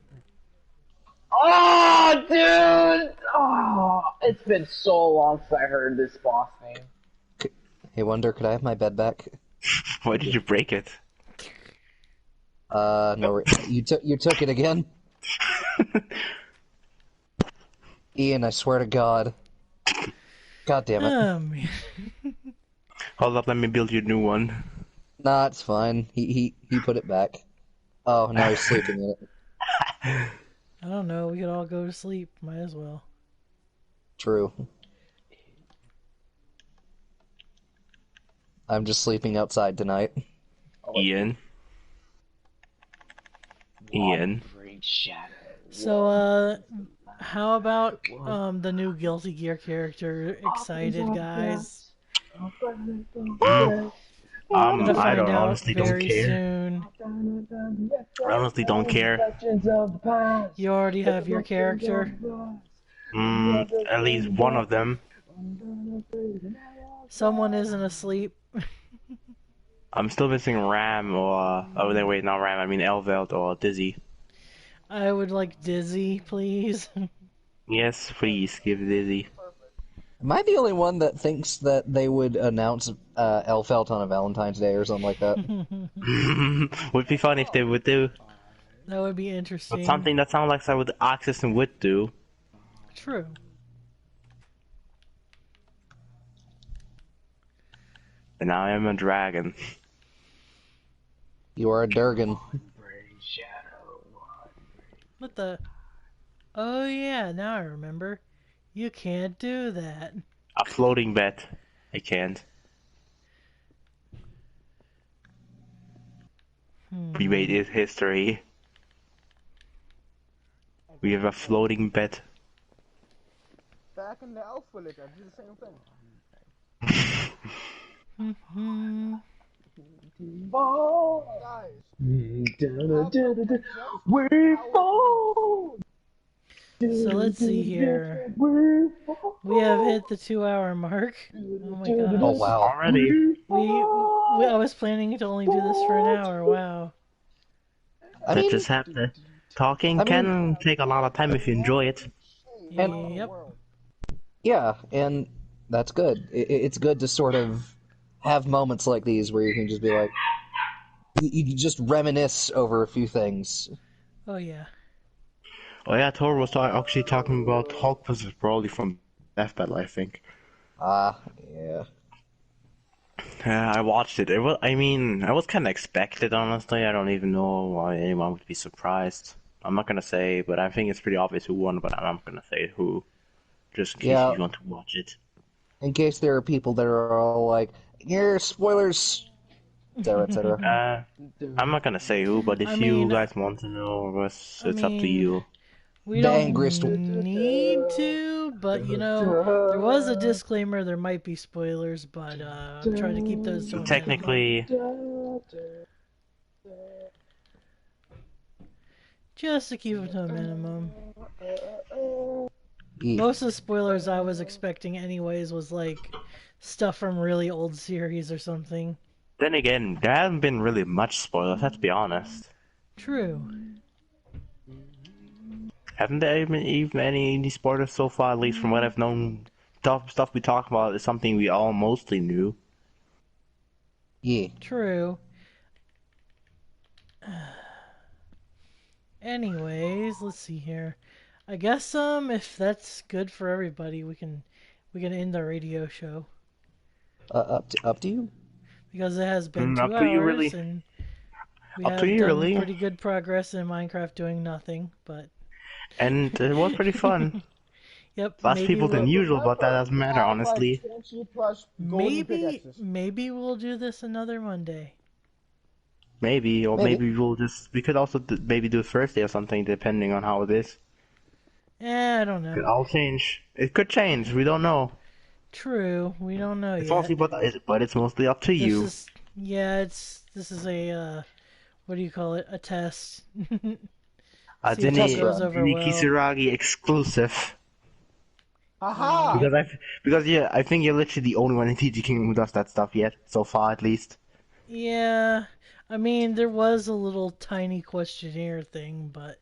Oh, dude! Oh, it's been so long since I heard this boss thing. Hey, Wonder, could I have my bed back? Why did you break it? No, you took it again? Ian, I swear to God. God damn it. Man. Hold up, let me build you a new one. Nah, it's fine. He put it back. Oh, now he's sleeping in it. I don't know. We could all go to sleep. Might as well. True. I'm just sleeping outside tonight. Ian. Ian. So, how about the new Guilty Gear character? Excited, guys? Gonna I find out honestly don't very care. soon. I honestly don't care. You already have your character. At least one of them. Someone isn't asleep. I'm still missing Ram or oh no wait, not Ram, I mean Elveld or Dizzy. I would like Dizzy, please. Yes, please give Dizzy. Am I the only one that thinks that they would announce Elfelt on a Valentine's Day or something like that? Would be fun if they would do. That would be interesting. But something that sounds like what Axis and would do. True. And now I am a dragon. You are a Durgan. What the? Oh yeah, now I remember. You can't do that. A floating bed. I can't. We made it history. We have a floating bed. Back in the Alpha League, I did the same thing. Guys, We fall. So let's see here. We have hit the 2-hour mark. Oh my gosh. Oh wow. Already. I was planning to only do this for an hour. Wow. I That mean, just happened. Talking can take a lot of time if you enjoy it. Yep. yeah, and that's good. It's good to sort of have moments like these where you can just be like, you can just reminisce over a few things. Oh yeah. Oh yeah, Tor was actually talking about Hulk vs. Broly from Death Battle, I think. Yeah. I watched it. I mean, I was kind of expected, honestly. I don't even know why anyone would be surprised. I'm not gonna say, but I think it's pretty obvious who won, but I'm not gonna say who. Just in case Yeah. you want to watch it. In case there are people that are all like, here, spoilers, etc., etc. I'm not gonna say who, but if I you mean- guys want to know, it's up to mean- you. We The don't angriest- need to, but you know, there was a disclaimer. There might be spoilers, but I'm trying to keep those to a minimum. Technically, Just to keep it to a minimum. Yeah. Most of the spoilers I was expecting, anyways, was like stuff from really old series or something. then again, there haven't been really much spoilers, let's be honest. True. Haven't there even any spoilers so far, at least from what I've known? Stuff we talk about is something we all mostly knew. Yeah. True. Anyways, let's see here. I guess if that's good for everybody, we can end the radio show Up to you. because it has been Up 2 to you, hours really. and we Up have to you, done really. pretty good progress in Minecraft doing nothing. But And it was pretty fun. yep, Less maybe people than usual, but that doesn't matter, honestly. maybe we'll do this another Monday. Maybe, or Maybe. maybe we'll just, we could also maybe do Thursday or something, depending on how it is. I don't It could know. all change. It could change, we don't know. True, we don't know It's yet. mostly, but it's mostly up to you. This is a what do you call it? A test. See if Jinny, it goes over Jinny well. Kisaragi exclusive. Haha! Because I think you're literally the only one in TG Kingdom who does that stuff yet, so far at least. Yeah, I mean there was a little tiny questionnaire thing, but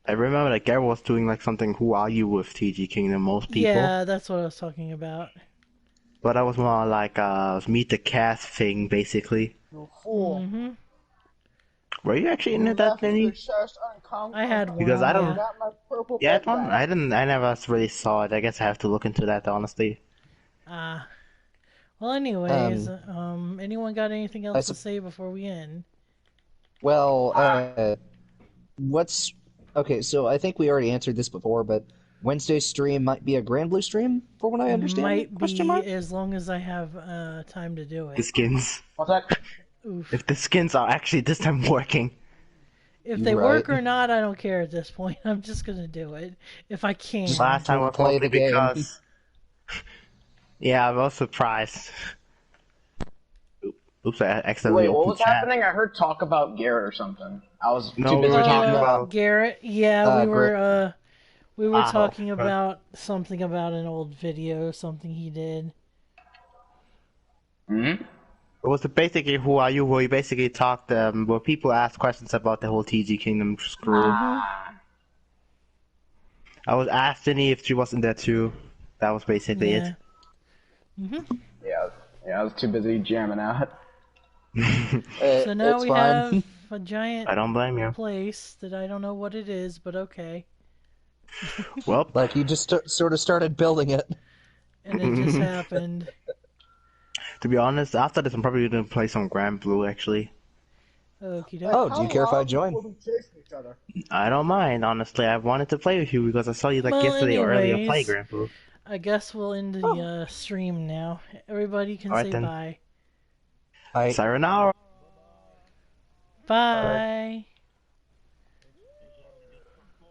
I remember that Gary was doing like something, who are you with TG Kingdom, most people. yeah, that's what I was talking about. But that was more like meet the cast thing, basically. You fool. Mm-hmm. Were you actually You into that, left your Jinny? chest I had one. Because I don't. Got my purple Yeah, belt back. I didn't. I never really saw it. I guess I have to look into that, honestly. Well, anyways, anyone got anything else to sup- say before we end? Well, what's okay? So I think we already answered this before, but Wednesday's stream might be a Grand Blue stream, for what I understand. Might Question be, mark? as long as I have time to do The it. skins. What's that? Oof. If the skins are actually this time working. If they Right. work or not, I don't care at this point. I'm just gonna do it if I can. Last time was Play probably the game. because. Yeah, I was surprised. Oops, I accidentally Wait, what opened was chat. happening? I heard talk about Garrett or something. I was No, too we busy were talking talking about. about- Garrett. Yeah, we were Wow. talking about something about an old video, something he did. Hmm? It was basically Who Are You, where you basically talked, where people asked questions about the whole TG Kingdom screw. Ah. I was asked Jinny if she was in there too. That was basically Yeah. Mm-hmm. Yeah, I was too busy jamming out. it. So now It's we fine. have a giant I don't blame you. place that I don't know what it is, but okay. Well, Like you just sort of started building it. And it just happened. to be honest, after this I'm probably gonna play some Grand Blue actually. Okie Like, doke. Oh, do you care if I how join? long will we chasing each other? I don't mind, honestly. I wanted to play with you because I saw you like Well, yesterday or earlier play anyways, Grand Blue. I guess we'll end the stream now. Everybody can Alright say then. bye. I Sayonara. Bye.